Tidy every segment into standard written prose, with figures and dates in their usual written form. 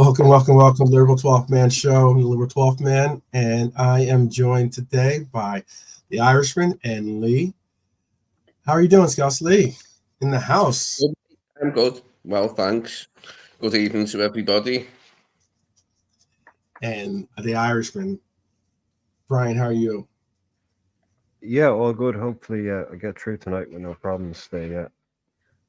Welcome, Liverpool 12th Man Show. I'm the Liverpool 12th Man, and I am joined today by the Irishman and Lee. How are you doing, Scouts? Lee, in the house. I'm good. Well, thanks. Good evening to everybody. And the Irishman. Brian, how are you? Yeah, all good. Hopefully, I get through tonight with no problems today.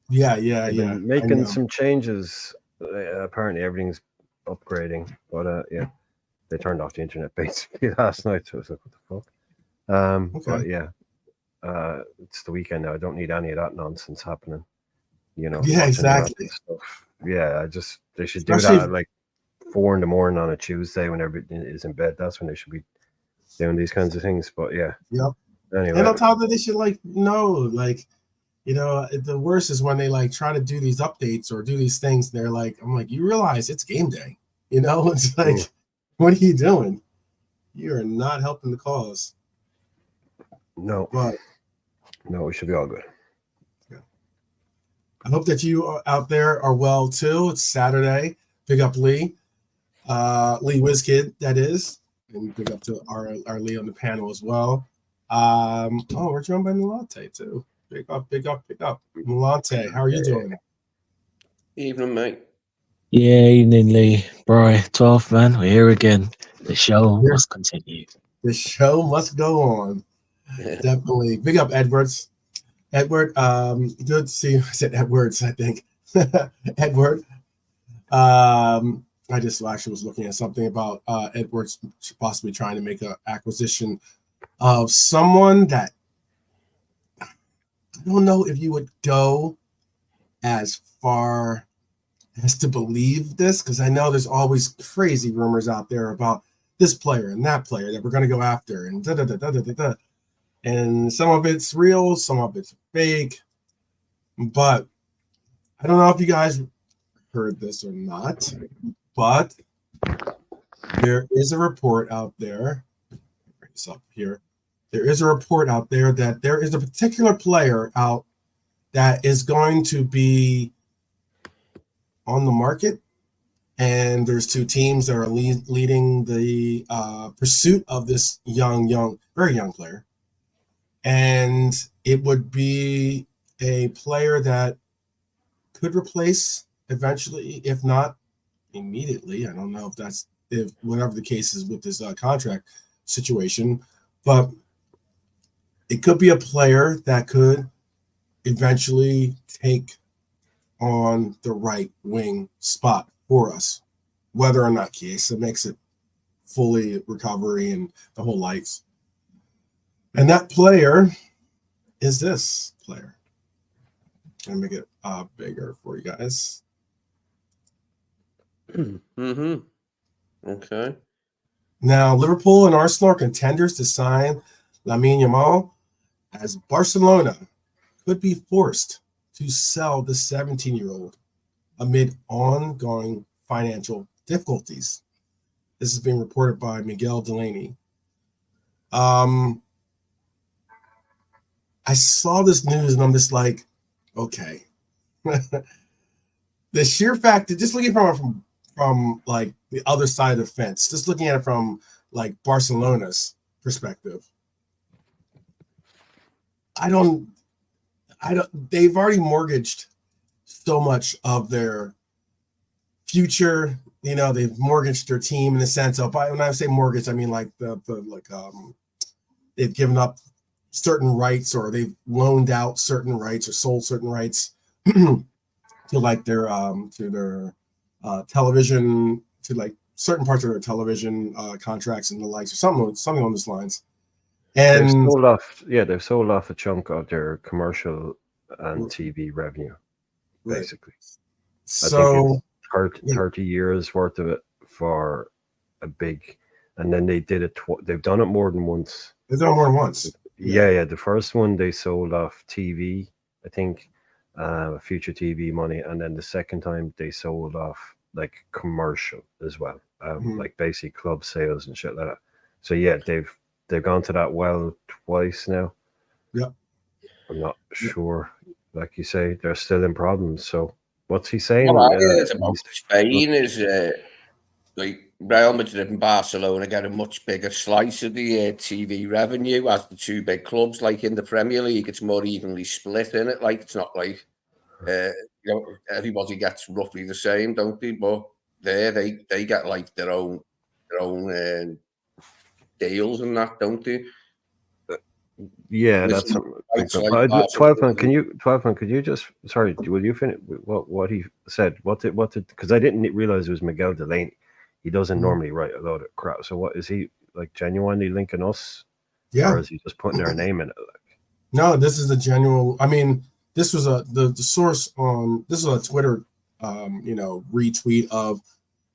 Yeah. I've been making some changes. Apparently, everything's upgrading, but they turned off the internet basically last night. So I was like, "What the fuck?" But yeah, it's the weekend now. I don't need any of that nonsense happening. Yeah, exactly. Stuff. Yeah, they should do that at like 4 a.m. on a Tuesday when everything is in bed. That's when they should be doing these kinds of things. But yeah. Yep. Anyway. And on top of that, they should the worst is when they try to do these updates or do these things. And they're like, I'm like, you realize it's game day. It's like, What are you doing? You are not helping the cause. No. But no, we should be all good. Yeah. I hope that you out there are well too. It's Saturday. Big up Lee. Lee WizKid, that is. And big up to our Lee on the panel as well. We're joined by Milante too. Big up. Milante, how are you doing? Evening, mate. Yeah, evening, Lee. Brian, 12th man, we're here again. The show must continue. The show must go on. Definitely. Big up Edwards. Edward, good to see you. I said Edwards, I think. Edward. I just actually was looking at something about Edwards possibly trying to make an acquisition of someone that I don't know if you would go as far as to believe this, because I know there's always crazy rumors out there about this player and that player that we're going to go after, and da-da-da-da-da-da. And some of it's real, some of it's fake. But I don't know if you guys heard this or not, but there is a report out there. Bring this up here. There is a report out there that there is a particular player out that is going to be on the market, and there's two teams that are leading the pursuit of this very young player. And it would be a player that could replace eventually, if not immediately. I don't know if whatever the case is with this contract situation, but it could be a player that could eventually take on the right wing spot for us, whether or not Chiesa makes it fully recovery and the whole lights. And that player is this player. Let me make it bigger for you guys. Mm-hmm. Okay. Now, Liverpool and Arsenal are contenders to sign Lamine Yamal, as Barcelona could be forced to sell the 17-year-old amid ongoing financial difficulties. This is being reported by Miguel Delaney. I saw this news and I'm just like, okay. The sheer fact that just looking from like the other side of the fence, just looking at it from like Barcelona's perspective, they've already mortgaged so much of their future. They've mortgaged their team in the sense of, when I say mortgage, I mean like they've given up certain rights, or they've loaned out certain rights or sold certain rights to like their television, to like certain parts of their television contracts and the likes, or something on those lines. And they've sold off a chunk of their commercial and TV revenue, basically. So I think it's 30 years worth of it for a big, and then they did it. They've done it more than once. They've done it more than once. Yeah. The first one they sold off TV, I think, future TV money, and then the second time they sold off like commercial as well, like basic club sales and shit like that. So yeah, they've gone to that well twice now. Yeah, I'm not sure. Like you say, they're still in problems. So what's he saying? What I heard about Spain is like Real Madrid and Barcelona get a much bigger slice of the TV revenue as the two big clubs. Like in the Premier League, it's more evenly split in it. Like it's not like everybody gets roughly the same, don't they? But there they get like their own deals and that, don't they? Yeah, And it's that's not something. quite Like, like but 12 man, Barcelona. 12 man, could you just, sorry, will you finish what he said? What did, because I didn't realize it was Miguel Delaney. He doesn't Mhm. normally write a lot of crap. So what is he like genuinely linking us, or Yeah. is he just putting our name in it? Like, No, this is a genuine. I mean, this was the source on this was a Twitter, retweet of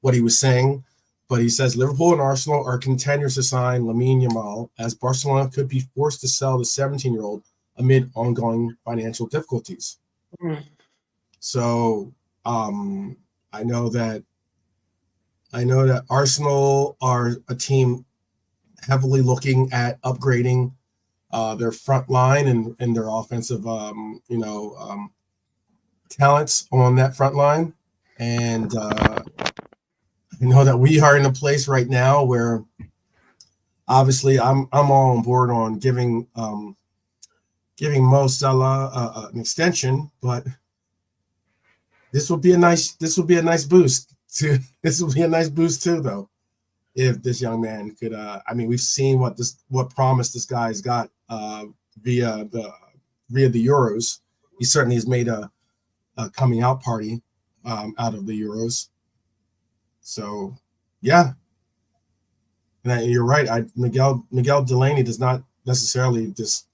what he was saying. But he says Liverpool and Arsenal are contenders to sign Lamine Yamal, as Barcelona could be forced to sell the 17-year-old amid ongoing financial difficulties. Mm. So I know that Arsenal are a team heavily looking at upgrading their front line and their offensive, talents on that front line. And I know that we are in a place right now where obviously I'm all on board on giving Mo Salah an extension, but this will be a nice boost to this will be a nice boost too, though, if this young man could. I mean, we've seen what promise this guy's got via the Euros. He certainly has made a coming out party out of the Euros. So, yeah, and you're right. Miguel Delaney does not necessarily just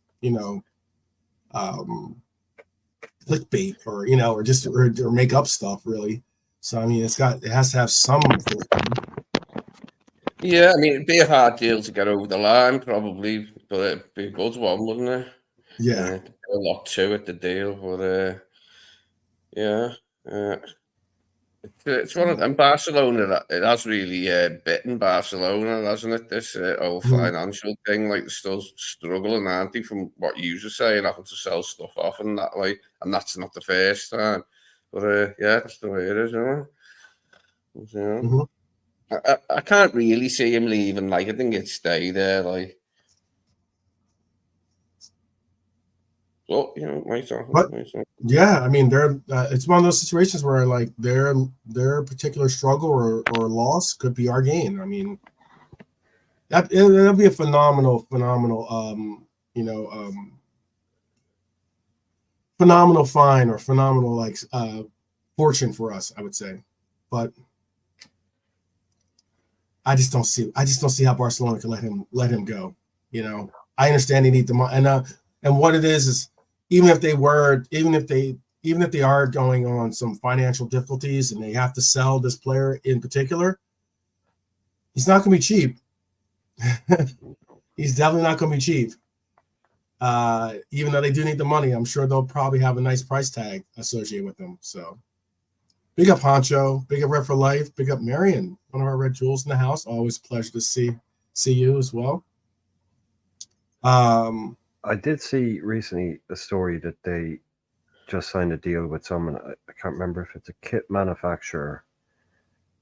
clickbait or make up stuff really. So I mean, it has to have some. Yeah, I mean, it'd be a hard deal to get over the line, probably, but it'd be a good one, wouldn't it? Yeah. A lot to it, the deal, but yeah, it's one of them. Barcelona, it has really bitten Barcelona, hasn't it? This whole financial thing, like they're still struggling, aren't they? From what you were saying, having to sell stuff off and that way, and that's not the first time. But yeah, that's the way it is, isn't it? Yeah. Mm-hmm. I can't really see him leaving. Like, I think he'd stay there. Like, well, yeah, I mean, it's one of those situations where like their particular struggle or loss could be our gain. I mean, that'll be a phenomenal phenomenal fine or phenomenal fortune for us, I would say, but I just don't see how Barcelona can let him go. I understand they need the money, and what it is even if they are going on some financial difficulties and they have to sell this player in particular, he's not going to be cheap. He's definitely not going to be cheap. Even though they do need the money, I'm sure they'll probably have a nice price tag associated with him. So, big up Honcho, big up Red for Life, big up Marion, one of our red jewels in the house. Always a pleasure to see you as well. I did see recently a story that they just signed a deal with someone. I can't remember if it's a kit manufacturer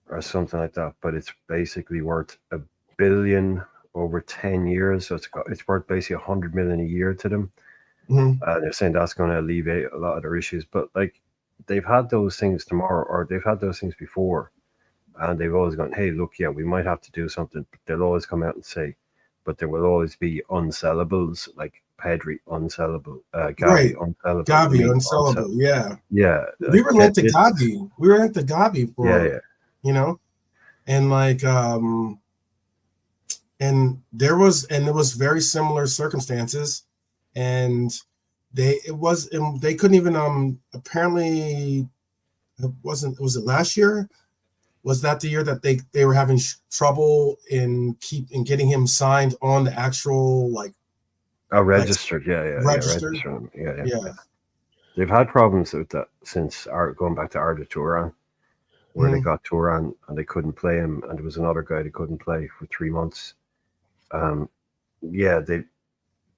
or something like that, but it's basically worth $1 billion over 10 years. So it's worth basically 100 million a year to them. Mm-hmm. They're saying that's going to alleviate a lot of their issues. But like, they've had those things they've had those things before, and they've always gone, hey, look, yeah, we might have to do something. But they'll always come out and say, but there will always be unsellables, like Pedri unsellable, Gavi right. unsellable, Gavi unsellable, yeah. Yeah. We were linked to Gavi. We were linked to Gavi for, and like, and there was very similar circumstances, and they couldn't even apparently was it last year? Was that the year that they were having trouble in getting him signed on the actual registered? Registered. Yeah. They've had problems with that since going back to Arda Turan, where they got Turan and they couldn't play him, and there was another guy they couldn't play for 3 months.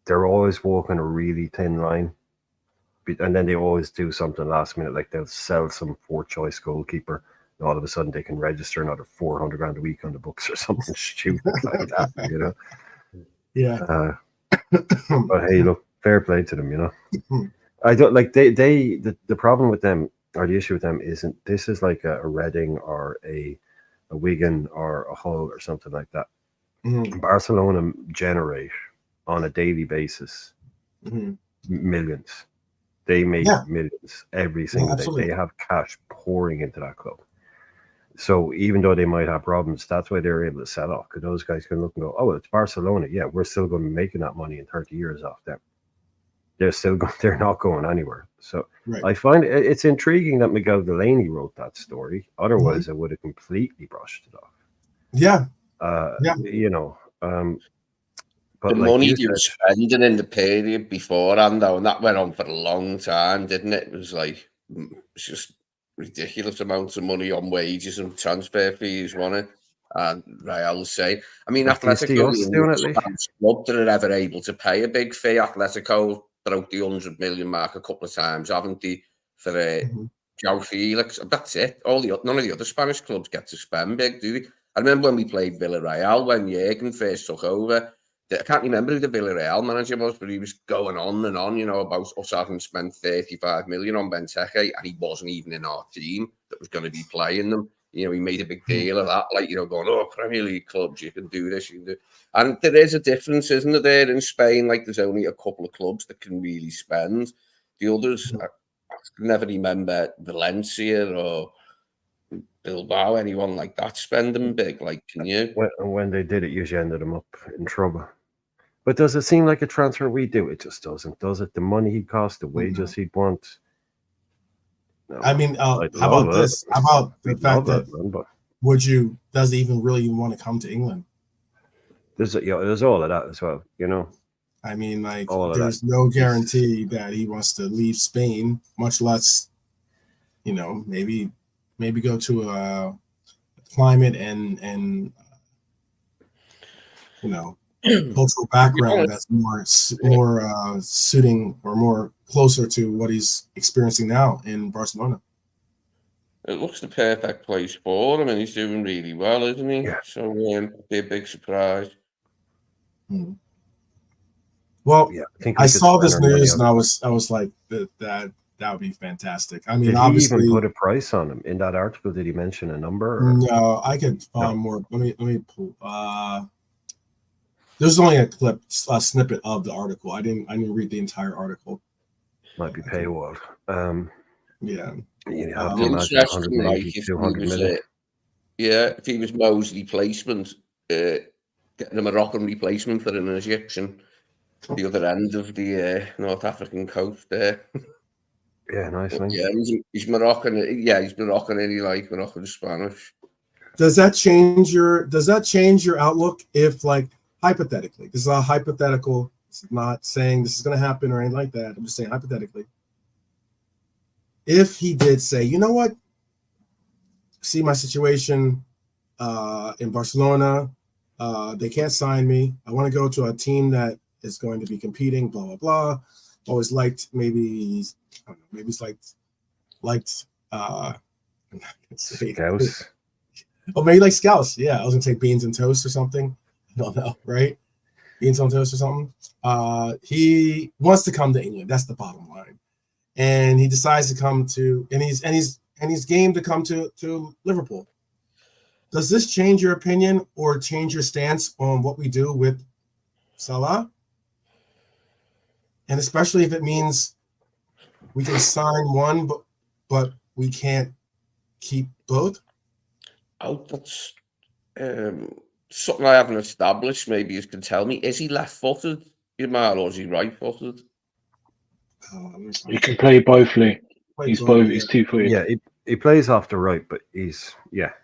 They're always walking a really thin line, and then they always do something last minute, like they'll sell some 4th choice goalkeeper all of a sudden they can register another 400 grand a week on the books or something stupid like that, you know. Yeah. But hey, look, fair play to them, you know. I don't like the problem with them, or the issue with them, isn't this is like a Reading or a Wigan or a Hull or something like that. Barcelona generate on a daily basis millions. They make millions every single day. They have cash pouring into that club. So even though they might have problems, that's why they're able to sell off, because those guys can look and go, oh, it's Barcelona. Yeah, we're still going to be making that money in 30 years off them. They're still going, they're not going anywhere. So I find it's intriguing that Miguel Delaney wrote that story. Otherwise, I would have completely brushed it off. Yeah. You know, but the like money you were spending in the period beforehand, though, and that went on for a long time, didn't it? It was like, it's just ridiculous amounts of money on wages and transfer fees, wasn't it? And Real say, I mean, Atletico is the club that are ever able to pay a big fee. Atletico broke the 100 million mark a couple of times, haven't they? For João Felix, that's it. None of the other Spanish clubs get to spend big, do they? I remember when we played Villarreal when Jürgen first took over. I can't remember who the Villarreal manager was, but he was going on and on, you know, about us having spent 35 million on Benteke, and he wasn't even in our team that was going to be playing them. You know, he made a big deal of that, like, you know, going, oh, Premier League clubs, you can do this, you can do. And there is a difference, isn't there, in Spain? Like, there's only a couple of clubs that can really spend. The others, I can never remember Valencia or Bilbao, anyone like that spending big, like, can you? When they did it, usually ended them up in trouble. But does it seem like a transfer we do? It just doesn't, does it? The money he'd cost, the wages he'd want. No, I mean, how about this? How about the fact that does he even really want to come to England? There's all of that as well, you know. I mean, like, there's no guarantee that he wants to leave Spain, much less, you know, maybe go to a climate and you know, cultural background that's more suiting or more closer to what he's experiencing now in Barcelona. It looks the perfect place for him, and he's doing really well, isn't he? Yeah. So be a big surprise. Well, I saw this news and I was like, that would be fantastic. I mean, did obviously, he even put a price on him in that article? Did he mention a number? Or? No, I could find more. Let me pull. There's only a snippet of the article. I didn't read the entire article. Might be paywalled. Yeah. You have to imagine 180, 200 million. If he was Mosley placement, getting a Moroccan replacement for an Egyptian, the other end of the North African coast there. Yeah, nice. Yeah, he's Moroccan. Yeah, he's Moroccan, and he like Moroccan Spanish. Does that change your outlook if, like, hypothetically, this is a hypothetical, it's not saying this is going to happen or anything like that. I'm just saying hypothetically. If he did say, you know what, see my situation in Barcelona, they can't sign me. I want to go to a team that is going to be competing, blah, blah, blah. Always liked, maybe it's liked Scouts. Oh, maybe like Scouts. Yeah, I was gonna say beans and toast or something. I don't know, right? Beans on toast or something. He wants to come to England. That's the bottom line. And he decides to come to, and he's game to come to Liverpool. Does this change your opinion or change your stance on what we do with Salah? And especially if it means we can sign one, but we can't keep both. Oh, that's something I haven't established. Maybe you can tell me. Is he left-footed, Jamal, or is he right-footed? He can play both, Lee. He's both. He's 2-footed. Yeah, he plays off the right, but he's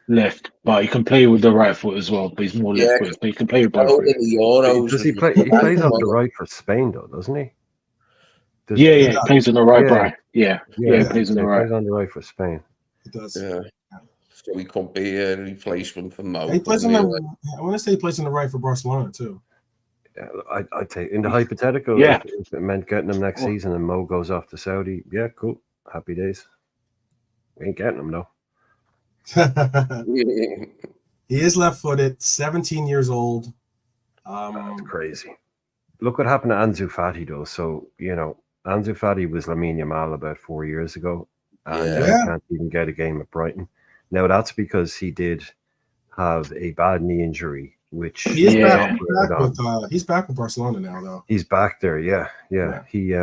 left. But he can play with the right foot as well. But he's more left-footed. But he can play with both. Does he play? He plays off the right for Spain, though, doesn't he? He plays on the right, Brian. Yeah, he plays on the right. He plays on the right for Spain. He does. Yeah. So he could be a replacement for Mo. He plays on the. I want to say he plays on the right for Barcelona too. Yeah, I'd take in the hypothetical. If it meant getting him next season and Mo goes off to Saudi. Yeah, cool. Happy days. We ain't getting him though. He is left-footed, 17 years old. That's crazy. Look what happened to Ansu Fati, though. So, Ansu Fati was Lamine Yamal about 4 years ago, and now he can't even get a game at Brighton. Now, that's because he did have a bad knee injury, which he's back with Barcelona now, though. He's back there, yeah. He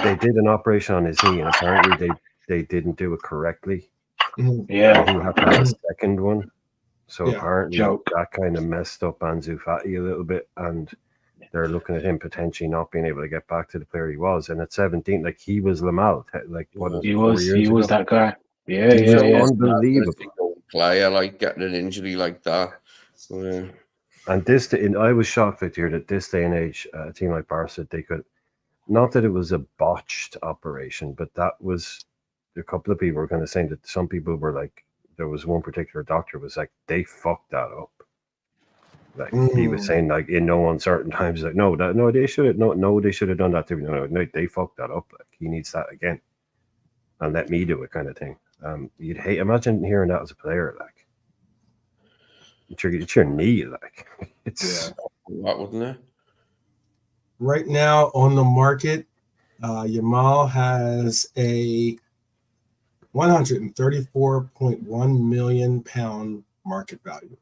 they did an operation on his knee, and apparently they didn't do it correctly. Yeah, he had to have a second one. So apparently that kind of messed up Ansu Fati a little bit, and they're looking at him potentially not being able to get back to the player he was. And at 17, like, he was Lamal, like what? He was that guy. Yeah, unbelievable player, like getting an injury like that. Yeah. And I was shocked to hear that this day and age, a team like Barca, they could, not that it was a botched operation, but that was, a couple of people were kind of saying that some people were like, there was one particular doctor was like, they fucked that up. Like he was saying, like, in no uncertain times, like, they should have done that to me. No, they fucked that up. Like, he needs that again, and let me do it, kind of thing. You'd imagine hearing that as a player, like, it's your knee, like, it's what, wouldn't it? Right now on the market, Yamal has a £134.1 million market value.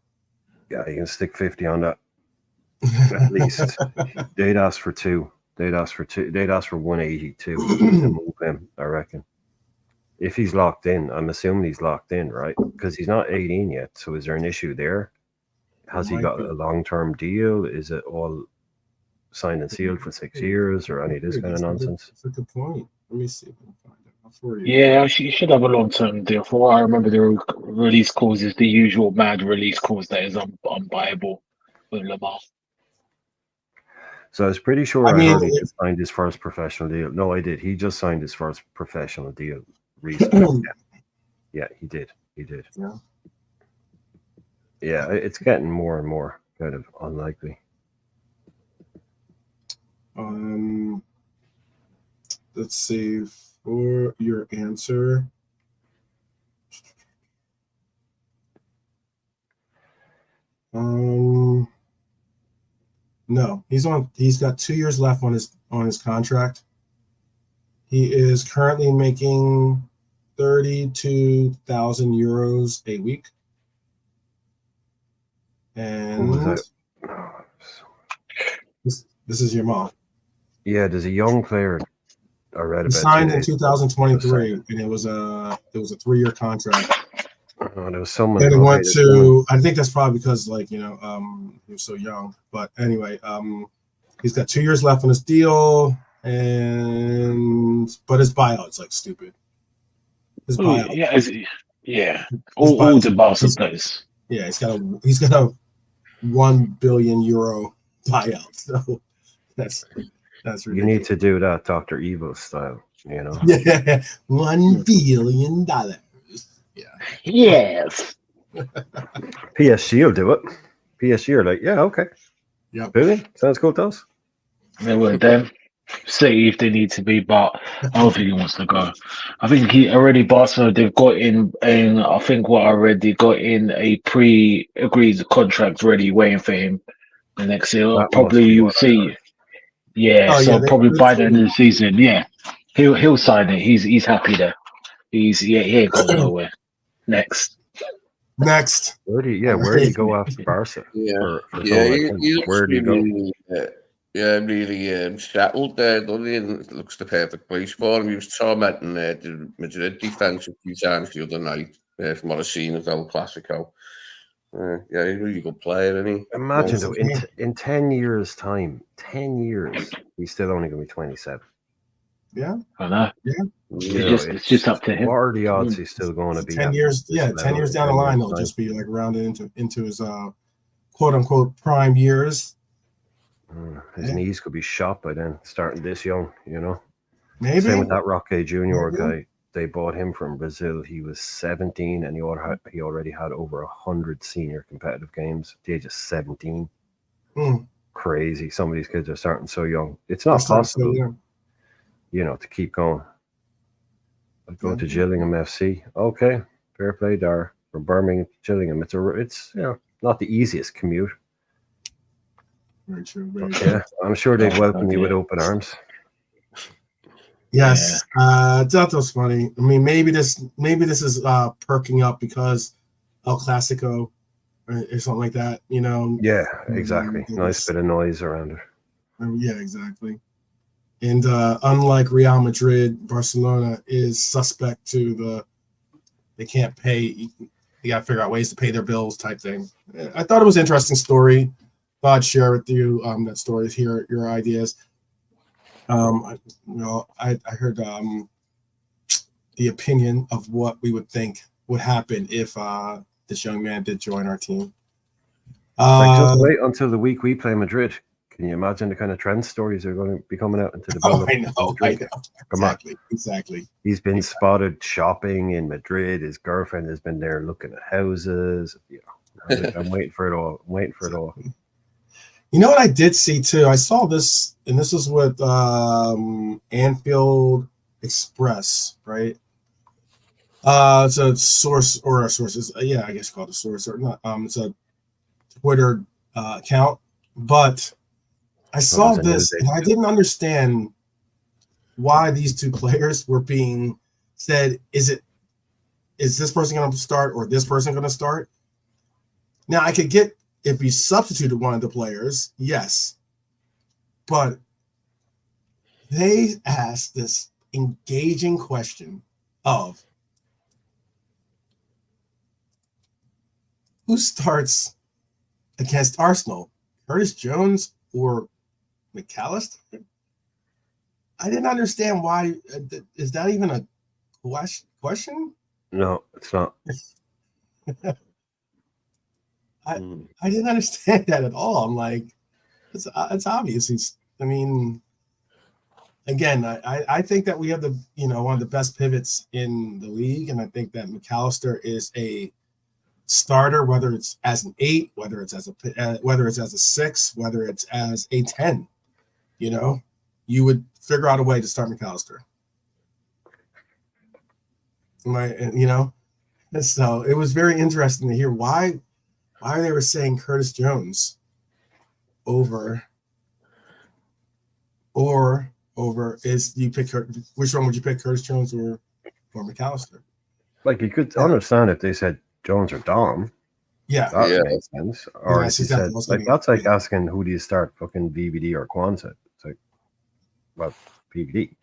Yeah, you can stick 50 on that at least. They'd ask for two. They'd ask for 182 to move him, I reckon. If he's locked in, I'm assuming he's locked in, right? Because he's not 18 yet. So is there an issue there? Has he got a long-term deal? Is it all signed and sealed for 6 years, or any of this kind of nonsense? That's a good point. Let me see if I can find it. Yeah, you should have a long-term deal. For what I remember, the release clause is the usual mad release clause that is unbuyable with Lamar. So I was pretty sure I heard he just signed his first professional deal. No, I did. He just signed his first professional deal recently. Yeah, he did. Yeah, it's getting more and more kind of unlikely. Let's see. For your answer, no, he's got 2 years left on his contract. He is currently making 32,000 euros a week, and this is your mom. Yeah, there's a young player I read about. He signed in 2023, and it was a 3-year contract. Oh, there was someone. And it went to. I think that's probably because, like, he was so young. But anyway, he's got 2 years left on his deal, but his buyout's like stupid. His buyout. All the Barca players. Yeah, he's got a €1 billion buyout. So that's ridiculous. You need to do that Dr. Evil style, Yeah, $1 billion. Yeah. Yes. PSG will do it. PSG are like, yeah, okay. Yeah. Really? Sounds cool to us. They would then see if they need to be, but I don't think he wants to go. I think he already Barcelona, they've got in I think what I read, they got in a pre-agreed contract ready waiting for him the next year. That probably you'll see. Yeah, probably by the end of the season, he'll sign it. He's happy there. He ain't going nowhere. Next. Where do you go after Barca? Where do you go? Really settled there, doesn't he? And it looks the perfect place for him. He was tormenting the Madrid defence a few times the other night from what I've seen of El Clasico. He's a really good player, isn't he? Imagine though, in 10 years' time, he's still only going to be 27. Yeah, I know. Yeah, it's just up to him. What are the odds he's still going to be 10 years? 10 years down the line, he'll just be like rounded into his quote unquote prime years. His knees could be shot by then, starting this young, Maybe. Same with that Roque Junior guy. They bought him from Brazil. He was 17, and he already had over 100 senior competitive games at the age of 17. Crazy. Some of these kids are starting so young. It's not possible, to keep going. I'd go to Gillingham FC. Okay, Fair play, Dar, from Birmingham to Gillingham. It's not the easiest commute. Very true. Very But, true. yeah, I'm sure they'd Oh, welcome you with yeah. open arms. Yes, that was funny. I mean, maybe this is perking up because El Clasico or something like that. You know. Yeah, exactly. Nice bit of noise around it. Yeah, exactly. And unlike Real Madrid, Barcelona is suspect to they can't pay. You got to figure out ways to pay their bills type thing. I thought it was an interesting story. Thought I'd share with you that story. Hear your ideas. I heard the opinion of what we would think would happen if this young man did join our team. Just wait until the week we play Madrid. Can you imagine the kind of trend stories that are going to be coming out into the build-up? I know. Come on. Exactly. He's been spotted shopping in Madrid. His girlfriend has been there looking at houses. I'm waiting for it all. You know what I did see too? I saw this, and this is with Anfield Express, right? It's a source or a source. I guess called a source or not. It's a Twitter account, but I saw this and I didn't understand why these two players were being said. Is this person going to start or this person going to start? Now I could get if we substituted one of the players, yes, but they asked this engaging question of who starts against Arsenal, Curtis Jones or McAllister? I didn't understand why. Is that even a question? No, it's not. I didn't understand that at all. I'm like, it's obvious. Again, I think that we have one of the best pivots in the league, and I think that McAllister is a starter, whether it's as an 8, whether it's as a 6, whether it's as a 10. You would figure out a way to start McAllister. And so it was very interesting to hear why they were saying Curtis Jones over is you pick which one would you pick, Curtis Jones or McAllister? Like you could understand if they said Jones or Dom. Yeah, that makes sense. Or if you said that's like asking who do you start, fucking BVD or Kwanzaa? It's like, well, BVD.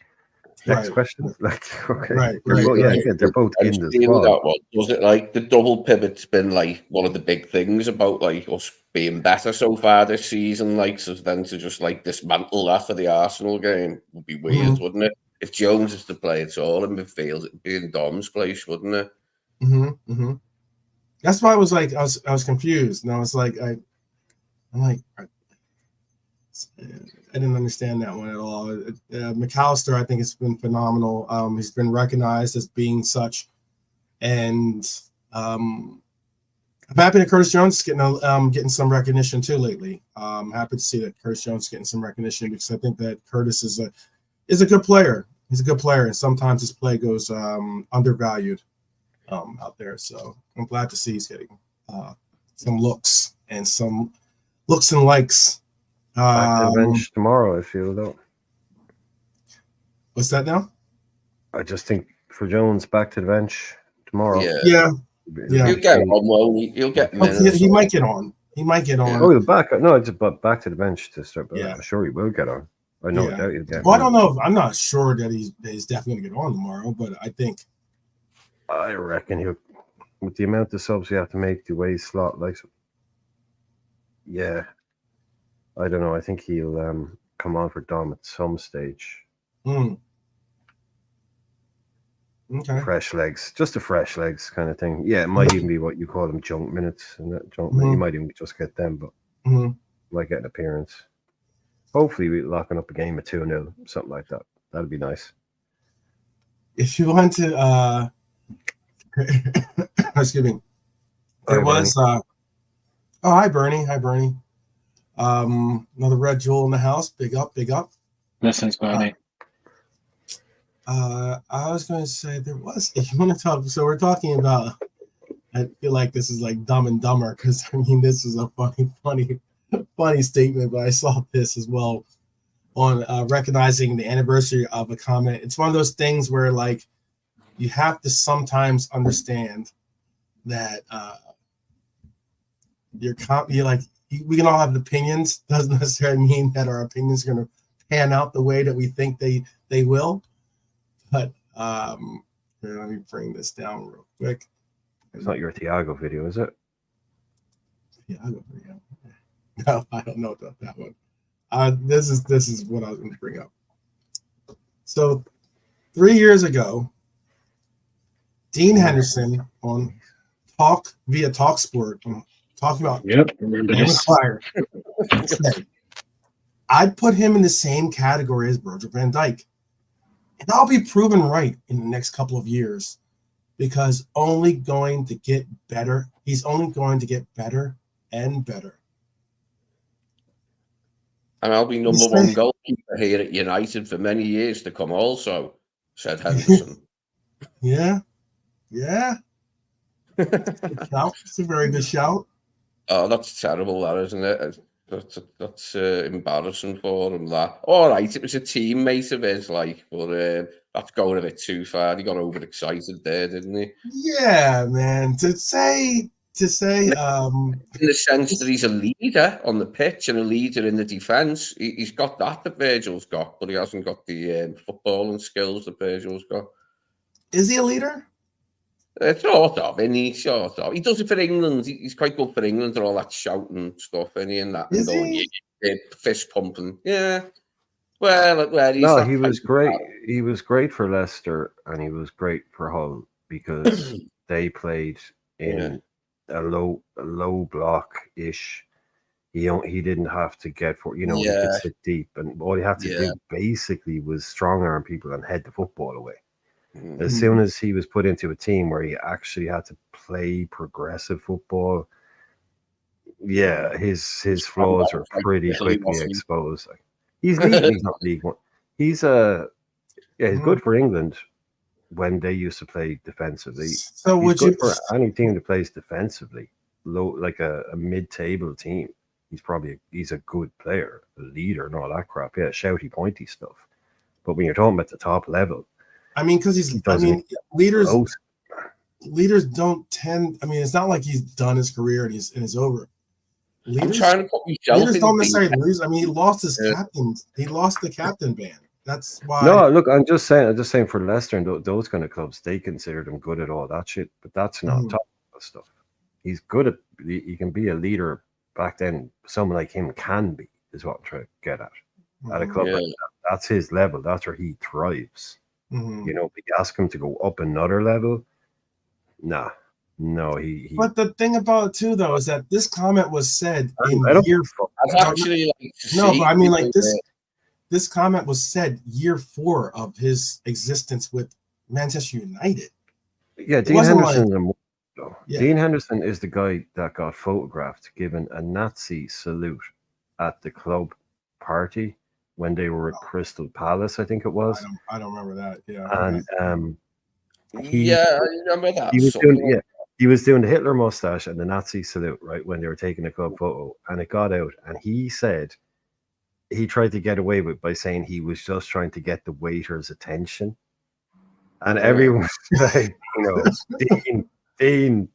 Next question. Like, okay, right. They're both in the squad. Was it like the double pivot's been like one of the big things about like us being better so far this season? Like, so then to just like dismantle that for the Arsenal game would be weird, wouldn't it? If Jones is to play it all in midfield, it'd be in Dom's place, wouldn't it? Mm-hmm. That's why I was like, I was confused, and I was like, I'm like, I didn't understand that one at all. McAllister, I think, has been phenomenal. He's been recognized as being such, and I'm happy that Curtis Jones is getting some recognition too lately. I'm happy to see that Curtis Jones is getting some recognition because I think that Curtis is a good player. He's a good player, and sometimes his play goes undervalued out there. So I'm glad to see he's getting some looks and likes. Back to the bench tomorrow, I feel though. What's that now? I just think for Jones, back to the bench tomorrow. Yeah. You'll get on. Well, you'll get minutes. He might get on. Oh, he'll back to the bench to start. But I'm sure he will get on. I know doubt he'll get. Well, I don't know. I'm not sure that he's definitely going to get on tomorrow, but I reckon he'll, with the amount of subs you have to make the way slot, like, yeah. I don't know. I think he'll come on for Dom at some stage. Okay. Fresh legs, just a fresh legs kind of thing. Yeah, it might even be what you call them junk minutes, and that junk minute, you might even just get them, but might get an appearance. Hopefully, we're locking up a game of 2-0, something like that. That'd be nice. If you want to, excuse me, there was. Hi Bernie. Another red jewel in the house. Big up. Blessings, Bernie. I was going to say there was. If you want to talk, so we're talking about. I feel like this is like Dumb and Dumber because I mean this is a funny statement, but I saw this as well on recognizing the anniversary of a comment. It's one of those things where like you have to sometimes understand that you're like we can all have opinions. Doesn't necessarily mean that our opinions are going to pan out the way that we think they will. But here, let me bring this down real quick. It's not your Thiago video, is it? Yeah, no, I don't know about that one. This is what I was going to bring up. So 3 years ago, Dean Henderson on via TalkSport talking about remember this. said, I'd put him in the same category as Virgil van Dijk. And I'll be proven right in the next couple of years because he's only going to get better and better. And I'll be number one goalkeeper here at United for many years to come also, said Henderson. Yeah. It's a very good shout. Oh, that's terrible, that, isn't it? That's embarrassing for him, that. All right, it was a teammate of his, like, but that's going a bit too far. He got overexcited there, didn't he? Yeah, man. To say in the sense that he's a leader on the pitch and a leader in the defence. He's got that Virgil's got, but he hasn't got the footballing skills that Virgil's got. Is he a leader? Sort of, and he sort of. He does it for England. He's quite good for England and all that shouting stuff, and that. Is and he? Fist pumping. Yeah. Well, no, he was great. He was great for Leicester, and he was great for Hull because they played in a low block ish. He didn't have to get for he could sit deep, and all he had to do basically was strong arm people and head the football away. As soon as he was put into a team where he actually had to play progressive football, his flaws are pretty quickly exposed. Like, he's not League One. He's good for England when they used to play defensively. So he's good for any team that plays defensively, like a mid-table team. He's a good player, a leader, and all that crap. Yeah, shouty, pointy stuff. But when you're talking about the top level. I mean, because leaders don't tend. I mean, it's not like he's done his career and he's over. I'm trying to put myself leaders don't necessarily lose. I mean, he lost his captain. He lost the captain band. That's why. No, look, I'm just saying for Leicester and those kind of clubs, they considered him good at all that shit. But that's not top stuff. He's good at. He can be a leader. Back then, someone like him can be. Is what I'm trying to get at. At a club like that, that's his level. That's where he thrives. If you ask him to go up another level, no, he. But the thing about it too, though, is that this comment was said in year. This comment was said year 4 of his existence with Manchester United. Yeah, Dean Henderson. Dean Henderson is the guy that got photographed giving a Nazi salute at the club party when they were at Crystal Palace, I think it was. I don't remember that. Yeah. And I remember that. He was doing the Hitler mustache and the Nazi salute, right, when they were taking a club photo, and it got out. And he said he tried to get away with by saying he was just trying to get the waiter's attention. And everyone was like, Dean,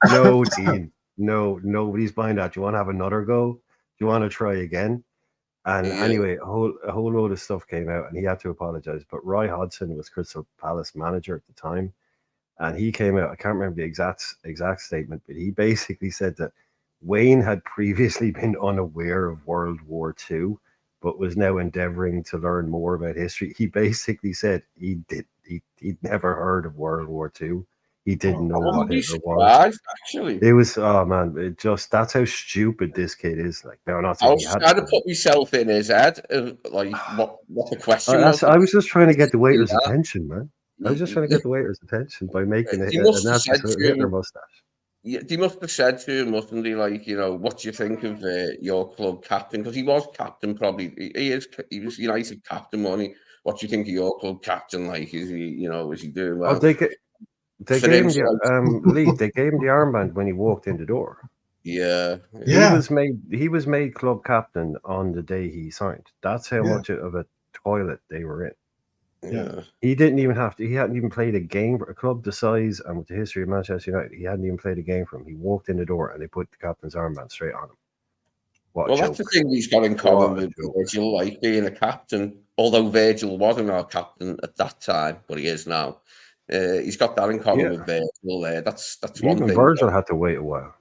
nobody's buying that. Do you want to have another go? Do you want to try again? And anyway, a whole load of stuff came out, and he had to apologize. But Roy Hodgson was Crystal Palace manager at the time, and he came out. I can't remember the exact statement, but he basically said that Wayne had previously been unaware of World War II, but was now endeavoring to learn more about history. He basically said he'd never heard of World War II. He didn't know what Hitler was. Actually, it was that's how stupid this kid is. Like, no, not. I was trying to put myself in his head, like what the question was. I was just trying to get the waiter's attention, man. I was just trying to get the waiter's attention by making a Hitler mustache. Yeah, they must have said to him, mustn't they? Like, what do you think of your club captain? Because he was captain, probably. He was United captain, wasn't he? what do you think of your club captain? Like, is he doing well? Oh, they gave him the like, Lee. They gave him the armband when he walked in the door. yeah. He was made club captain on the day he signed. That's how much of a toilet they were in. Yeah. He didn't even have to. He hadn't even played a game for a club the size and with the history of Manchester United. He hadn't even played a game for him. He walked in the door and they put the captain's armband straight on him. Well, that's the thing he's got in common with Virgil, like being a captain. Although Virgil wasn't our captain at that time, but he is now. He's got that in common with Virgil there. That's one thing. Virgil had to wait a while.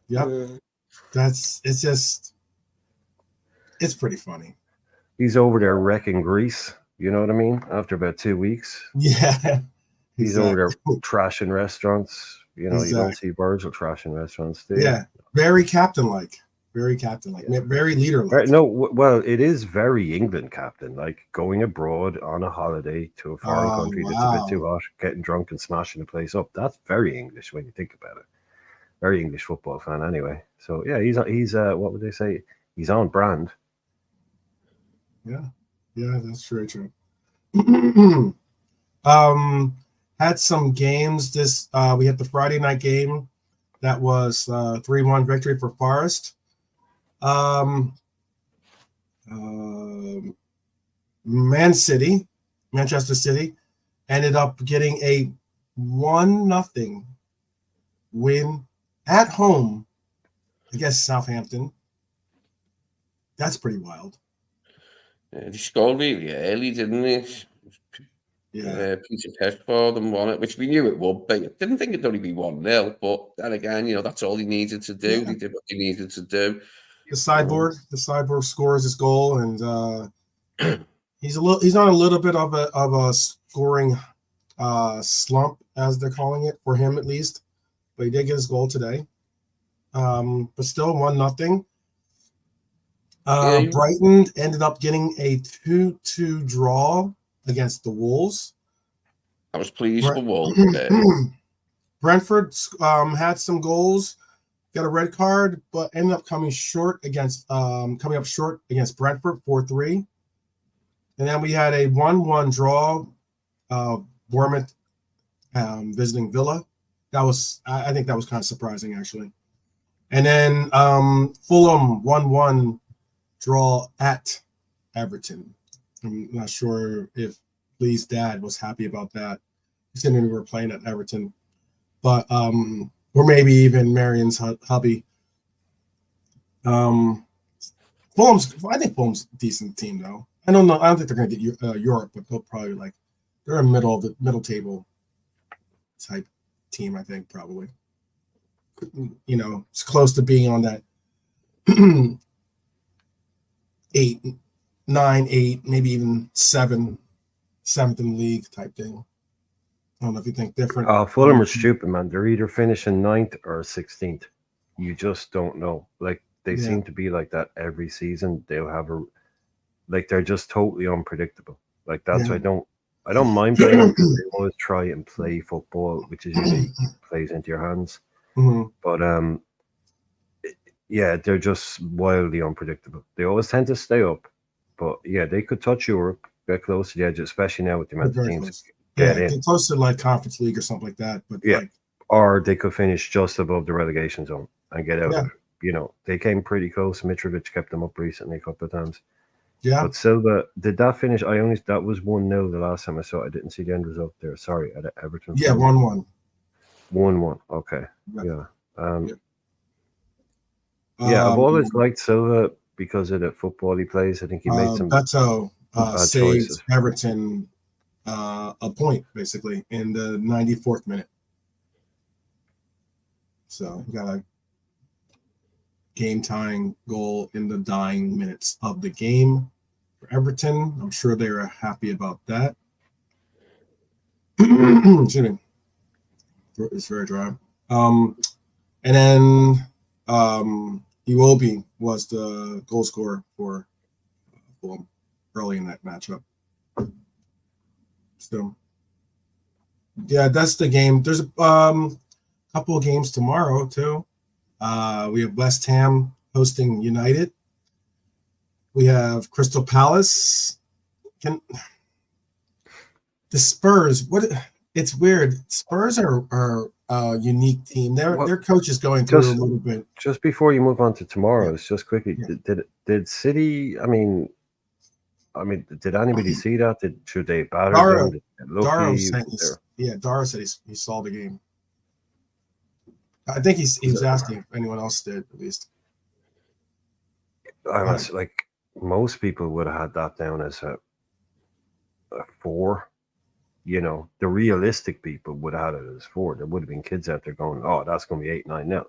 Yep. It's pretty funny. He's over there wrecking Greece. You know what I mean? After about 2 weeks. Yeah. He's over there trashing restaurants. You don't see Virgil trashing restaurants, do you? Yeah. Very captain-like. Very captain-like. Very leader-like. Right, no, well, it is very England captain, like going abroad on a holiday to a foreign country that's a bit too hot, getting drunk and smashing the place up. That's very English when you think about it. Very English football fan, anyway. So yeah, he's what would they say? He's on brand. Yeah, that's very true. Had some games. We had the Friday night game that was 3-1 victory for Forest. Manchester City, ended up getting a 1-0 win at home against Southampton. That's pretty wild. They scored really early, didn't they? Yeah. Peter Peshford and won it, which we knew it would be. I didn't think it'd only be 1-0, but then again, that's all he needed to do. Yeah. He did what he needed to do. The sideboard scores his goal, and he's on a little bit of a scoring slump, as they're calling it, for him at least. But he did get his goal today. But still 1-0. Brighton ended up getting a 2-2 draw against the Wolves. I was pleased for Wolves. Brentford had some goals, got a red card, but ended up coming up short against Brentford 4-3. And then we had a 1-1 draw, Bournemouth visiting Villa. I think that was kind of surprising, actually. And then Fulham 1-1 draw at Everton. I'm not sure if Lee's dad was happy about that, considering we were playing at Everton. But or maybe even Marion's hubby. I think Fulham's a decent team, though. I don't know. I don't think they're going to get Europe, but they'll probably they're a middle table type team. I think probably. It's close to being on that 8, 9, 8, maybe even 7, 7th in the league type thing. I don't know if you think different. Fulham are stupid, man. They're either finishing 9th or 16th. You just don't know. Like, they seem to be like that every season. They'll have they're just totally unpredictable. Like, that's why I don't mind playing them because they always try and play football, which is usually plays into your hands. Mm-hmm. But they're just wildly unpredictable. They always tend to stay up, but they could touch Europe, get close to the edge, especially now with the amount of teams. Get close to like Conference League or something like that. But or they could finish just above the relegation zone and get out of it. They came pretty close. Mitrovic kept them up recently a couple of times. Yeah. But Silva, did that finish? That was 1-0 the last time I saw it. I didn't see the end result there. Sorry, at Everton. Yeah, 1-1. 1-1. Okay. Yeah. I've always liked Silva because of the football he plays. I think he made some Beto saved choices. Everton a point, basically, in the 94th minute. So he got a game-tying goal in the dying minutes of the game for Everton. I'm sure they were happy about that. Excuse me. It's very dry. And then Iwobi was the goal scorer for Fulham early in that matchup. So, that's the game. There's a couple of games tomorrow, too. We have West Ham hosting United. We have Crystal Palace. The Spurs? What? It's weird. Spurs are a unique team. Their coach is going through a little bit. Just before you move on to tomorrow's, just quickly, Yeah. did City? I mean, did anybody see that? Should they batter them? Dara said he saw the game. I think he was asking if anyone else did, at least. I was like, most people would have had that down as a 4. You know, the realistic people would have had it as 4. There would have been kids out there going, "Oh, that's going to be 8-9-0."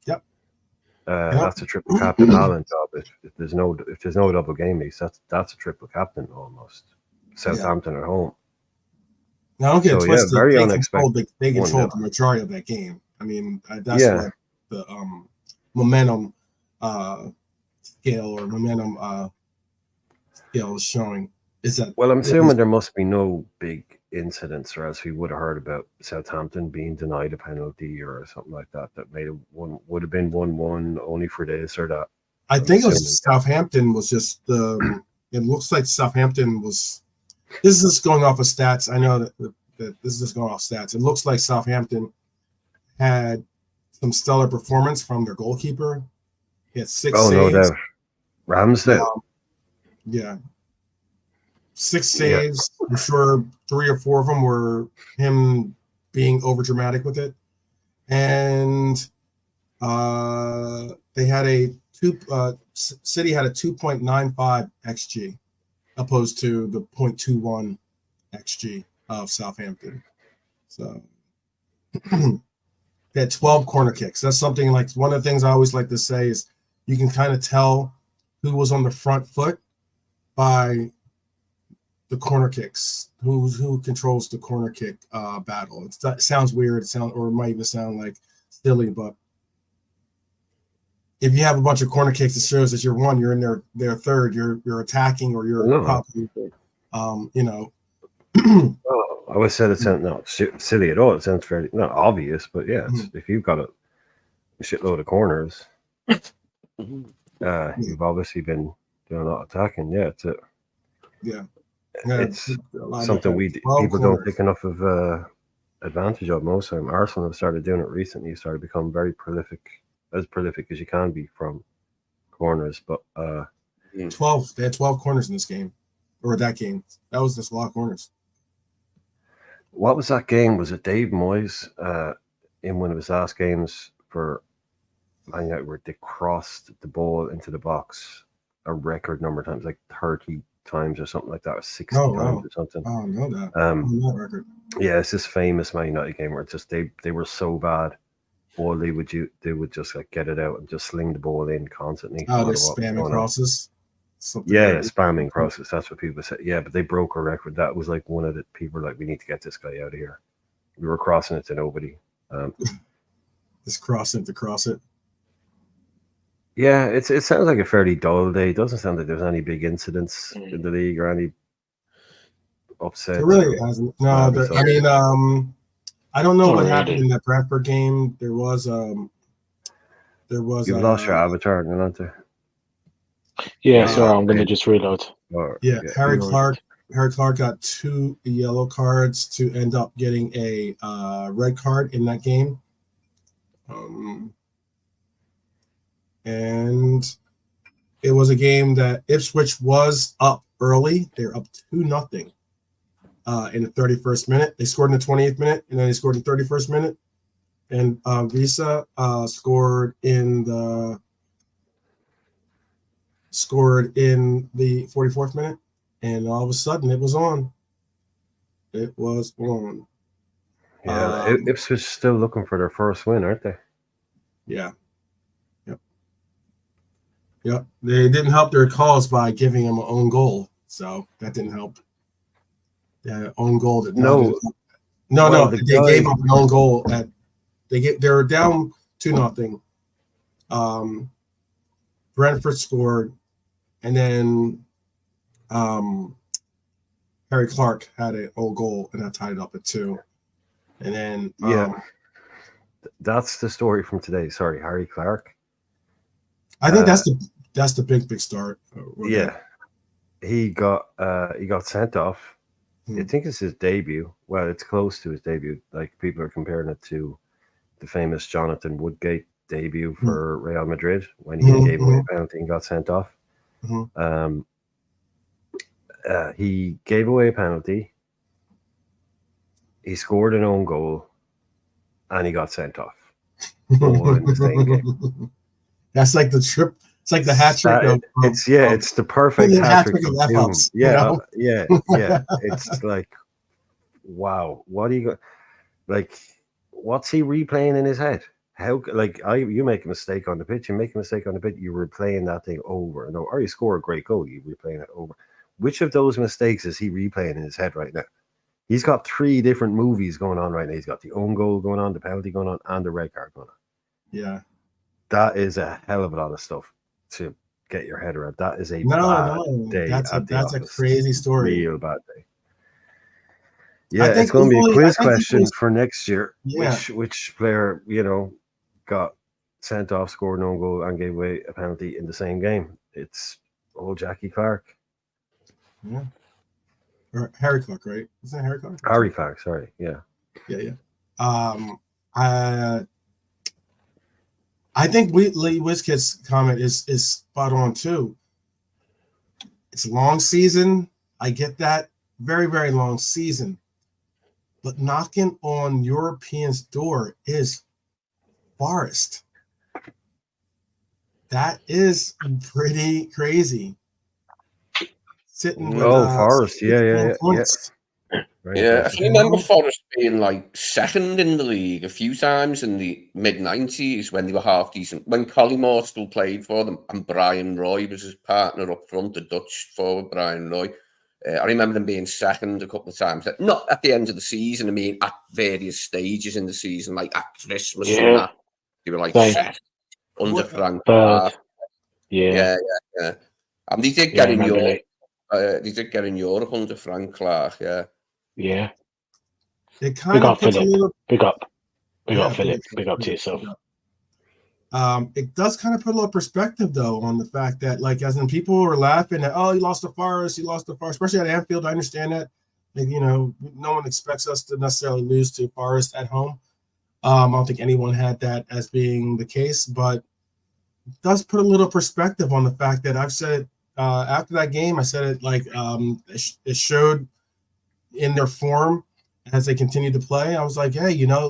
Yep. That's a triple captain Haaland job. If there's no double game weeks, that's a triple captain almost. Southampton at home. Now don't get twisted. Very unexpected. They controlled the majority of that game. I mean, that's what the momentum scale or momentum scale is showing. Is that I'm assuming there must be no big incidents, or else we would have heard about Southampton being denied a penalty or something like that. That would have been 1-1 only for this or that. I think it was Southampton was just the. It looks like Southampton was. This is just going off of stats. I know that this is just going off stats. It looks like Southampton had some stellar performance from their goalkeeper. He had 6 saves. No doubt. Ramsdale. Yeah. 6 saves. Yeah. I'm sure 3 or 4 of them were him being over dramatic with it. And they had City had a 2.95 XG opposed to the 0.21 XG of Southampton. So they had 12 corner kicks. That's something like one of the things I always like to say is you can kind of tell who was on the front foot by the corner kicks, who controls the corner kick battle. It sounds weird, or it might even sound like silly, but if you have a bunch of corner kicks, it shows that you're in their third, you're attacking, or you're probably, I always said it sounds not silly at all. It sounds fairly not obvious, but yeah, if you've got a shitload of corners, you've obviously been doing a lot of attacking. Yeah, it's it. Yeah. It's something people don't take enough of advantage of most of the time. Arsenal have started doing it recently. You started becoming very prolific as you can be from corners. But 12. They had 12 corners in this game, or that game. That was just a lot of corners. What was that game? Was it Dave Moyes in one of his last games for Man United where they crossed the ball into the box a record number of times, like 30 times or something like that, or 60 times or something. Oh, I know that. That record. Yeah, it's this famous Man United game where it's just they were so bad. All they would just like get it out and just sling the ball in constantly. Oh, they're spamming crosses. Spamming crosses. That's what people say. Yeah, but they broke a record. That was like one of the people were like, we need to get this guy out of here. We were crossing it to nobody. Just crossing to cross it. Yeah, it sounds like a fairly dull day. It doesn't sound like there's any big incidents in the league or any upsets. It really hasn't. No, I mean, I don't know what happened in that Brentford game. There was. You've lost your avatar, aren't you? Yeah, sorry, I'm gonna just reload. Harry Clark got 2 yellow cards to end up getting a red card in that game. And it was a game that Ipswich was up early. They're up 2-0 in the 31st minute. They scored in the 28th minute, and then they scored in the 31st minute. And Visa scored in the 44th minute. And all of a sudden, it was on. It was on. Yeah, Ipswich still looking for their first win, aren't they? Yeah. Yep. They didn't help their cause by giving them an own goal, so that didn't help. The own goal that no, they gave up an own goal they were down 2-0. Brentford scored, and then Harry Clark had an own goal, and that tied it up at 2. And then that's the story from today. Sorry, Harry Clark. I think that's the That's the big start. Yeah, he got sent off. Hmm. I think it's his debut. Well, it's close to his debut. Like people are comparing it to the famous Jonathan Woodgate debut for Real Madrid when he gave away a penalty and got sent off. He gave away a penalty. He scored an own goal, and he got sent off. All in the same game. That's like the trip. It's like the hat trick. It's the perfect hat trick of doom. F-ups, Yeah, yeah. It's like, wow, what are you going? Like, what's he replaying in his head? How, like, you make a mistake on the pitch, you replaying that thing over and over, or you score a great goal, you replaying it over. Which of those mistakes is he replaying in his head right now? He's got 3 different movies going on right now. He's got the own goal going on, the penalty going on, and the red card going on. Yeah. That is a hell of a lot of stuff to get your head around. That is a bad day. That's a office. crazy story. Real bad day. Yeah, it's going to be a quiz question for next year. Yeah. Which player, got sent off, scored an own goal, and gave away a penalty in the same game? It's old Jackie Clark. Yeah. Or Harry Clark, right? Isn't it Harry Clark? Harry Clark, sorry. Yeah. Yeah. I think Lee Wizkid's comment is spot on too. It's a long season. I get that. Very, very long season. But knocking on Europeans' door is Forest. That is pretty crazy. Sitting with Forest, yeah. Right. Yeah, I remember Forest being like second in the league a few times in the mid-90s when they were half decent. When Collymore still played for them and Brian Roy was his partner up front, the Dutch forward Brian Roy. I remember them being second a couple of times. Not at the end of the season, I mean at various stages in the season, like at Christmas and that. They were like second under Frank Clark. Yeah. And they did get in Europe. They did get in Europe under Frank Clark, Yeah. It kind of puts Philip. a little Big up, Philip. Big up to yourself. It does kind of put a little perspective though on the fact that, like, as in people were laughing at, he lost to Forest, especially at Anfield. I understand that. Like, no one expects us to necessarily lose to Forest at home. I don't think anyone had that as being the case, but it does put a little perspective on the fact that I've said it after that game. I said it like it showed in their form as they continued to play. I was like, hey, I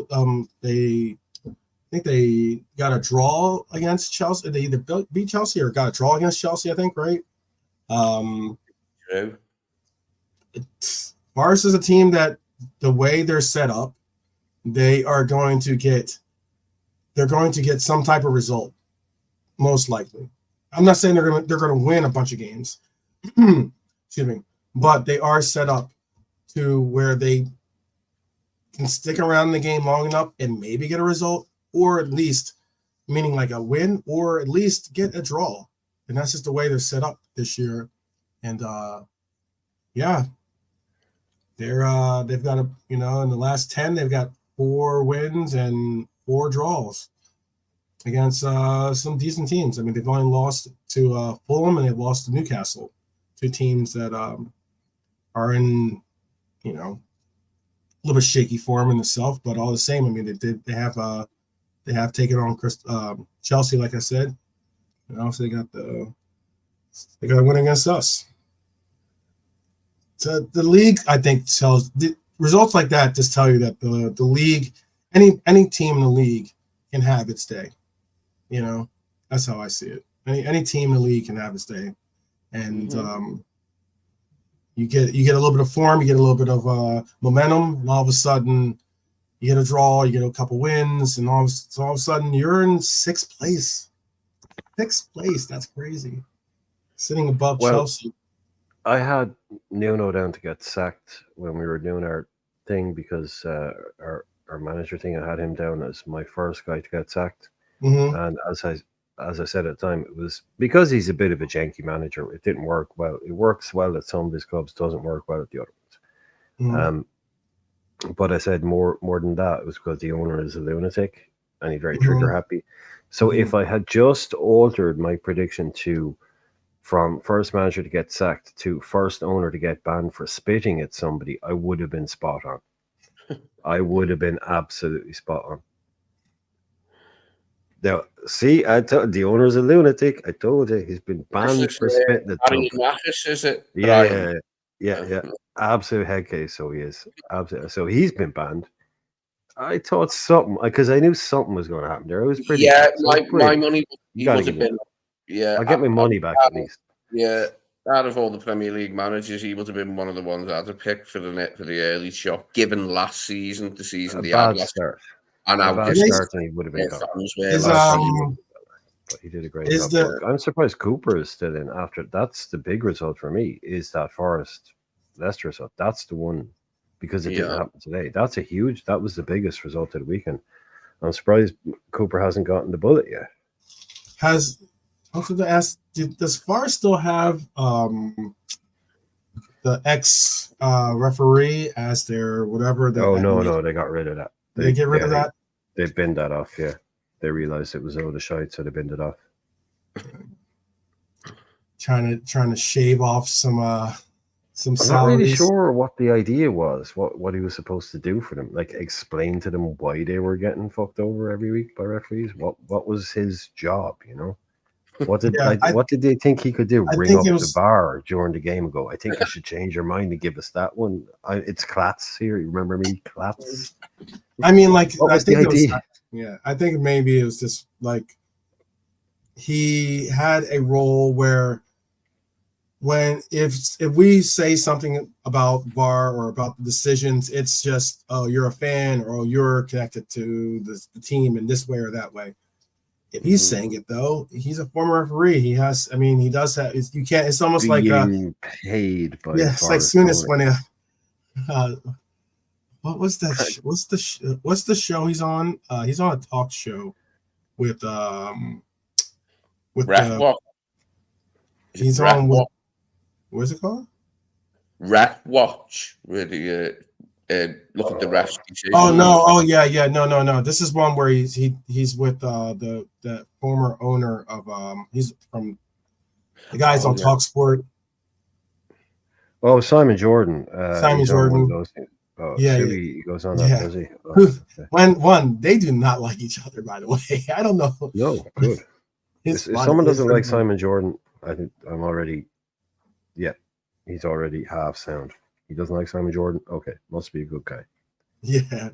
think they got a draw against Chelsea. They either beat Chelsea or got a draw against Chelsea, I think, right? True. Forest is a team that the way they're set up, they're going to get some type of result, most likely. I'm not saying they're going to win a bunch of games, excuse me, but they are set up to where they can stick around in the game long enough and maybe get a result, or at least, meaning like a win, or at least get a draw. And that's just the way they're set up this year. And they've got in the last 10, they've got 4 wins and 4 draws against some decent teams. I mean, they've only lost to Fulham and they've lost to Newcastle, 2 teams that are in, a little bit shaky form in itself, but all the same, I mean, they have taken on Chelsea, like I said. So they got a win against us. So the league, I think, tells the results like that just tell you that the league, any team in the league can have its day. That's how I see it. Any team in the league can have its day, and you get a little bit of form, you get a little bit of momentum, and all of a sudden you get a draw, you get a couple wins, and all of a sudden you're in 6th place. 6th place, that's crazy. Sitting above Chelsea. I had Nuno down to get sacked when we were doing our thing because our manager thing, I had him down as my first guy to get sacked. Mm-hmm. And as I said at the time, it was because he's a bit of a janky manager. It didn't work well. It works well at some of his clubs, doesn't work well at the other ones. Mm-hmm. But I said more than that, it was because the owner is a lunatic and he's very trigger happy. So if I had just altered my prediction to from first manager to get sacked to first owner to get banned for spitting at somebody, I would have been spot on. I would have been absolutely spot on. Now, see, the owner's a lunatic. I told you, he's been banned for spitting at Harry somebody. Mathis, is it? Yeah. Absolute head case, so he is. Absolutely. So he's been banned. I thought something, because I knew something was going to happen there. I was pretty. My money, he would have been. Yeah, I'll get my money back at least. Yeah, out of all the Premier League managers, he would have been one of the ones I'd have picked for the early shot. Given last season, the season he had had last start. And a bad start, and he would have been gone. But he did a great job. I'm surprised Cooper is still in after. That's the big result for me. Is that Forest Leicester result? That's the one. Because it didn't happen today. That was the biggest result of the weekend. I'm surprised Cooper hasn't gotten the bullet yet. Also to ask, does Forest still have the ex referee as their whatever? No, they got rid of that. They get rid of that? They binned that off, yeah. They realized it was over the shite, so they binned it off. Trying to shave off some I'm salaries. not really sure what the idea was, what he was supposed to do for them. Like, explain to them why they were getting fucked over every week by referees. What was his job, you know? What did they think he could do? Ring up the bar during the game and go, I think you should change your mind and give us that one. It's Klatz here. You remember me, Klatz? I mean, like, I think maybe it was just like he had a role where if we say something about VAR or about the decisions, it's just, oh, you're a fan, or oh, you're connected to the team in this way or that way. If he's saying it though, he's a former referee. He does have. You can't. It's almost like paid by. Yeah, it's like soon as when what was that? What's the show he's on? He's on a talk show with he's on with. What's it called? Ref Watch, where the look at the refs. Oh no! Oh yeah! No! This is one where he's with the former owner of he's from the guys on Talk Sport. Oh, Simon Jordan. Simon Jordan. He goes on that, does he? When they do not like each other, by the way. I don't know. No, good. If someone doesn't like Simon Jordan, I think I'm already. Yeah, he's already half sound. He doesn't like Simon Jordan. Okay, must be a good guy. Yeah.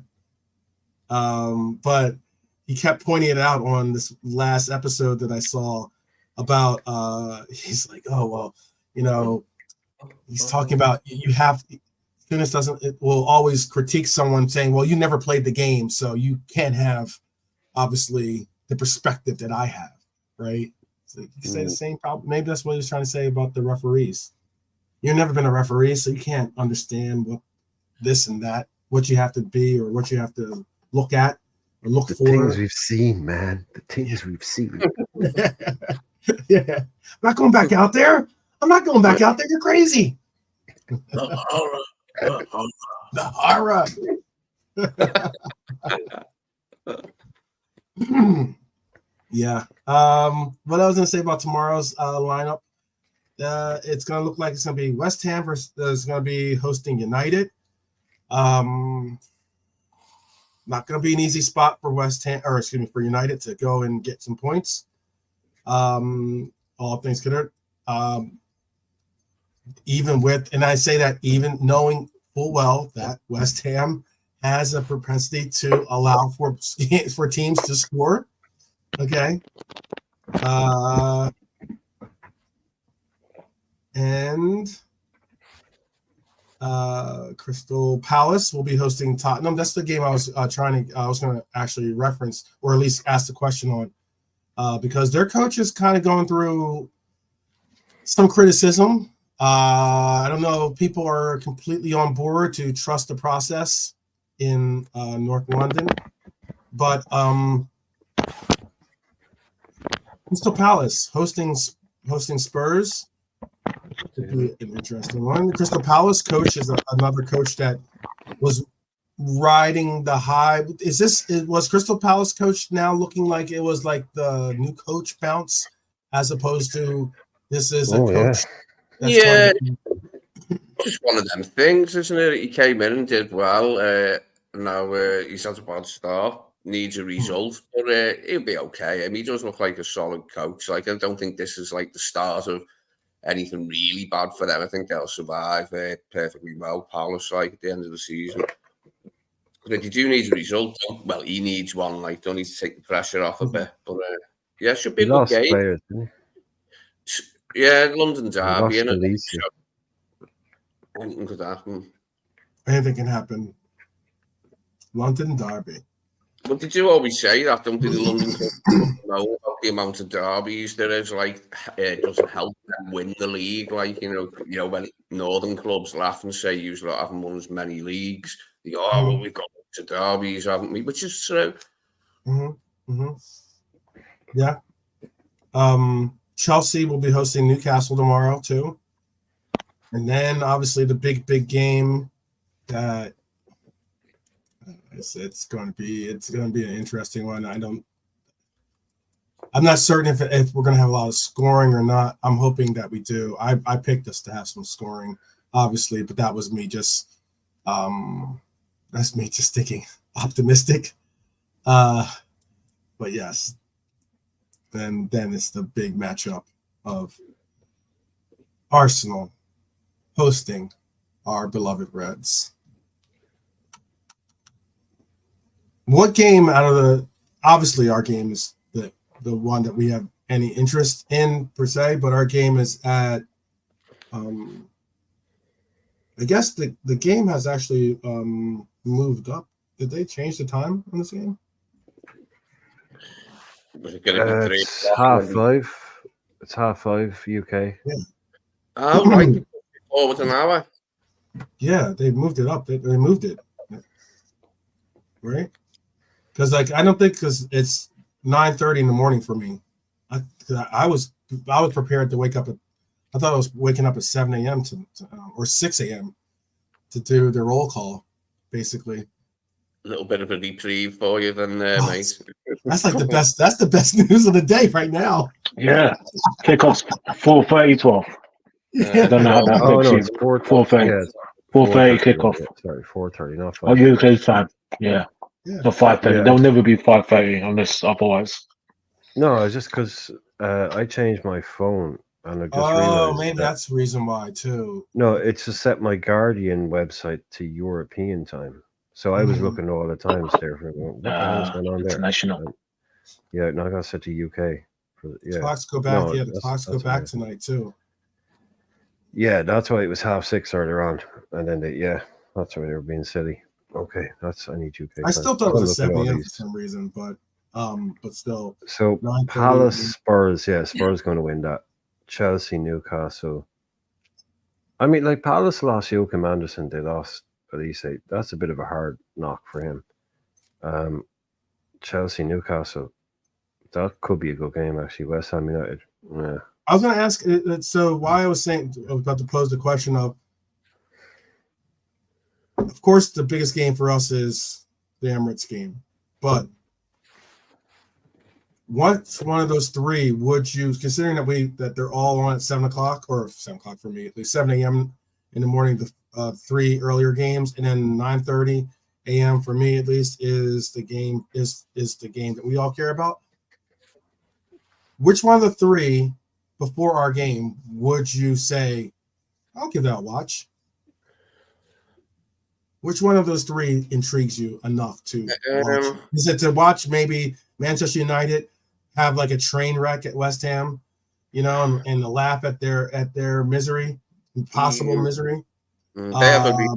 But he kept pointing it out on this last episode that I saw about. He's like, oh well, you know, he's talking about you have. It will always critique someone saying, well, you never played the game, so you can't have obviously the perspective that I have, right? So you can say the same problem. Maybe that's what he was trying to say about the referees. You've never been a referee, so you can't understand what this and that, what you have to be or what you have to look at or look for. The things we've seen, man. The things we've seen. Yeah. I'm not going back out there. You're crazy. The horror. Yeah. What I was gonna say about tomorrow's lineup, it's gonna look like it's gonna be West Ham versus is gonna be hosting United. Not gonna be an easy spot for for United to go and get some points. All things considered. And I say that even knowing full well that West Ham has a propensity to allow for teams to score. Okay. And Crystal Palace will be hosting Tottenham. That's the game I was going to actually reference, or at least ask the question on, because their coach is kind of going through some criticism. I don't know if people are completely on board to trust the process in North London, but Crystal Palace hosting Spurs could be an interesting one. The Crystal Palace coach is another coach that was riding the high. Was Crystal Palace coach now looking like it was like the new coach bounce, as opposed to this is a coach that's going to just one of them things, isn't it? He came in and did well. Now he's had a bad start, needs a result, but he'll be okay. I mean, he does look like a solid coach. Like, I don't think this is like the start of anything really bad for them. I think they'll survive perfectly well, Palace, like, at the end of the season. But if you do need a result, well, he needs one. Like, don't need to take the pressure off a bit. But yeah, it should be a good game. Players, didn't he? Yeah, London Derby, and anything could happen. Anything can happen. London Derby. But did you always say that? Don't do the London clubs know about the amount of derbies there is? Like, it doesn't help them win the league. Like, you know, when northern clubs laugh and say you haven't won as many leagues, they go, "Oh, well, we've got lots of derbies, haven't we?" Which is true. Yeah. Chelsea will be hosting Newcastle tomorrow too, and then obviously the big game that it's going to be an interesting one. I'm not certain if we're going to have a lot of scoring or not. I'm hoping that we do. I picked us to have some scoring, obviously, but that was me just thinking optimistic. But yes. Then it's the big matchup of Arsenal hosting our beloved Reds. What game out of obviously our game is the one that we have any interest in per se, but our game is at I guess the game has actually moved up. Did they change the time on this game? Was it going to be 3 it's 5:30. It's 5:30 UK. Yeah. Oh, right. Forward an hour. Yeah, they moved it up. They moved it. Right? Because I don't think because it's 9:30 in the morning for me. I was prepared to wake up I thought I was waking up at 7 a.m. or 6 a.m. to do the roll call, basically. A little bit of a reprieve for you then, mate. That's like the best. That's the best news of the day right now. Yeah, kickoff's 4:30, 12. I don't know how that affects you. It's 4:30. Yeah, 4:30 kickoff. Sorry, 4:30, not 5. Oh, UK time. Yeah. Not 5:30. Yeah. There'll never be 5:30 unless otherwise. No, it's just because I changed my phone and I just realized. Maybe that's the reason why too. No, it's to set my Guardian website to European time. So I was looking all the times there for what the hell is going on there? International. Yeah, now I got set to UK. Clocks go back. The clocks go back tonight too. Yeah, that's why it was 6:30 earlier on, and then that's why they were being silly. Okay, I need UK. I still thought it was a 7 a.m. for some reason, but still. So Palace Spurs, Spurs going to win that. Chelsea Newcastle. I mean, like Palace lost Joachim Anderson, they lost Elise. That's a bit of a hard knock for him. Chelsea Newcastle, that could be a good game actually. West Ham United. Yeah. I was going to ask. So why I was about to pose the question of course, the biggest game for us is the Emirates game, but what's one of those three would you, considering that they're all on at 7 o'clock or 7 o'clock for me, at least 7 a.m. in the morning, the 3 earlier games, and then 9:30 a.m. for me at least is the game that we all care about. Which one of the three before our game would you say, I'll give that a watch? Which one of those three intrigues you enough to watch? Is it to watch maybe Manchester United have like a train wreck at West Ham, and to laugh at their misery, possible misery? They have a big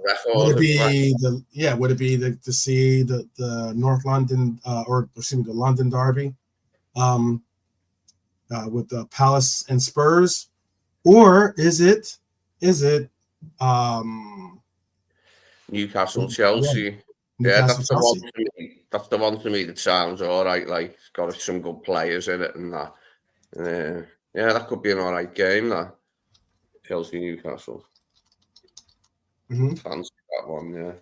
record. Would it be to see the North London the London Derby with the Palace and Spurs, or is it Newcastle Chelsea? That's the one for me. That's the one for me that sounds all right. Like it's got some good players in it and that. That could be an all right game. That Chelsea Newcastle. Fancy that one, yeah.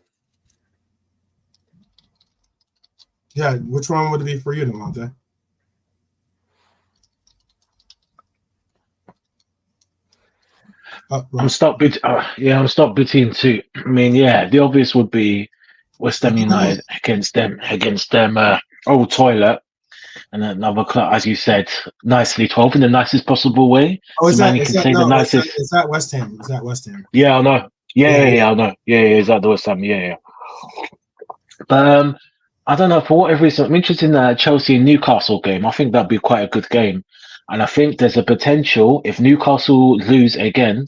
Yeah, which one would it be for you, Demonte? I'm stuck between two. I mean, yeah, the obvious would be West Ham United against them old toilet and another club, as you said, nicely 12 in the nicest possible way. Oh, so man, you can say the nicest. Is that West Ham? Is that West Ham? Yeah, I know. Yeah, I know. Yeah, is that the West Ham? Yeah. But I don't know, for whatever reason, I'm interested in the Chelsea and Newcastle game. I think that'd be quite a good game. And I think there's a potential, if Newcastle lose again,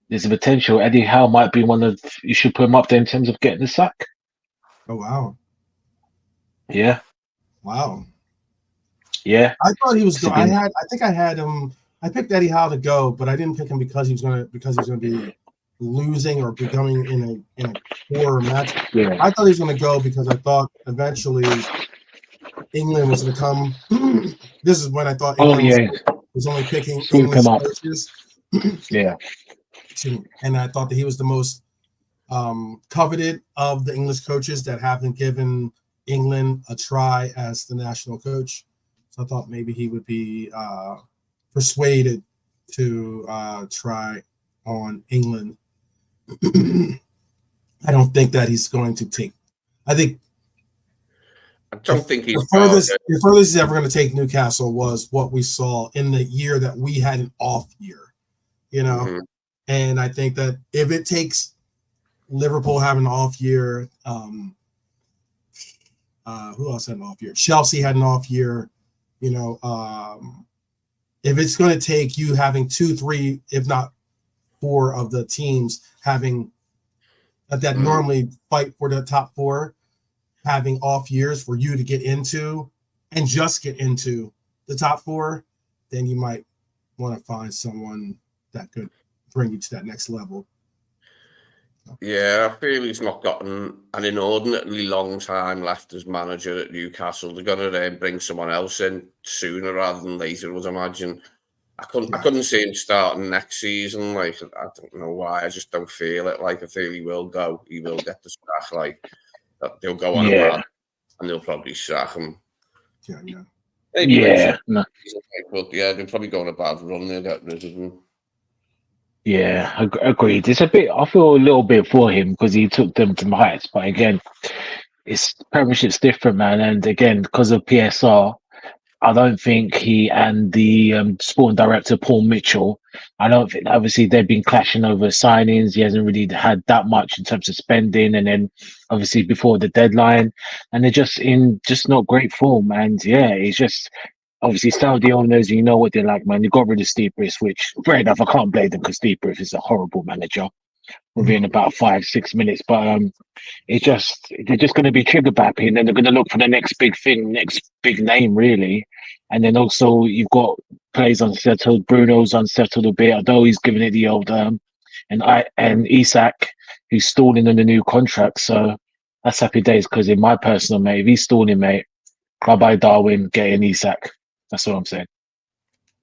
there's a potential Eddie Howe might be one of, you should put him up there in terms of getting the sack. Oh, wow. Yeah. Wow. Yeah. I thought he was going. I think I had him. I picked Eddie Howe to go, but I didn't pick him because he was going to be losing or becoming in a poor match. Yeah. I thought he was going to go because I thought eventually England was going to come. This is when I thought England was only picking English coaches. Yeah. And I thought that he was the most coveted of the English coaches that haven't given England a try as the national coach. So I thought maybe he would be persuaded to try on England. I don't think that he's going to take. I don't think the furthest he's ever going to take Newcastle was what we saw in the year that we had an off year, Mm-hmm. And I think that if it takes Liverpool having an off year, who else had an off year? Chelsea had an off year. If it's going to take you having 2, 3, if not 4 of the teams having that normally fight for the top 4, having off years for you to get into and just get into the top 4, then you might want to find someone that could bring you to that next level. Yeah, I feel he's not gotten an inordinately long time left as manager at Newcastle. They're going to bring someone else in sooner rather than later, I would imagine. I couldn't see him starting next season. Like, I don't know why. I just don't feel it. Like, I feel he will go. He will get the sack. Like, they'll go on a run and they'll probably sack him. Yeah. No. But yeah, they'll probably go on a bad run. They'll get rid of him. Yeah, agreed. It's a bit. I feel a little bit for him because he took them to the heights. But again, it's Premiership's different, man. And again, because of PSR, I don't think he and the sporting director Paul Mitchell. I don't think. Obviously, they've been clashing over signings. He hasn't really had that much in terms of spending, and then obviously before the deadline, and they're just in not great form. And yeah, it's just. Obviously, Saudi owners, you know what they're like, man. They got rid of Steve Bruce, which, fair enough, I can't blame them because Steve Bruce is a horrible manager within about 5-6 minutes. But they're just going to be trigger happy, and then they're going to look for the next big thing, next big name, really. And then also you've got players unsettled. Bruno's unsettled a bit, although he's giving it the old and Isak, who's stalling on the new contract. So that's happy days because in my personal mate, if he's stalling, mate, bye-bye Darwin, get an Isak. That's what I'm saying.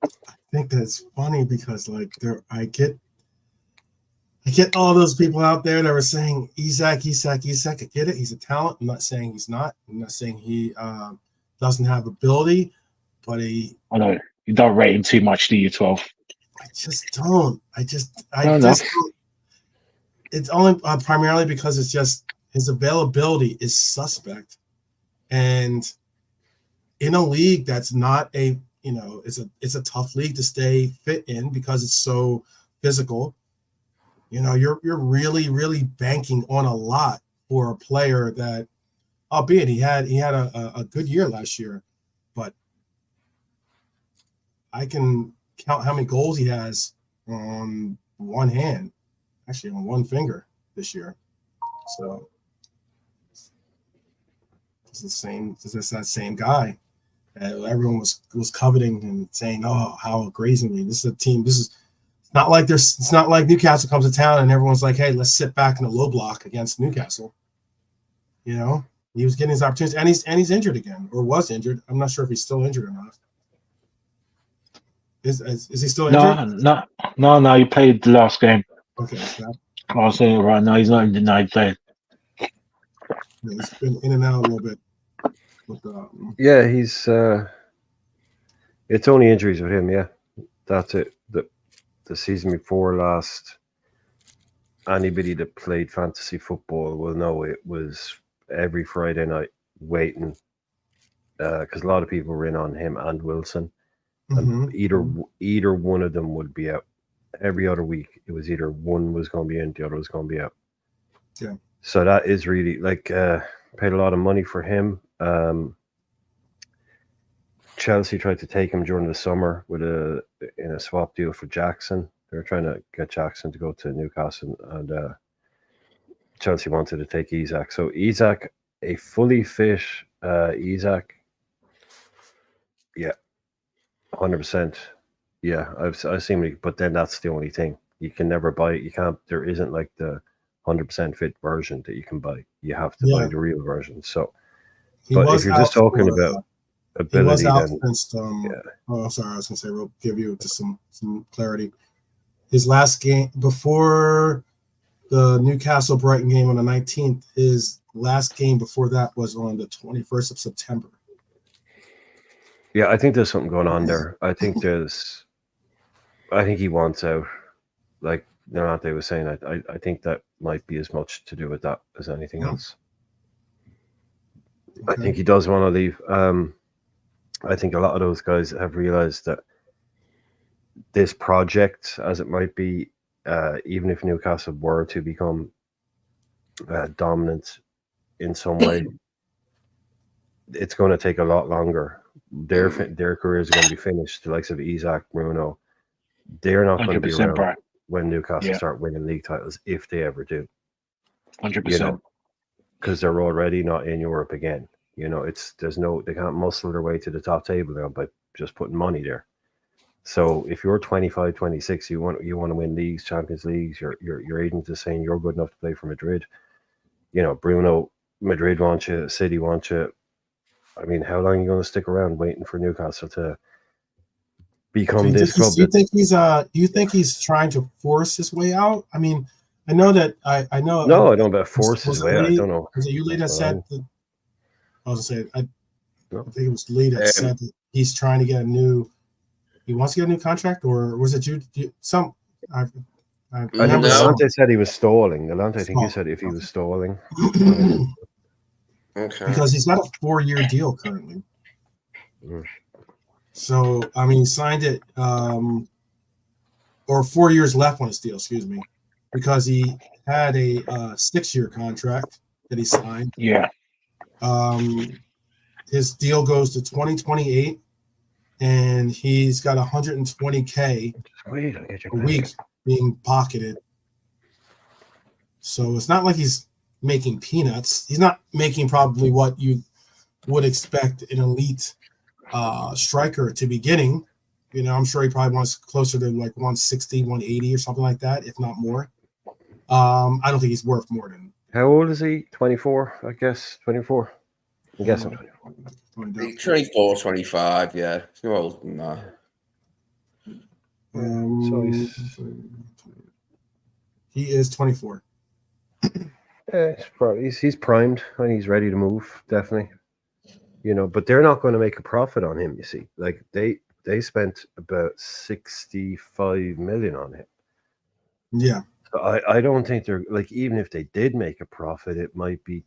I think that's funny because I get all those people out there that were saying Isak. I get it. He's a talent. I'm not saying he's not. I'm not saying he doesn't have ability, but I know you don't rate him too much, do you? 12. I just don't. It's only primarily because it's just his availability is suspect, and in a league that's not it's a tough league to stay fit in because it's so physical. You're really, really banking on a lot for a player that, albeit he had a good year last year, but I can count how many goals he has on one hand, actually on one finger this year. So it's that same guy. Everyone was coveting and saying, "Oh, how grazingly! This is a team. It's not like Newcastle comes to town and everyone's like, hey, let's sit back in the low block against Newcastle." He was getting his opportunities, and he's injured again or was injured. I'm not sure if he's still injured or not. Is he still injured? No. He played the last game. Okay. I was saying right now he's not injured. No, he played. Yeah, he's been in and out a little bit. with the. Yeah, he's. It's only injuries with him. Yeah, that's it. The season before last, anybody that played fantasy football will know it was every Friday night waiting, because a lot of people were in on him and Wilson, and either one of them would be out. Every other week, it was either one was going to be in, the other was going to be out. Yeah. So that is really paid a lot of money for him. Chelsea tried to take him during the summer in a swap deal for Jackson. They were trying to get Jackson to go to Newcastle, and Chelsea wanted to take Isak. So Isak, a fully fit Isak, yeah, 100%. Yeah, I've seen it, but then that's the only thing. You can never buy it. You can't. There isn't like the 100% fit version that you can buy. You have to buy the real version. So, but if you're just talking about ability, he was out then against. Oh, sorry, I was gonna say. We'll give you just some clarity. His last game before the Newcastle Brighton game on the 19th. His last game before that was on the 21st of September. Yeah, I think there's something going on there. I think he wants out. Like Nolante was saying, I think that might be as much to do with that as anything else. Okay. I think he does want to leave. I think a lot of those guys have realized that this project, as it might be, even if Newcastle were to become dominant in some way, it's going to take a lot longer. Their careers are going to be finished. The likes of Isak, Bruno, they're not going to be around right when Newcastle start winning league titles, if they ever do. 100%. Because they're already not in Europe again. They can't muscle their way to the top table now by just putting money there. So if you're 25, 26, you want to win leagues, Champions Leagues, your agent is saying you're good enough to play for Madrid. Bruno, Madrid wants you, City wants you. I mean, how long are you going to stick around waiting for Newcastle to become this club? Do you think he's trying to force his way out? I mean, I know that I know. No, I don't about force his way out. I don't know. Was it you, Lee, that said? I was going to say, I think it was Lee that said that he's trying to get he wants to get a new contract, or was it you? I think Alante said he was stalling. Alante, I think you said if he was stalling. Okay. Because he's got a 4-year deal currently. So, I mean, he signed it, or 4 years left on his deal, excuse me, because he had a 6-year contract that he signed. Yeah. His deal goes to 2028, and he's got $120K a week being pocketed. So it's not like he's making peanuts. He's not making probably what you would expect an elite striker to be getting. I'm sure he probably wants closer to like 160, 180 or something like that, if not more. I don't think he's worth more than. How old is he? 24, I guess. 24. I'm guessing 24. 24, 25, yeah. He's no older than that. He is 24. He's primed and he's ready to move, definitely. But they're not going to make a profit on him, you see. Like they spent about 65 million on him. Yeah. So I don't think they're like, even if they did make a profit, it might be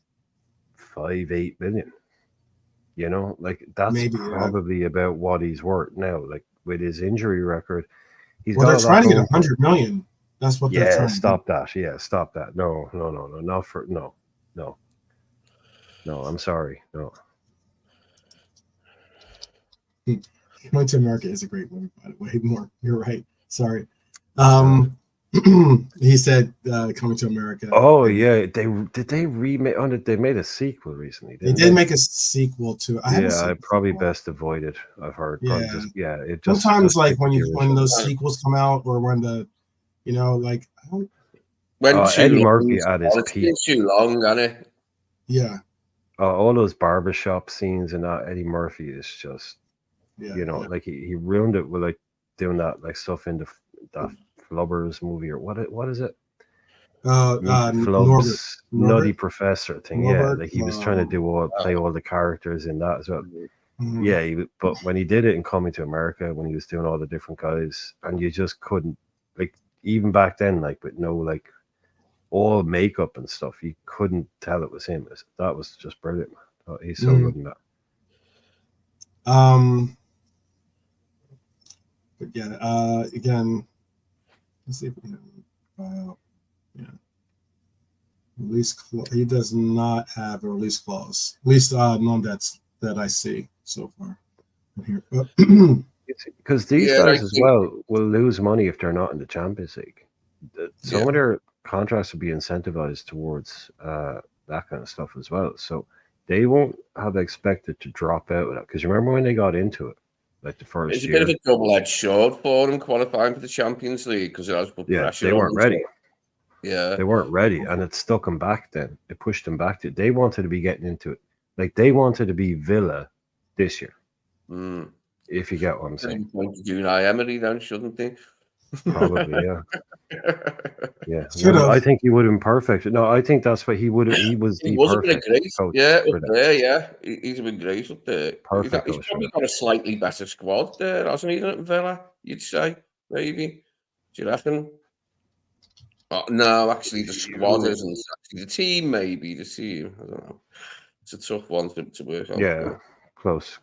5-8 million. Like that's probably about what he's worth now. Like with his injury record, they're trying to get 100 million. That's what they're trying stop to do. That. Yeah, stop that. No. Not for no. I'm sorry. No. Coming to America is a great movie, by the way. More, you're right. Sorry. He said Coming to America. Oh yeah, they remake? Oh, they made a sequel recently. They did make a sequel to. I probably best avoid it. I've heard. It just sometimes like when those sequels come out, or when the like when Eddie Murphy at his peak. It's too long, isn't it? Yeah. All those barbershop scenes and that Eddie Murphy is just, like he ruined it with like doing that like stuff in that Flubbers movie, or what is it? Norbert. Flubs, Nutty Norbert. Professor thing. Norbert, Yeah, like he was trying to play all the characters in that as well. Mhm. Yeah, but when he did it in Coming to America, when he was doing all the different guys, and you just couldn't, like, even back then, like with no like all makeup and stuff, you couldn't tell it was him. That was just brilliant, man. Oh, he's so good in that. But yeah, again, let's see if we can. Yeah, release clause. He does not have a release clause. At least none that I see so far here. Because these Yeah, guys I as think- well will lose money if they're not in the Champions League. Some Yeah. of their contracts will be incentivized towards that kind of stuff as well. So they won't have expected to drop out of that. Because remember when they got into it, like the first It's a year, bit of a double-edged sword for them qualifying for the Champions League because it has put pressure they on weren't them. ready. Yeah. They weren't ready, and it stuck them back then. It pushed them back. They wanted to be getting into it. Like, they wanted to be Villa this year, if you get what I'm saying. Point to Unai Emery then, shouldn't they? Probably, yeah. Yeah. Should No, have. I think he would have been perfect. No, I think that's what he would have. He was the perfect great. coach. Yeah, for up that. there, yeah. He's been great up there. Perfect He's coach for probably that. got a slightly better squad there, hasn't he, than Villa, you'd say, maybe? Do you reckon? Oh, no, actually, the squad isn't. Actually, the team, maybe. The team. I don't know. It's a tough one to work out. Yeah, close.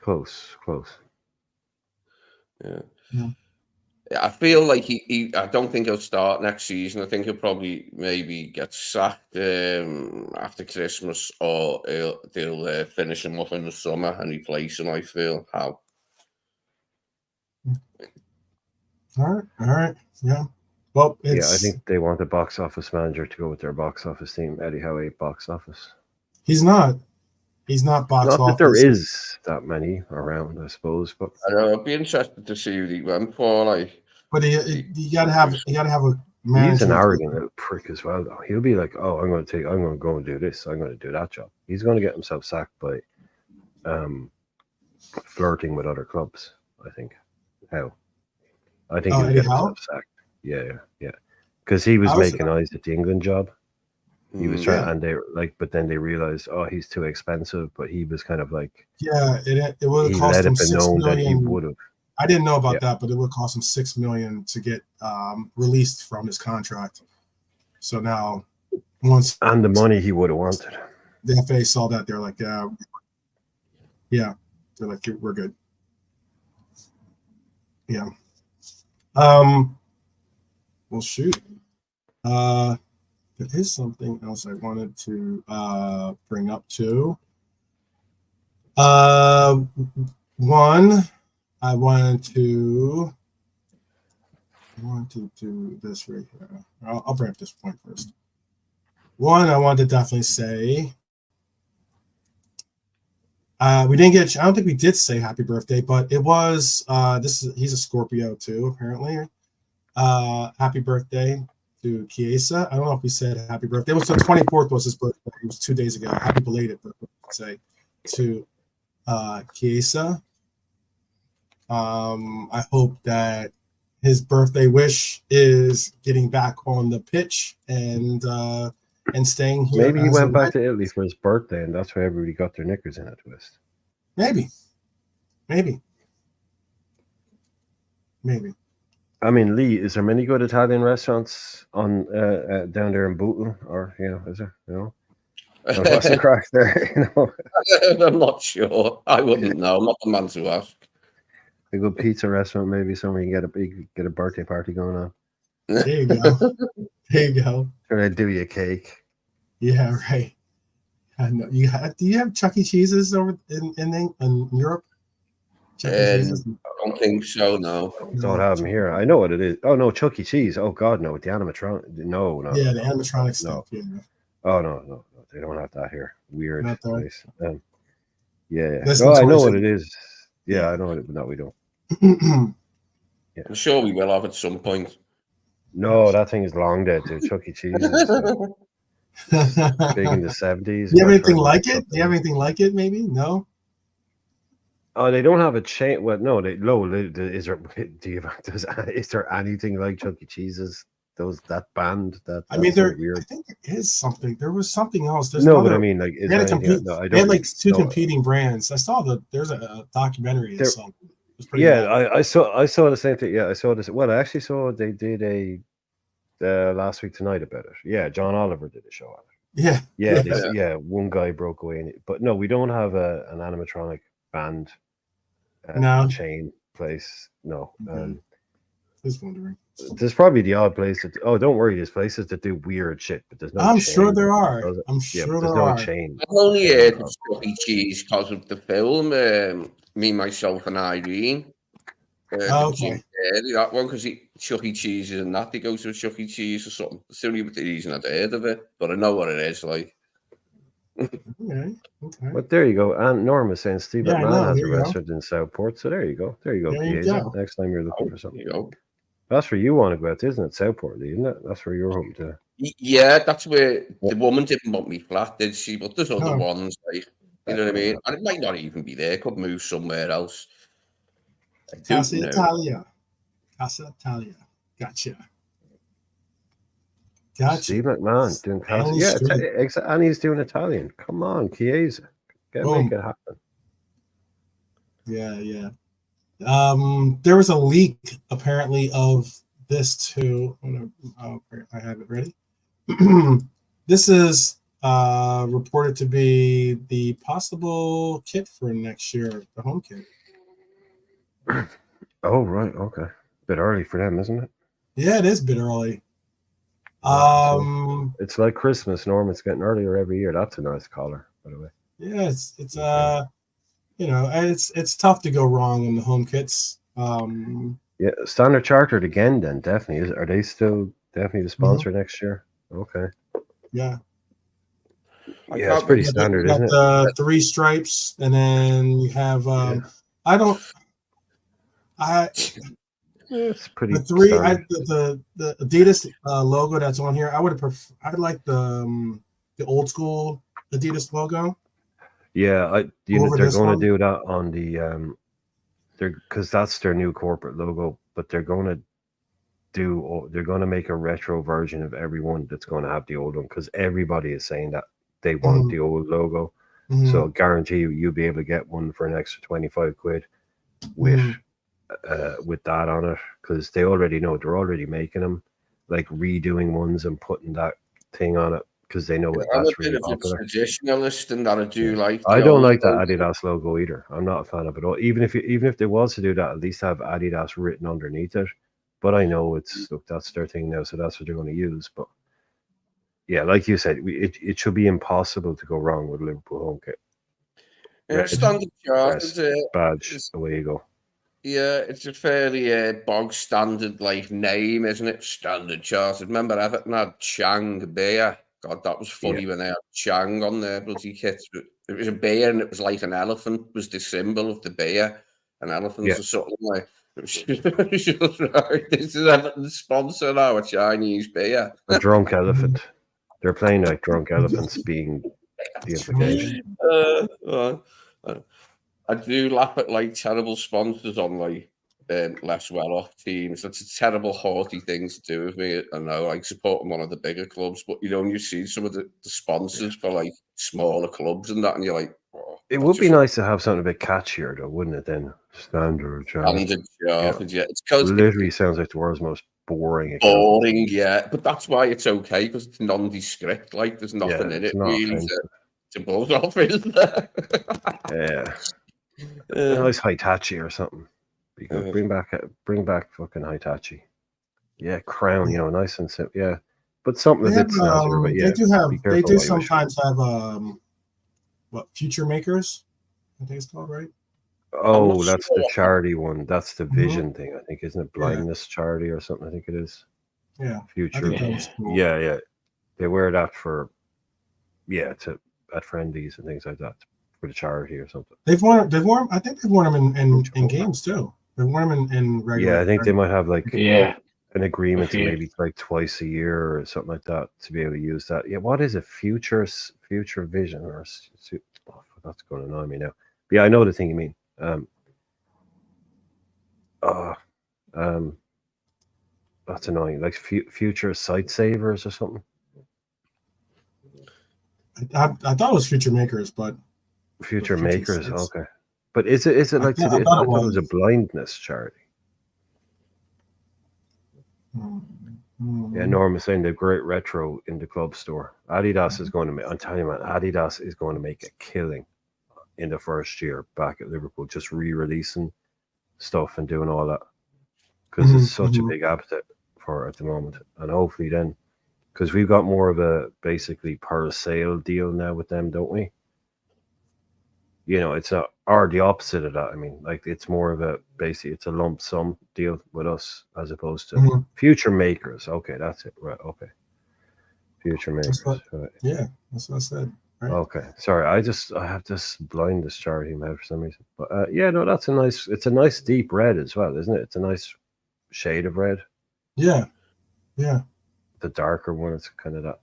Yeah. Yeah. I feel like he I don't think he'll start next season. I think he'll probably maybe get sacked after Christmas, or they'll finish him up in the summer and replace him. I feel how. All right, yeah. Well, it's, Yeah, I think they want the box office manager to go with their box office team. Eddie Howe ain't box office. he's not box Not office. that there is that many around, I suppose, but I know, I'd be interested to see who he went for. Like, But you gotta have a manager. he's an arrogant little prick as well, though. He'll be like, "Oh, I'm going to go and do this. I'm going to do that job." He's going to get himself sacked by flirting with other clubs. I think. How? I think he'll Eddie get Howe? himself sacked. Yeah. Because he was making eyes at the England job. He was trying, and they like, but then they realized, oh, he's too expensive. But he was kind of like, yeah, it would he have cost let him it be $6 known that he million. would have. I didn't know about that, but it would cost him $6 million to get released from his contract. So now, once And the money he would have wanted. the FA saw that, they're like, yeah, they're like, we're good. Yeah. Well, shoot. There is something else I wanted to bring up too. One, I wanted to do this right here. I'll bring up this point first. One, I wanted to definitely say we didn't get. I don't think we did say happy birthday, but it was. He's a Scorpio too, apparently. Happy birthday to Chiesa. I don't know if we said happy birthday. It was the 24th was his birthday. It was 2 days ago. Happy belated birthday, say, to Chiesa. I hope that his birthday wish is getting back on the pitch and staying here. Maybe he went back to Italy for his birthday, and that's why everybody got their knickers in a twist. Maybe. I mean, Lee, is there many good Italian restaurants on down there in Bootle, or is there? What's the crack there? I'm not sure. I wouldn't know. I'm not the man to ask. A good pizza restaurant, maybe somewhere you can get a birthday party going on. There you go. Or they do you a cake. Yeah, right. I know. Do you have Chuck E. Cheese's over in Europe? I don't think so. No. Don't have them here. I know what it is. Oh no, Chuck E. Cheese. Oh God, no. With the animatronic. No. Yeah, the animatronic stuff. Yeah. Oh no. They don't have that here. Weird place. Yeah. That's No, I know what it is. Yeah, I know it, but no, we don't. Yeah. I'm sure we will have at some point. No, that thing is long dead, dude. Chuck E. Cheese is big in the 70s. Do you have anything like it? Do you have anything like it? Maybe no. Oh, they don't have a chain. Well, no. Is there anything like Chuck E. Cheese's that band. I mean, That's so I weird. think there is something. There was something else. There's No, but I another. mean, like, is They had there to anything? compete. No, I They don't had like really two know. competing brands. I saw there's a documentary or There- something. It was pretty Yeah, wild. I saw the same thing. Yeah, I saw this. Well, I actually saw they did a last week tonight about it. Yeah, John Oliver did a show on it. Yeah. Yeah, Yeah. one guy broke away in it. But no, we don't have an animatronic band No. chain place. No. Okay. Just wondering. There's probably the odd place that don't worry, there's places that do weird shit, but there's no I'm chain sure there that are. does it. I'm Yeah, sure but there's there no are. chain. I've only chain heard of of- Chuck E. Cheese because of the film Me, Myself, and Irene. Oh, The Jim okay. Carrey, that one, because Chuck E. Cheese is in that. They go to a Chuck E. Cheese or something. That's the only reason I'd heard of it, but I know what it is like. Okay. Okay. But there you go. And Norm is saying Steve Yeah, I McMahon know. has There a you go. restaurant in Southport. So there you go. There you go, There you Chiesa. go. Next time you're looking Oh, for something. there you go. That's where you want to go out, isn't it? Southport, isn't it? That's where you're hoping to. Yeah, that's where the woman didn't want me flat, did she? But there's other No. ones, like, you know what I mean? And it might not even be there. Could move somewhere else. I don't Casa know. Italia. Casa Italia. Gotcha. Gotcha. Steve McMahon doing Stanley yeah, Street. and he's doing Italian. Come on, Chiesa. Boom. Make it happen. Yeah, yeah. There was a leak apparently of this too. I have it ready. This is reported to be the possible kit for next year, the home kit. Oh right, okay. Bit early for them, isn't it? Yeah, it is a bit early. It's like Christmas, Norm. It's getting earlier every year. That's a nice collar, by the way. Yeah, it's you know, it's tough to go wrong on the home kits. Yeah, Standard Chartered again. Then definitely are they still definitely the sponsor next year? Okay. Yeah. Yeah, it's pretty standard, isn't it? The 3 stripes, and then you have It's pretty the 3 standard. the Adidas logo that's on here. I like the old school Adidas logo. Yeah, they're Over going this to one? do that on the because that's their new corporate logo, but they're going to make a retro version of everyone that's going to have the old one because everybody is saying that they want the old logo. So guarantee you'll be able to get one for an extra 25 quid with that on it because they already know they're already making them, like redoing ones and putting that thing on it because they know I'm that's a bit really of a popular. traditionalist and that I do like. I the don't old like that logo. Adidas logo either. I'm not a fan of it all. Even if they was to do that, at least have Adidas written underneath it. But I know that's their thing now, so that's what they're going to use. But yeah, like you said, it should be impossible to go wrong with Liverpool home kit. Standard Chartered Badge, away you go. Yeah, it's a fairly bog standard like name, isn't it? Standard Chartered. Remember Everton had Chang beer. God, that was funny when they had Chang on their bloody kits. It was a bear and it was like an elephant was the symbol of the bear. An elephant or something like. It was just right. This is Everton's sponsor now, a Chinese beer. A drunk elephant. They're playing like drunk elephants being the implication. I do laugh at like terrible sponsors on like less well-off teams. That's a terrible, haughty thing to do with me. I know, like supporting one of the bigger clubs, but you know, when you see some of the sponsors for like smaller clubs and that, and you're like, oh, it would be nice to have something a bit catchier, though, wouldn't it? Then Standard Chartered. Yeah. It's because literally sounds like the world's most boring. Boring, yeah. But that's why it's okay because it's nondescript. Like there's nothing in it really to buzz off, is there? Yeah. A nice Hitachi or something. Because bring back fucking Hitachi. Yeah, Crown, nice and simple. Yeah, but something a bit snazzier. But yeah, they do sometimes have Future Makers, I think it's called, right? Oh, that's the charity one. That's the vision thing, I think, isn't it? Blindness charity or something, I think it is. Yeah. Future. Cool. Yeah. They wear that at friendlies and things like that for the charity or something. They've worn I think they've worn them in games too. They've worn them in regular. Yeah, I think they might have like an agreement to maybe like twice a year or something like that to be able to use that. Yeah, what is it? Future vision or that's going to annoy me now. But yeah, I know the thing you mean. That's annoying. Like future sight savers or something. I thought it was Future Makers, but Future Future makers, Sights. okay. But is it like I today? I thought it thought it was a was. blindness charity. Yeah, Norm is saying the great retro in the club store. Adidas is going to make. I'm telling you, man, Adidas is going to make a killing in the first year back at Liverpool, just re-releasing stuff and doing all that because it's such a big appetite for it at the moment, and hopefully then, because we've got more of a basically per sale deal now with them, don't we? You know, it's or the opposite of that. I mean, like it's more of a basically it's a lump sum deal with us as opposed to future makers. Okay, that's it. Right. Okay. Future makers. Right. Yeah, that's what I said. Right? Okay. Sorry, I have this blindness charity in my head for some reason. But yeah, no, it's a nice deep red as well, isn't it? It's a nice shade of red. Yeah. Yeah. The darker one, it's kind of that.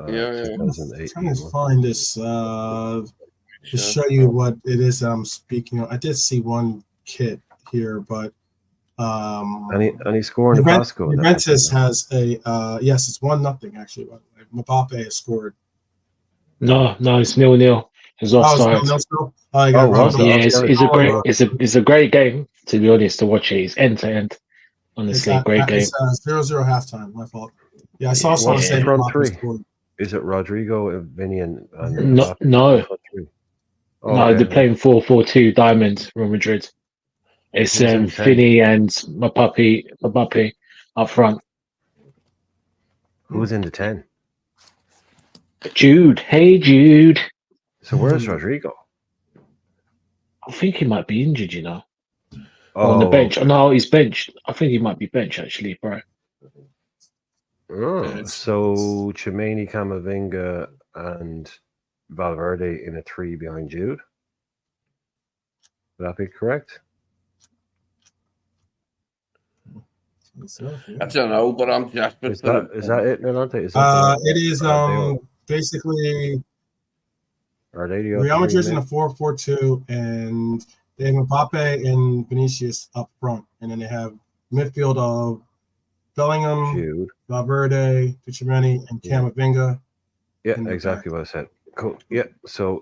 2008. I'm trying to find this to show you what it is that I'm speaking of. I did see one kit here, but any score in the Pasco. Juventus has a yes, it's 1-0 actually. Mbappe has scored. No, it's 0-0. It's offside. It's a great game, to be honest, to watch it. It's end to end. Honestly, great game. It's 0-0 halftime. My fault. Yeah, I saw someone say front three. Is it Rodrigo, Vinny, and no? No, they're playing 4-4-2 Diamond, Real Madrid. It's Vinny and Mbappe up front. Who's in the 10? Jude. Hey, Jude. So where's Rodrigo? I think he might be injured, you know. On the bench. No, he's benched. I think he might be benched, actually, bro. Oh, so Chimene, Camavinga, and Valverde in a 3 behind Jude. Would that be correct? I don't know, but I'm just. Is that it, Nolante? It is basically. Are they Real Madrid's in a 4-4-2, and they have Mbappe and Vinicius up front, and then they have midfield of Bellingham, Jude, Valverde, Chimene, and Camavinga. Yeah, exactly what I said. Cool. Yeah, so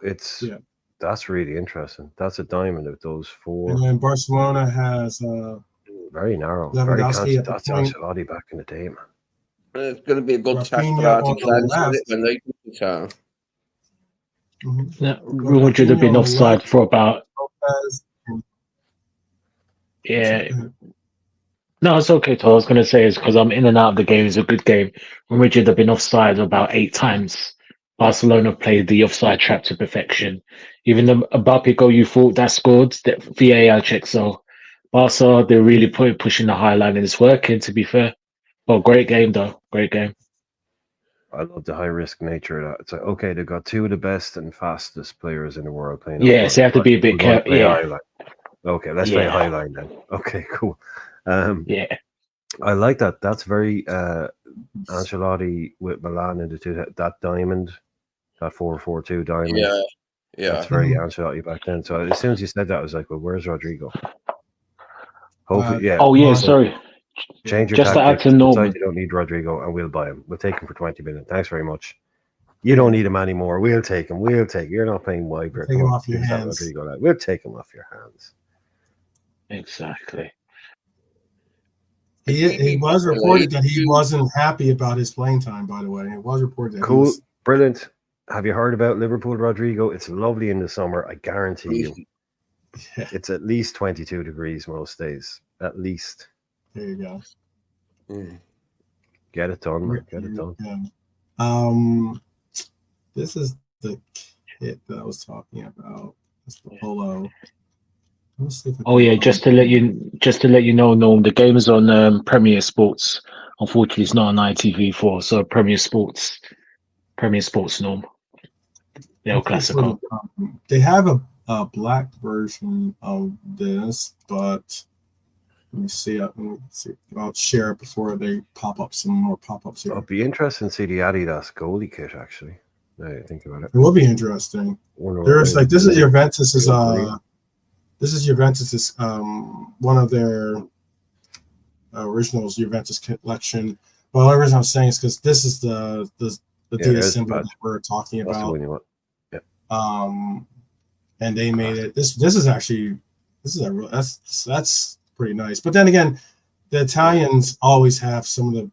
that's really interesting. That's a diamond of those 4. And then Barcelona has very narrow. Very constant. That's Ancelotti back in the day, man. It's going to be a good test for Arsenal when they come to town. Real Madrid have been offside for about. Yeah. No, it's okay. What I was going to say is because I'm in and out of the game. It's a good game. Real Madrid have been offside about 8 times. Barcelona played the offside trap to perfection. Even the Mbappe goal you thought that scored, that VAR check. So Barca, they're really pushing the high line and it's working, to be fair. Well, great game, though. Great game. I love the high risk nature of that. It's like, okay, they've got 2 of the best and fastest players in the world playing. Yeah, so you have to be a bit careful. Yeah. Okay, let's play high line then. Okay, cool. Yeah. I like that. That's very Ancelotti with Milan in the 2, that diamond, that 4-4-2 diamond. Yeah. That's very Ancelotti back then. So as soon as you said that, I was like, well, where's Rodrigo? Hopefully, sorry. Change your just tactics. To add to Norman. You don't need Rodrigo, and we'll buy him. We'll take him for 20 million. Thanks very much. You don't need him anymore. We'll take him. You're not playing wide. Take him off your hands. Rodrigo. We'll take him off your hands. Exactly. He was reported that he wasn't happy about his playing time, by the way. It was reported that cool. Brilliant. Have you heard about Liverpool Rodrigo? It's lovely in the summer. I guarantee you. It's at least 22 degrees most days. At least. There you go. Get it done, man. Get it done. This is the kit that I was talking about. It's the polo. Just to let you know, Norm, the game is on Premier Sports. Unfortunately, it's not on ITV4, so Premier Sports, Norm. El Clasico. They have a black version of this, but let me see. I'll share it before they pop up some more pop-ups here. It'll be interesting to see the Adidas goalie kit, actually. Now you think about it. It will be interesting. There's like this is Juventus's one of their originals Juventus collection. But the only reason I'm saying is because this is the Adidas symbol that we're talking about. That's the one you want. Yeah. And they made it. This is actually that's pretty nice. But then again, the Italians always have some of the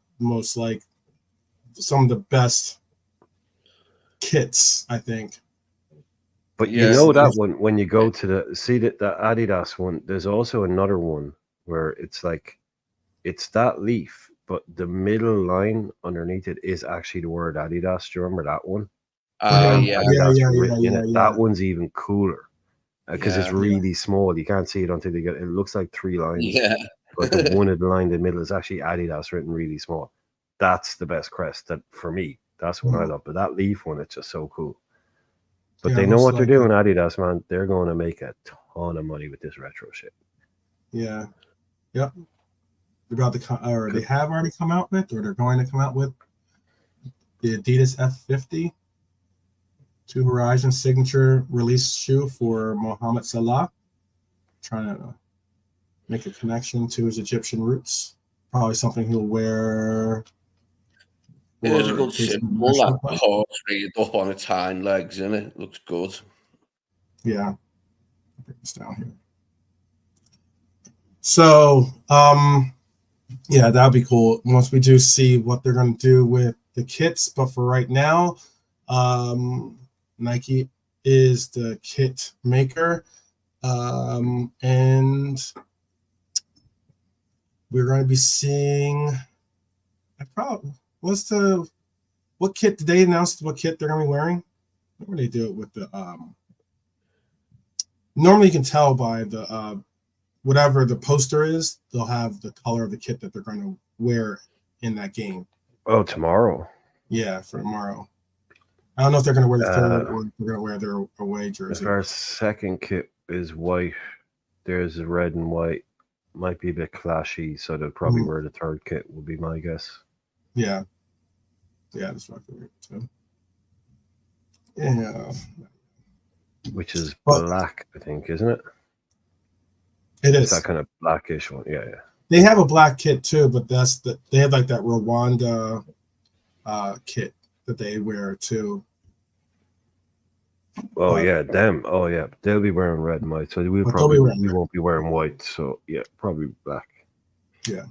best kits, I think. But you know that one when you go to the Adidas one, there's also another one where it's like it's that leaf, but the middle line underneath it is actually the word Adidas. Do you remember that one? Yeah. That one's even cooler because it's really small. You can't see it until you get it. It looks like 3 lines. Yeah. But the one in the line in the middle is actually Adidas written really small. That's the best crest that for me. That's what I love. But that leaf one, it's just so cool. But they know what they're doing, Adidas, man. They're going to make a ton of money with this retro shit. Yeah. Yep. They have already come out with, or they're going to come out with the Adidas F50 Two Horizon signature release shoe for Mohamed Salah. Trying to make a connection to his Egyptian roots. Probably something he'll wear. There's a good symbol, that horse reared up on its hind legs, isn't it? Looks good. Yeah. I'll bring this down here. So, yeah, that'd be cool once we do see what they're going to do with the kits. But for right now, Nike is the kit maker, and we're going to be seeing. What kit did they announce? What kit they're going to be wearing? What do they do it with the? Normally, you can tell by the whatever the poster is. They'll have the color of the kit that they're going to wear in that game. Oh, tomorrow. Yeah, for tomorrow. I don't know if they're going to wear the third or if they're going to wear their away jersey. If our second kit is white, there's a red and white. Might be a bit clashy, so they'll probably wear the third kit, would be my guess. Yeah. Yeah, that's what I figured too. Yeah. Which is black, I think, isn't it? It is. It's that kind of blackish one. Yeah. They have a black kit too, but they have like that Rwanda kit that they wear too. Oh yeah, them. Oh yeah, they'll be wearing red and white, so we won't be wearing white. So yeah, probably black. Yeah.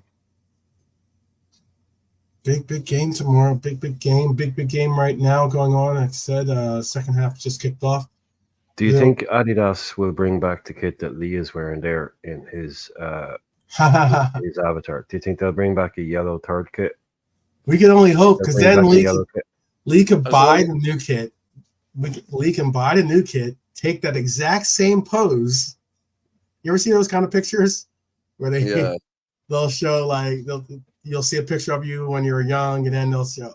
Big game tomorrow. Big game right now going on. Like I said, second half just kicked off. Do you think Adidas will bring back the kit that Lee is wearing there in his his avatar? Do you think they'll bring back a yellow third kit? We can only hope, because then Lee could buy the new kit. Lee can buy the new kit, take that exact same pose. You ever see those kind of pictures where they'll show like you'll see a picture of you when you were young, and then they'll show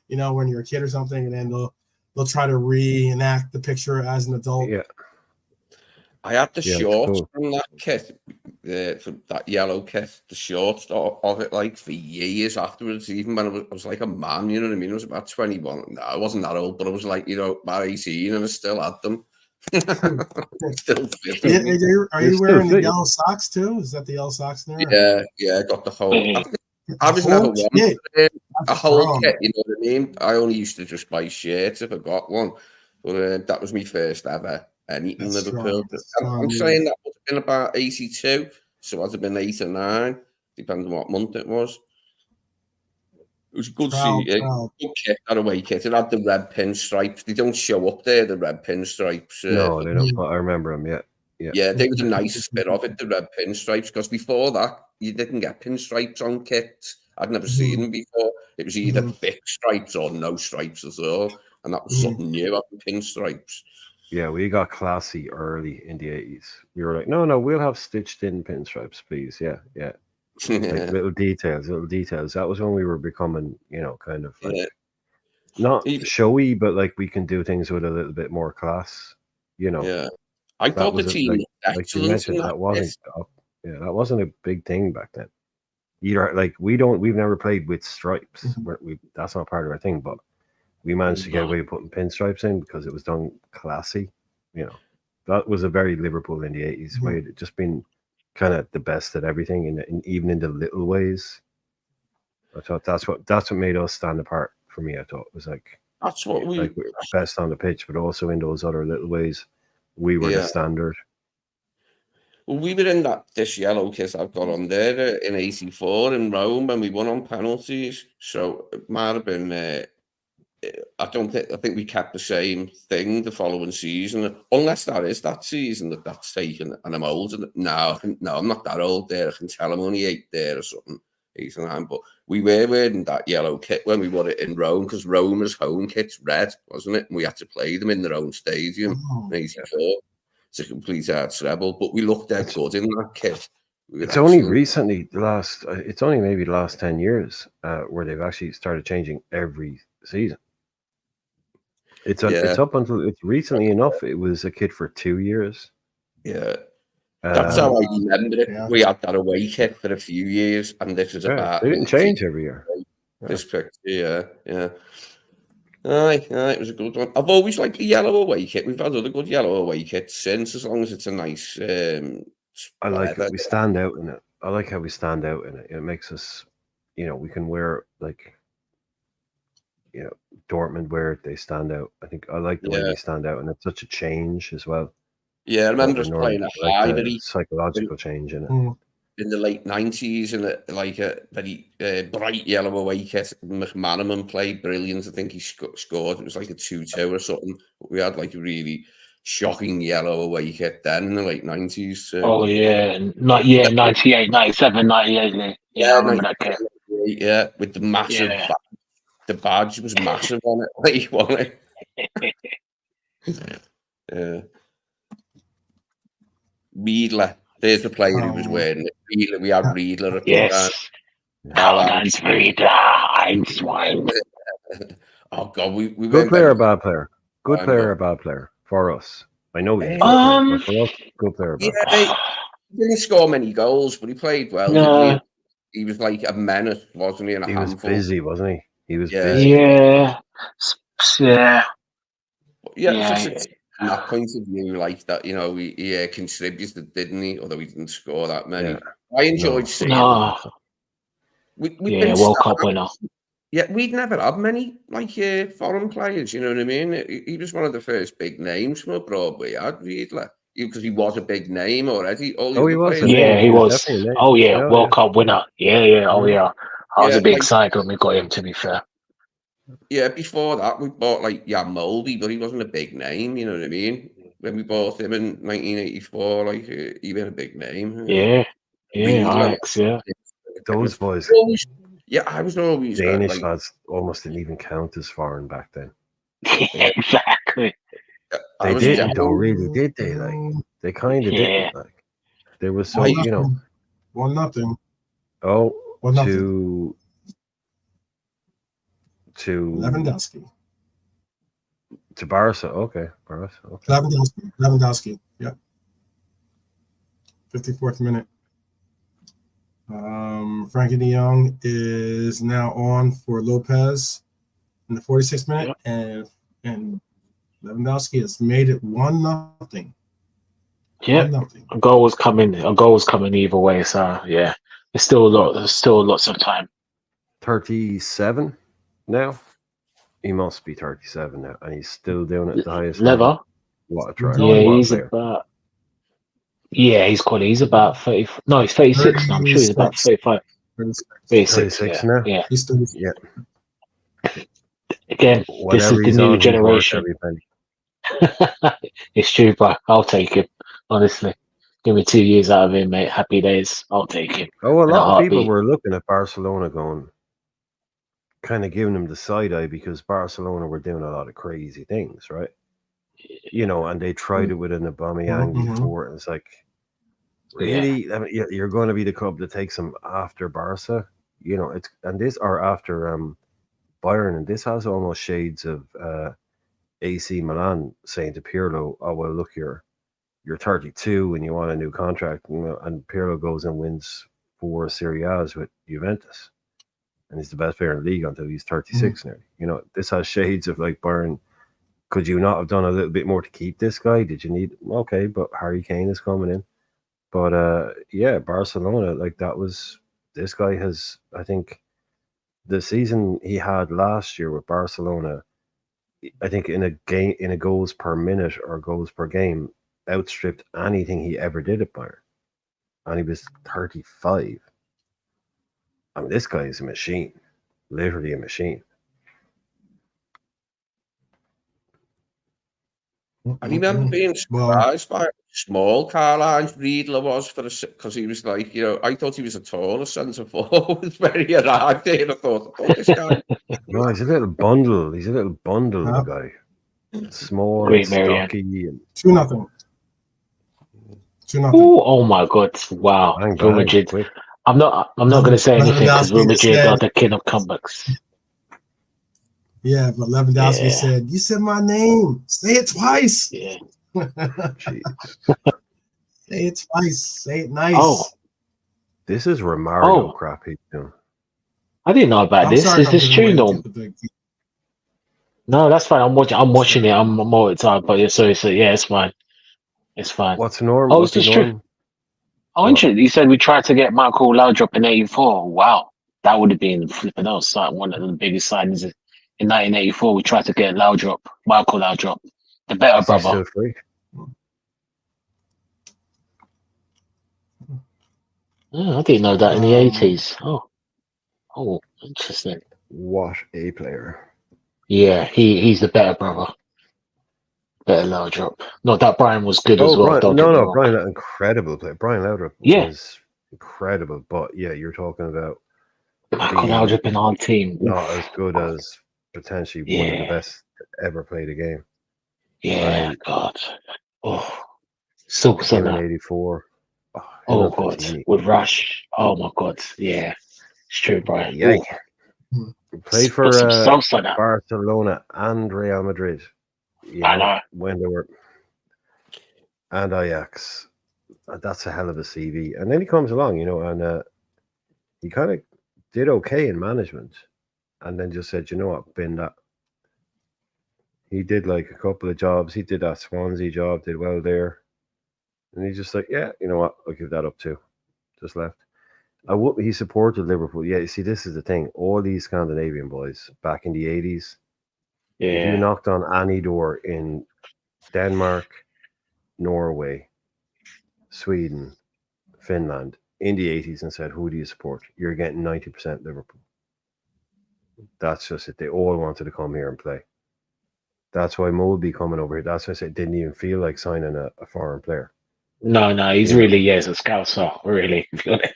when you're a kid or something, and then they'll try to reenact the picture as an adult. Yeah. I had the shorts from that kit, from that yellow kit, the shorts of it, like for years afterwards, even when I was like a man, you know what I mean? I was about 21. No, I wasn't that old, but I was like, about 18, and I still had them. Still fit. Are you wearing the yellow socks too? Is that the yellow socks in there? Yeah, I got the whole. I was never one a whole kit, you know what I mean? I only used to just buy shirts if I got one, but that was my first ever anything Liverpool. I'm saying that would have been about 82, so it would have been 8 or 9, depending on what month it was. It was a good good kit, that away kit. It had the red pinstripes. They don't show up there, the red pinstripes. No, they don't. I remember them, Yeah, they were the nicest bit of it, the red pinstripes, because before that, you didn't get pinstripes on kits. I'd never seen them before. It was either big stripes or no stripes at all, and that was something new, having pinstripes. Yeah, we got classy early in the 80s. We were like, no, we'll have stitched in pinstripes, please. Yeah. Like little details. That was when we were becoming, kind of like not showy, but like we can do things with a little bit more class, Yeah. I thought the team like you mentioned, that wasn't a big thing back then. Either like we've never played with stripes. That's not part of our thing, but we managed to get away with putting pinstripes in because it was done classy. That was a very Liverpool in the 80s. Where it just been kind of the best at everything, even in the little ways. I thought that's what made us stand apart for me. I thought it was like That's what we. we're best on the pitch, but also in those other little ways, we were the Yeah. standard. Well, we were in this yellow kit I've got on there in '84 in Rome, and we won on penalties. So it might have been. I think we kept the same thing the following season, unless that is that season that's taken, and I'm old. No, I'm not that old there. I can tell I'm only 8 there or something, 8 or 9. But we were wearing that yellow kit when we won it in Rome, because Roma's home kit's red, wasn't it? And we had to play them in their own stadium in '84 to complete our treble. But we looked dead good in that kit. It's only recently, it's only maybe the last 10 years where they've actually started changing every season. It's up until it's recently enough. It was a kit for 2 years. Yeah, that's how I remember it. Yeah. We had that away kit for a few years, and this is about. They didn't change every year. This picture, yeah. Aye, it was a good one. I've always liked the yellow away kit. We've had other good yellow away kits since, as long as it's a nice. I like that we stand out in it. I like how we stand out in it. It makes us, we can wear like. Dortmund wear it, they stand out. I think I like the way we stand out, and it's such a change as well. Yeah, I remember us playing a high, very psychological change in it. In the late '90s, and like a very bright yellow away kit. McManaman played brilliant. I think he scored. It was like a 2-2 or something. But we had like a really shocking yellow away kit then in the late '90s. Oh yeah, 98, 97, 98. Yeah, I remember that kit. Yeah, with the massive. Yeah. The badge was massive on it. Like, wasn't it? Yeah. Riedler. There's the player who was wearing it. Riedler. We had Riedler at the time. Hans Riedler, swine. Oh God, we good player or bad player? Good player or bad player for us? I know he was for us, good player or bad player. He didn't score many goals, but he played well. No. He was like a menace, wasn't he? And he was busy, wasn't he? He was busy. Yeah. From that point of view, like that, he contributed, didn't he? Although he didn't score that many. Yeah. I enjoyed seeing him. We'd been World Cup winner. Yeah, we'd never had many foreign players. You know what I mean? He was one of the first big names from abroad we had, Riedler, because he was a big name already. He was. Yeah, he was. Oh yeah, World Cup winner. Yeah. Oh yeah. I was a big side when we got him, to be fair. Yeah, before that, we bought Jan Molby, but he wasn't a big name, you know what I mean? When we bought him in 1984, he was a big name. Yeah, Alex, yeah. Those boys. I was always. Danish lads almost didn't even count as foreign back then. Exactly. They didn't, though, really, did they? They kind of didn't. They were so, 1-0. Oh, 1-0. To Lewandowski. To Barca, okay. Lewandowski, yeah. 54th minute. Frankie de Jong is now on for Lopez in the 46th minute, and Lewandowski has made it 1-0. Yeah, a goal was coming either way. So yeah, there's still lots of time. 37 now. He must be 37 now, and he's still doing it at the highest level. Level. What a try! Yeah, he's about. Yeah, he's about 30. No, he's 36 now. I'm sure he's about 35. 36 now. Yeah. He's still. Yeah. Again, this is the new generation. It's true, but I'll take him. Honestly, give me 2 years out of him, mate. Happy days. I'll take him. Oh, a lot of people were looking at Barcelona going, kind of giving them the side eye because Barcelona were doing a lot of crazy things, right? And they tried it with an Aubameyang before, and it's like, really? I mean, you're going to be the club that takes them after Barca, after Bayern, and this has almost shades of AC Milan saying to Pirlo, "Oh well, look, you're 32 and you want a new contract," and Pirlo goes and wins 4 Serie A's with Juventus, and he's the best player in the league until he's 36 nearly. This has shades of like Bayern. Could you not have done a little bit more to keep this guy? Did you need? Okay, but Harry Kane is coming in. But yeah, Barcelona, like that was this guy has, I think, the season he had last year with Barcelona, I think in a game, in a goals per minute or goals per game, outstripped anything he ever did at Bayern, and he was 35. I mean, this guy is a machine, literally a machine. I remember being surprised by how small Karl-Heinz Riedler was because he was like, I thought he was a taller centre forward, very erratic. And I thought, oh, this guy. No, he's a little bundle. He's a little bundle of a guy. Small Great and Marianne. stocky. And 2-0. 2-0. Oh my God! Wow, bang, Real bang, Madrid. quick. I'm not going to say anything because Real Lewandowski Madrid said- are the king of comebacks. Yeah, but Lewandowski Yeah. said, "You said my name. Say it twice. Yeah. Jeez. Say it twice. Say it nice." Oh, This is Romario Oh. crap he's doing. I didn't know about I'm this. sorry Is if I'm this giving true, away Norm? the No, that's fine. I'm watching it. I'm more excited, but yeah, so yeah, it's fine. It's fine. What's Norm? Oh, What's is this Norm? true? Oh, interesting. You said we tried to get Michael Laudrup in '84. Wow, that would have been flipping out. One of the biggest signings in 1984. We tried to get Laudrup, Michael Laudrup, the better Is he brother. still free? Oh, I didn't know that in the '80s. Oh, interesting. What a player. Yeah, he's the better brother. Better Laudrup. Not that Brian was good as well. Brian, Don't get me no, wrong. Brian, an incredible player. Brian Laudrup Yeah. was incredible, but yeah, you're talking about Michael being Laudrup in our team. not Oof. as good as potentially one of the Yeah. best to ever played a game. Yeah, Right. God. Oh, so Him in that. '84. Him Oh and God, Platini. with Rush. Oh my God, yeah, it's true, Brian. Yeah. Ooh. Played Put some for sauce on that. Barcelona and Real Madrid. I know. When they were, and Ajax. That's a hell of a CV. And then he comes along, and he kind of did okay in management, and then just said, you know what, bin that. He did like a couple of jobs. He did that Swansea job, did well there, and he's just like, yeah, you know what, I'll give that up too. Just left. He supported Liverpool. Yeah, you see, this is the thing. All these Scandinavian boys back in the 80s, if you Yeah, knocked on any door in Denmark, Norway, Sweden, Finland in the 80s and said, who do you support? You're getting 90% Liverpool. That's just it. They all wanted to come here and play. That's why Mulby coming over here. That's why I said it didn't even feel like signing a foreign player. no, he's You know. really a scouser. Really, if you're gonna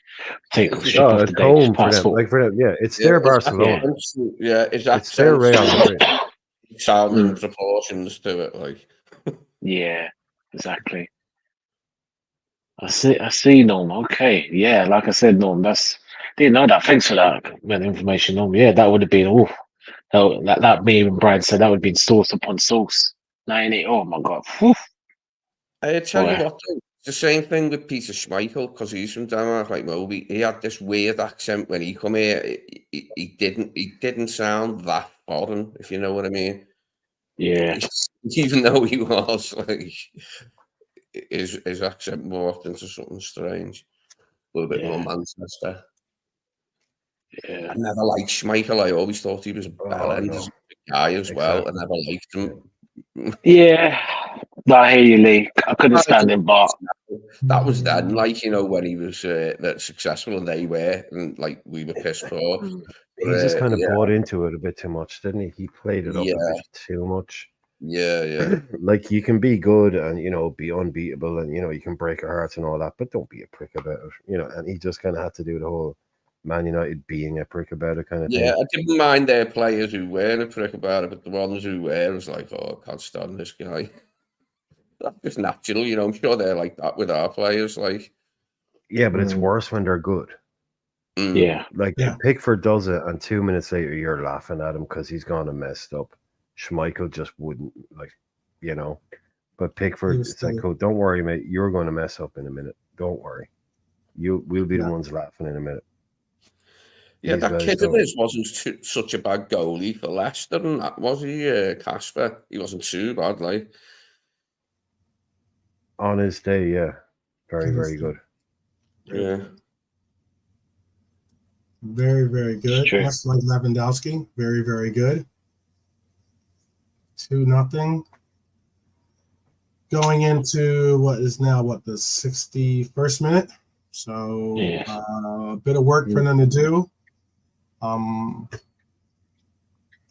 take a strip off It's the home Danish for them. passport. Like for them, yeah, it's their Barcelona. His It's their accent. Real Madrid. Sounding proportions to it, like. Yeah, exactly. I see, Norm. Okay, yeah, like I said, Norm. Didn't know that. Thanks for that information, Norm. Yeah, that would have been that me and Brian said that would have been sauce upon sauce. 98. Oh my God. Whew. I tell you Boy. what, though, it's the same thing with Peter Schmeichel because he's from Denmark, like Moby. He had this weird accent when he come here. He didn't sound that foreign, if you know what I mean. Yeah. Even though he was like his accent morphed into something strange, a little bit more Manchester. Yeah. I never liked Schmeichel. I always thought he was a bell-ended guy as well. I never liked him. Yeah, I hear you, Lee. I couldn't stand him, but that was then, like, when he was that successful and they were, and like we were pissed off. He just kind of bought into it a bit too much, didn't he? He played it up a bit too much. Yeah. Like you can be good and be unbeatable and you can break your hearts and all that, but don't be a prick about it. And he just kind of had to do the whole Man United being a prick about it kind of thing. Yeah, I didn't mind their players who weren't a prick about it, but the ones who were was like, oh, I can't stand this guy. That's just natural, I'm sure they're like that with our players, like. Yeah, but it's worse when they're good. Yeah. Like Pickford does it, and 2 minutes later you're laughing at him because he's gone and messed up. Schmeichel just wouldn't, But Pickford, it's like, oh, don't worry, mate. You're going to mess up in a minute. Don't worry. We'll be the ones laughing in a minute. Yeah, that kid of his wasn't such a bad goalie for Leicester, and that was he, Casper. He wasn't too bad, like. On his day, yeah. Very, very good. Yeah. Very, very good. True. Much like Lewandowski. Very, very good. 2-0. Going into what is now the 61st minute. So Yes. a bit of work for them to do.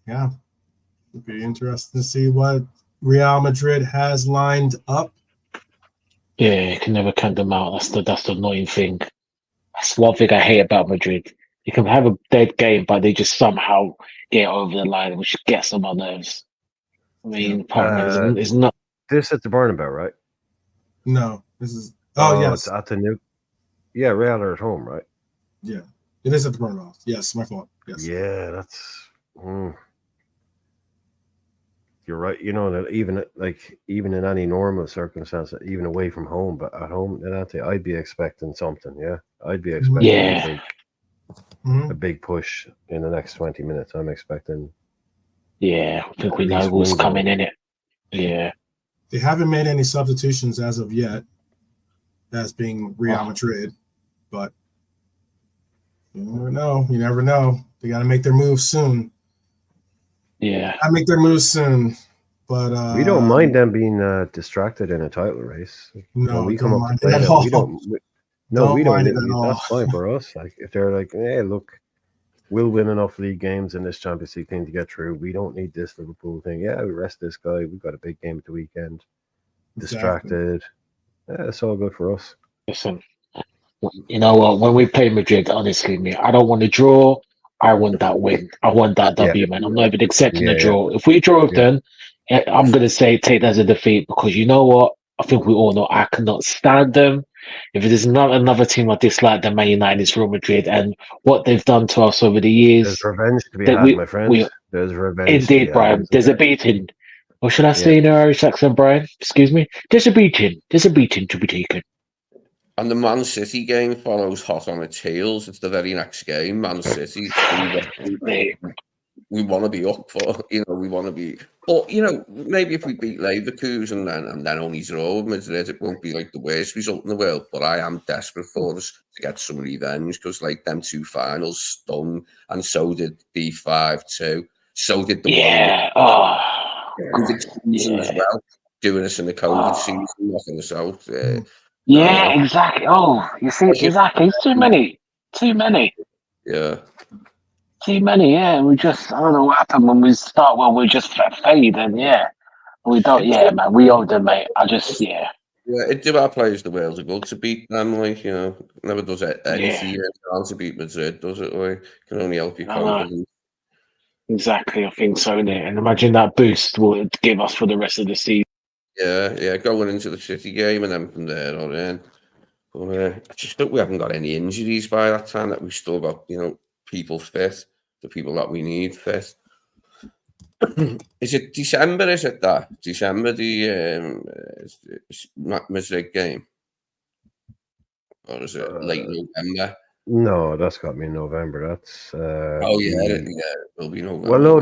Yeah. It'd be interesting to see what Real Madrid has lined up. Yeah, you can never count them out. That's the annoying thing. That's one thing I hate about Madrid. You can have a dead game, but they just somehow get over the line, which gets on my nerves. I mean, it's not. This at the Bernabeu, right? No, this is. It's Yes. at the new. Yeah, Real are at home, right? Yeah, it is at the Bernabeu. Yes, my fault. Yes. Yeah, that's. You're right. You know that even in any normal circumstance, even away from home, but at home, I'd be expecting something. Yeah, I'd be expecting Yeah. a big push in the next 20 minutes. I'm expecting. Yeah, I think we at know least what's one coming goal. in it. Yeah. They haven't made any substitutions as of yet, as being Real Madrid, but you never know. You never know. They got to make their move soon. Yeah. I make their moves soon, but We don't mind them being distracted in a title race. No, when we don't come up mind to play it at them, all. we don't. Don't mind it at all. That's fine for us. Like if they're like, hey, look, we'll win enough league games in this Champions League thing to get through. We don't need this Liverpool thing. Yeah, we rest this guy. We've got a big game at the weekend. Distracted. Yeah, it's all good for us. Listen, you know what? When we play Madrid, honestly, me, I don't want to draw. I want that win. I want that W, man. I'm not even accepting a draw. If we draw with them, I'm going to say take that as a defeat because you know what? I think we all know I cannot stand them. If there's not another team I dislike than Man United, it's Real Madrid. And what they've done to us over the years. There's revenge to be that had, my friend. There's revenge indeed, to be had. Brian. There's a beating. Or should I say in Irish accent, Brian? Excuse me. There's a beating. There's a beating to be taken. And the Man City game follows hot on its heels. It's the very next game. Man City. We want to be up for, we want to be. But, maybe if we beat Leverkusen and then only draw with Madrid, it won't be like the worst result in the world. But I am desperate for us to get some revenge because, them two finals stung, and so did B5 too. So did the one. COVID season as well, doing us in the COVID season, knocking us out. Exactly. Oh, you see, exactly. It's too many. Yeah. Too many, yeah. We just, I don't know what happened when we start. Well, we just fade, and we don't. Yeah, man, we owe them, mate. Yeah, it do our players the world of good to beat them. Never does it anything to beat Madrid, does it? Can only help you confidence. Exactly, I think so, innit? And imagine that boost will give us for the rest of the season. Yeah, going into the City game and then from there on in. But I just think we haven't got any injuries by that time. That we've still got, people fit, the people that we need fit. Is it December? Is it that December the Madrid game, or is it late November? No, that's got me in November. That's it will be November. Well, no,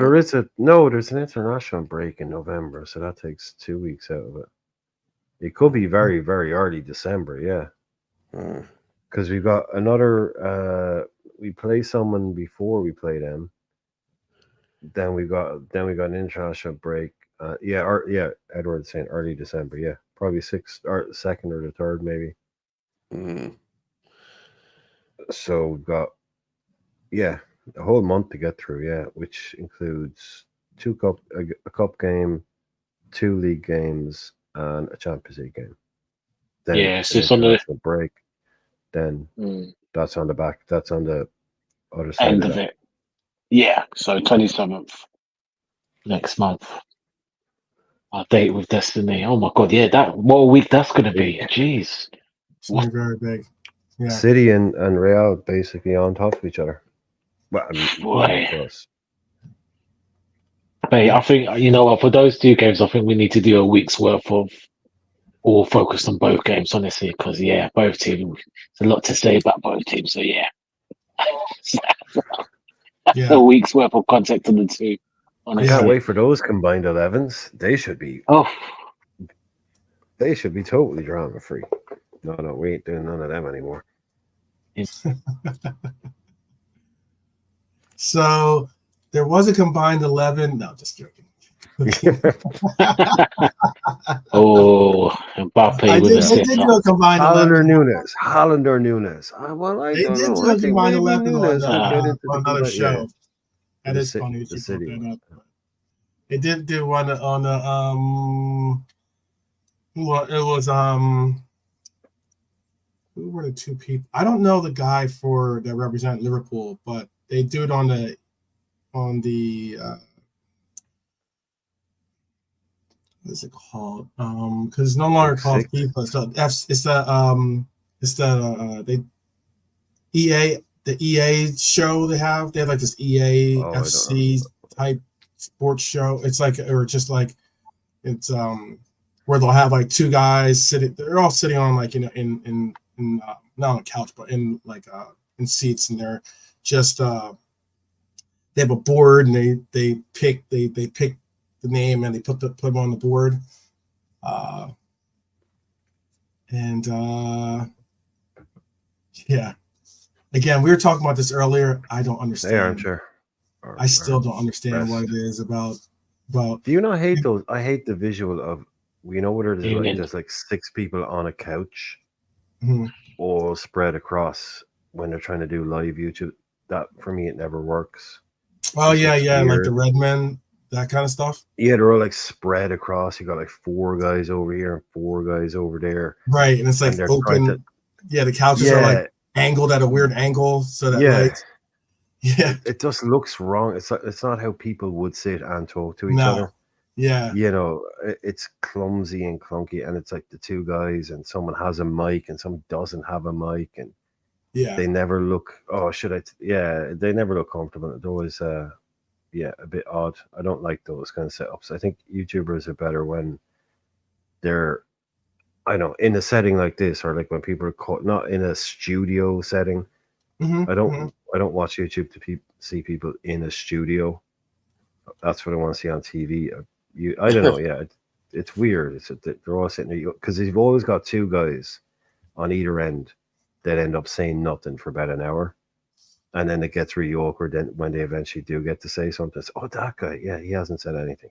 there's an international break in November, so that takes 2 weeks out of it. It could be very, very early December, yeah. Because we've got another. We play someone before we play them. Then we got an international break. Edward's saying early December. Yeah, probably 6th or 2nd or the 3rd, maybe. So we've got a whole month to get through. Which includes a cup game, 2 league games, and a Champions League game. Then so it's on the break. Then that's on the back. That's on the other side end of it. Yeah, so 27th next month. Our date with Destiny. Oh my God, what a week that's going to be. Jeez. It's going to be very big. Yeah. City and Real basically on top of each other. Well, for us. Mate, I think, for those 2 games, I think we need to do a week's worth of all focused on both games, honestly, because, both teams, there's a lot to say about both teams, so a week's worth of contact on the 2. Honestly. Yeah, wait for those combined 11s. They should be. They should be totally drama free. No, we ain't doing none of them anymore. So there was a combined 11. No, just joking. Oh, Mbappe with a They did do a sitter. combined Hollander 11. Nunes. Well, I They don't did know. do I a think combined maybe 11 on, Nunes would get into the on another combined. show. Yeah, That is funny that the you city brought that one. up. They did do one on the well, it was who were the two people? I don't know the guy that represent Liverpool, but they do it on the what is it called? Because it's no longer Big called Six. FIFA. So it's the they EA the EA show they have. They have like this EA Oh, I don't FC type sports show. It's like or just like it's where they'll have like two guys sitting. They're all sitting on like in not on a couch, but in like in seats, and they're just they have a board, and they pick the name, and they put them on the board, and yeah. Again, we were talking about this earlier. I don't understand. They aren't sure. I still don't understand what it is about. Do you not hate those? I hate the visual of, you know, what it is like. There's like 6 people on a couch, all spread across when they're trying to do live YouTube. That for me, it never works. Oh yeah, like the Red Men, that kind of stuff. Yeah, they're all like spread across. You got like 4 guys over here and 4 guys over there. Right, and it's like open. The couches are like angled at a weird angle, so that it just looks wrong. It's not how people would sit and talk to each other. Yeah, you know, it's clumsy and clunky, and it's like the 2 guys, and someone has a mic and some doesn't have a mic, and they never look. Oh, they never look comfortable. It's always a bit odd. I don't like those kind of setups. I think YouTubers are better when they're, I know, in a setting like this, or like when people are not in a studio setting. I don't watch YouTube to see people in a studio. That's what I want to see on TV. I don't know. Yeah, it's weird. They're all sitting there because you've always got 2 guys on either end that end up saying nothing for about an hour, and then it gets really awkward. Then when they eventually do get to say something, it's, oh, that guy, yeah, he hasn't said anything.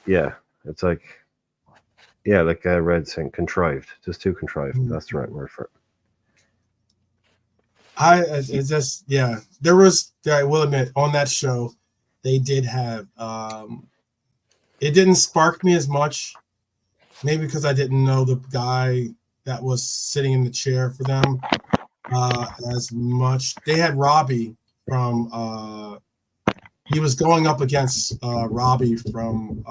It's like, like Red saying, contrived, just too contrived. That's the right word for it. It's just there was, I will admit, on that show they did have it didn't spark me as much, maybe because I didn't know the guy that was sitting in the chair for them as much. They had Robbie from he was going up against Robbie from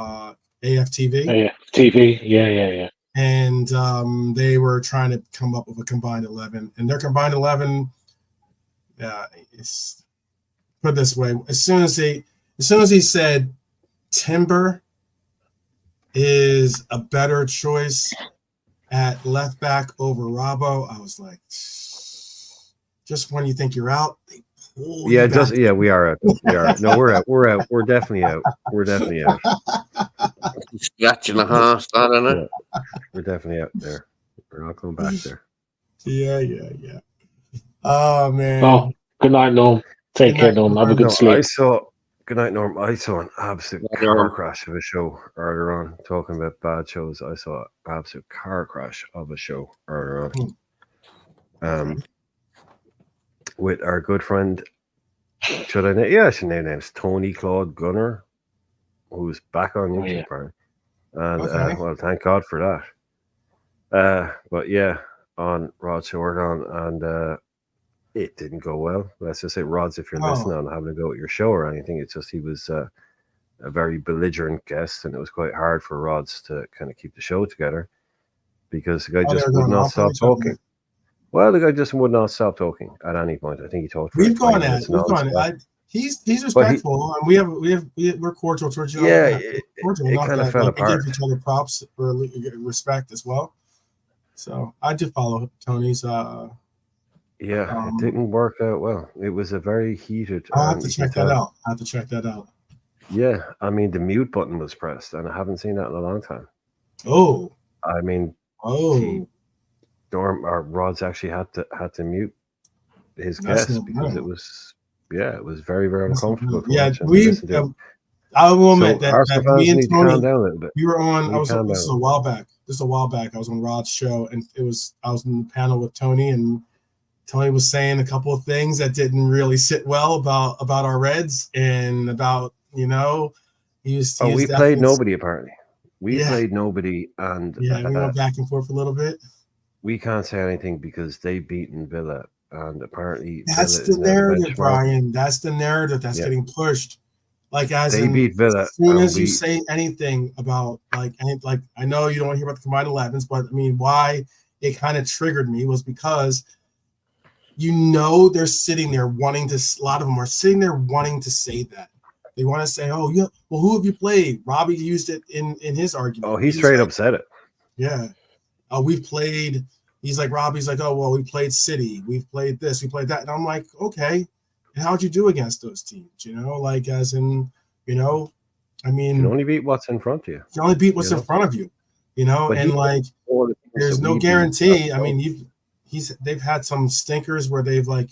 AFTV. AFTV, yeah. And they were trying to come up with a combined 11, and their combined 11 it's, put it this way, as soon as he said Timber is a better choice at left back over Robbo, I was like, just when you think you're out, they pull you back. We are out. We are. No, we're out. We're out. We're definitely out. We're definitely out. Scratching the heart, isn't it? We're definitely out there. We're not going back there. Yeah. Oh man. Oh, good night, Norm. Take care, Norm. Have a good sleep. Good night, Norm. I saw an absolute car crash of a show earlier on. Talking about bad shows, I saw an absolute car crash of a show earlier on. With our good friend, should I name? Yeah, I should name names. Tony Claude Gunner, who's back on YouTube, apparently. And well, thank God for that. But yeah, on Rod Short and it didn't go well. Let's just say, Rods, if you're listening on having to go at your show or anything, it's just he was a very belligerent guest, and it was quite hard for Rods to kind of keep the show together because the guy just would not stop talking. Well, the guy just would not stop talking at any point. I think he talked for We've gone at it. He's respectful, and we're cordial towards each other. Yeah, it kind of fell apart. We give each other props for respect as well. So I did follow Tony's. It didn't work out well. It was a very heated. I have to check that out. Yeah, I mean, the mute button was pressed, and I haven't seen that in a long time. Oh, I mean, Rod's actually had to mute his That's guest no because no. it was very, very That's no uncomfortable no. to Yeah, watch and listen to. I will admit So that Arsenal me fans and need to calm Tony, down a little bit. we were on. Need to calm This is a down. while back. I was on Rod's show, and I was in the panel with Tony, and Tony was saying a couple of things that didn't really sit well about our Reds and about he was We played definitely, nobody apparently. We Yeah. played nobody, and we went back and forth a little bit. we can't say anything because they beaten Villa, and apparently That's Villa the is now the narrative, benchmark. Brian. That's the narrative that's getting pushed. Like They beat Villa, as soon and as you say anything about I know you don't want to hear about the combined 11s, but I mean, why it kind of triggered me was because they're sitting there wanting to. A lot of them are sitting there wanting to say that. They want to say, "Oh, yeah, well, who have you played?" Robbie used it in his argument. Oh, he straight up said it. Yeah. We've played. He's like, Robbie's like, oh, well, we played City. We've played this. We played that. And I'm like, okay. And how'd you do against those teams? Like as in, I mean. You can only beat what's in front of you. You can only beat what's in front of you, But and like, there's no guarantee. I mean, they've had some stinkers where they've they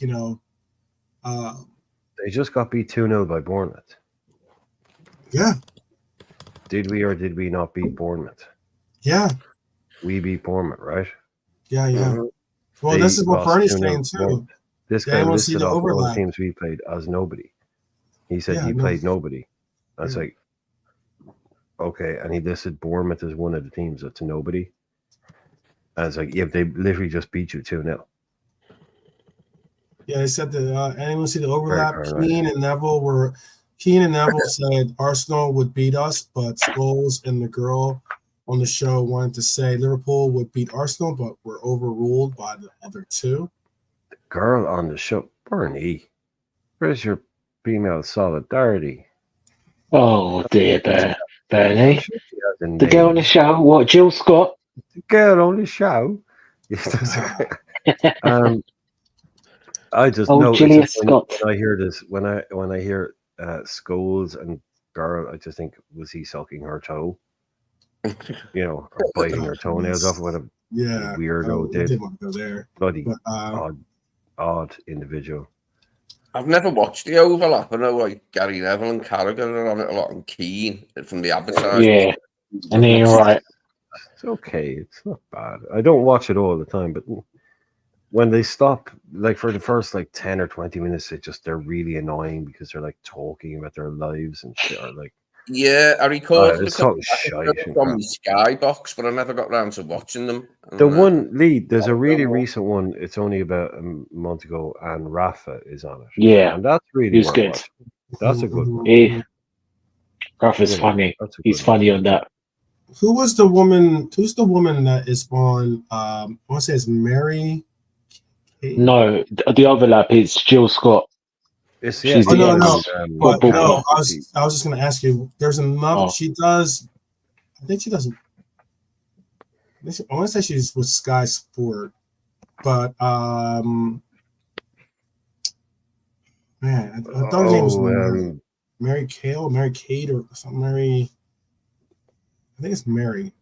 just got beat 2-0 by Bournemouth. Yeah. Did we or did we not beat Bournemouth? Yeah. We beat Bournemouth, right? Yeah, yeah. Mm-hmm. Well, this is what Bernie's saying too. This guy listed off all the teams we played as nobody. He said he played nobody. I was like, okay, and he listed Bournemouth as one of the teams that's nobody. I was like, yeah, they literally just beat you 2-0. Yeah, they said that anyone see the overlap? Keane and Neville said Arsenal would beat us, but Scholes and the girl on the show wanted to say Liverpool would beat Arsenal, but were overruled by the other two. The girl on the show, Bernie, where's your female solidarity? Oh dear, Bernie. The girl on the show, what, Jill Scott? The girl on the show? I just know Julia Scott. When I hear this, when I hear Scholes and girl, I just think, was he sucking her toe? Or biting her toenails off. What a weirdo did. I didn't want to go there. Bloody odd individual. I've never watched the overlap. I know like Gary Neville and Carragher are on it a lot, and Keane from the advertising. Yeah, and then you're right. It's okay. It's not bad. I don't watch it all the time, but when they stop, like for the first 10 or 20 minutes, they're really annoying because they're like talking about their lives and shit. Or like, yeah, I recorded it's so from the Skybox, but I never got around to watching them. The one lead, there's a really recent one. It's only about a month ago, and Rafa is on it. Yeah, and that's really good. Watching. That's a good one. Yeah. Rafa's funny. He's funny on that. Who's the woman that is on? I want to say it's Mary. Kate? No, the overlap is Jill Scott. It's, I was just going to ask you. There's another. She does. I think she does. I want to say she's with Sky Sport, but man, I thought her name was Mary Kale, Mary Kate, or something. I think it's Mary.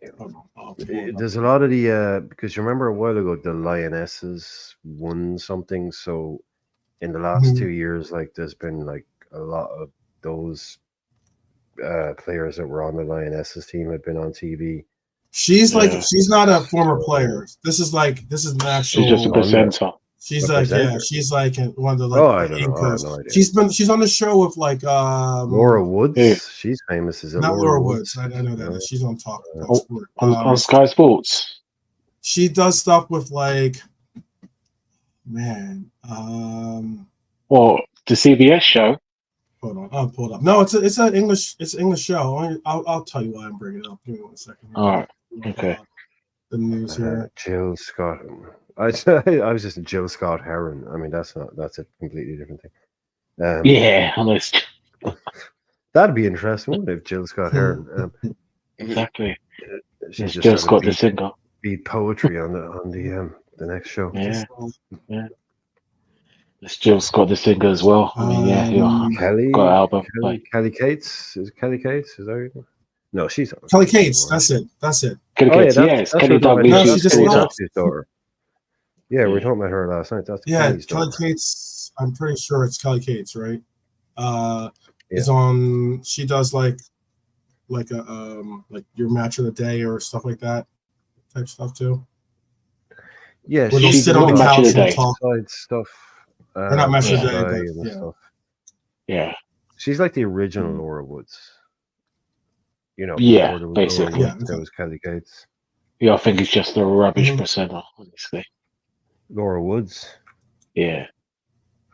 There's a lot of the because you remember a while ago the Lionesses won something, so in the last 2 years, there's been a lot of those players that were on the Lionesses team have been on TV. She's she's not a former player. This is an actual. She's just a presenter. She's she's one of the I don't know. I have no idea. She's on the show with Laura Woods. Yeah. She's famous as not Laura Woods. I know that. She's on Talk Sport. On Sky Sports. She does stuff with man. Well, the CBS show. Hold on, I'll pull it up. No, it's an English show. I'll tell you why I'm bringing it up. Give me 1 second. All right. Okay. The news here. Jill Scott. I was just Jill Scott Heron. I mean, that's a completely different thing. Yeah, almost. That'd be interesting, wouldn't it, if Jill Scott Heron. Exactly. She's just Jill Scott the singer. Beat poetry on the next show. Yeah. It's Jill Scott the singer as well. I mean, Kelly got an album. Kelly Cates. Is Kelly Cates? Is that right? No, she's Kelly Cates. That's it. Kelly Oh yeah, Cates, yes, that's Kelly who I Douglas. No, thought. she She's just Kenny daughter. left. Douglas' daughter. Yeah, we were talking about her last night. That's Yeah, Kenny's Kelly daughter. Cates. I'm pretty sure it's Kelly Cates, right? Yeah. Is on. She does like a like your match of the day or stuff like that type stuff too. Yeah, Where they'll She's sit on the not match of couch the and day. talk. side stuff. Or not match of the day, Sky but and yeah. stuff. Yeah, She's like the original Laura Woods. You know, yeah, before there was Laura basically. Yeah, Woods, there was Kelly Cates. Yeah, I think it's just a rubbish Mhm. persona, honestly. Laura Woods. Yeah.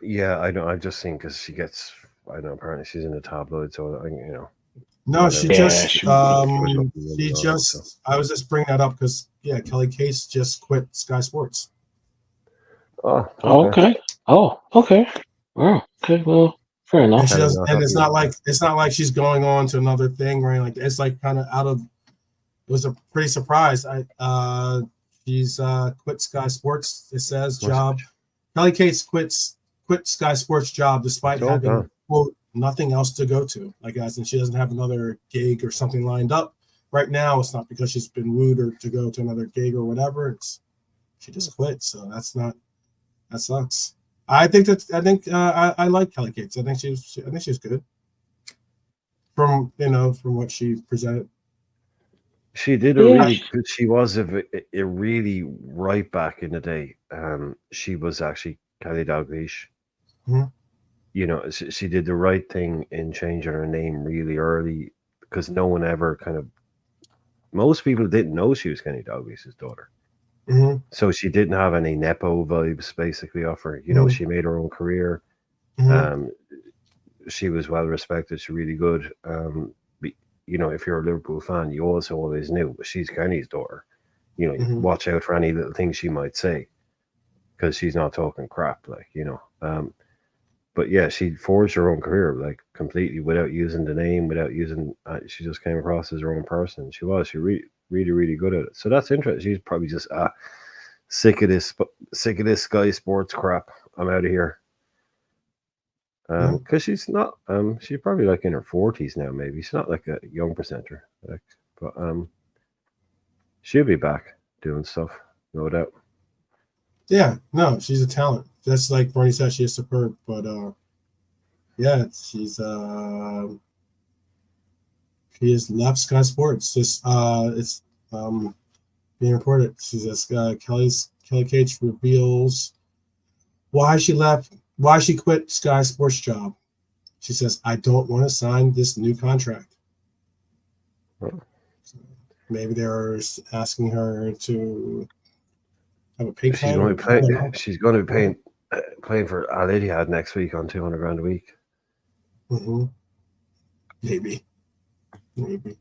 Yeah, I know. I just think because she gets, I know. Apparently, she's in the tabloid, so you know. No, whatever. she Yeah, just she- I was just bringing that up because yeah, Kelly Cates just quit Sky Sports. Oh, Oh, okay. okay. Oh, okay. Wow. Okay. Well, fair And enough. she Kelly does, not and it's happy not with like she's going on to another thing or anything like that. It's like kind of out of. It was a pretty surprise. She's quit Sky Sports. It says job. Kelly Cates quit Sky Sports job despite It's all having gone. quote nothing else to go to. Like as and she doesn't have another gig or something lined up right now. It's not because she's been wooed or to go to another gig or whatever. It's she just quit. So that sucks. I like Kelly Cates. I think she's good. From what she presented. She did a Yeah. really good. She was a really right back in the day. She was actually Kelly Dalglish. Mhm. You know, she did the right thing in changing her name really early because no one ever most people didn't know she was Kenny Dalglish's daughter. Mm-hmm. So she didn't have any nepo vibes basically off her. You know, Mhm. she made her own career. Mm-hmm. She was well respected. She's really good. You know, if you're a Liverpool fan, you also always knew she's Kenny's daughter. You know, Mhm. watch out for any little thing she might say because she's not talking crap, like, you know. But yeah, she forged her own career, like, completely without using the name, without using. She just came across as her own person. She really good at it. So that's interesting. She's probably just sick of this Sky Sports crap. I'm out of here. Because she's not. She's probably like in her 40s now. Maybe she's not like a young presenter. Like, but she'll be back doing stuff, no doubt. Yeah, no, she's a talent. That's like Bernie said, she is superb. But yeah, she has left Sky Sports. Just it's being reported. She says Kelly Cates reveals why she quit Sky Sports job. She says, I don't want to sign this new contract. Oh. So maybe they're asking her to have a pay cut. She's going to play. She's going to be playing for Al Ittihad next week on $200,000 a week. Mm-hmm. Maybe.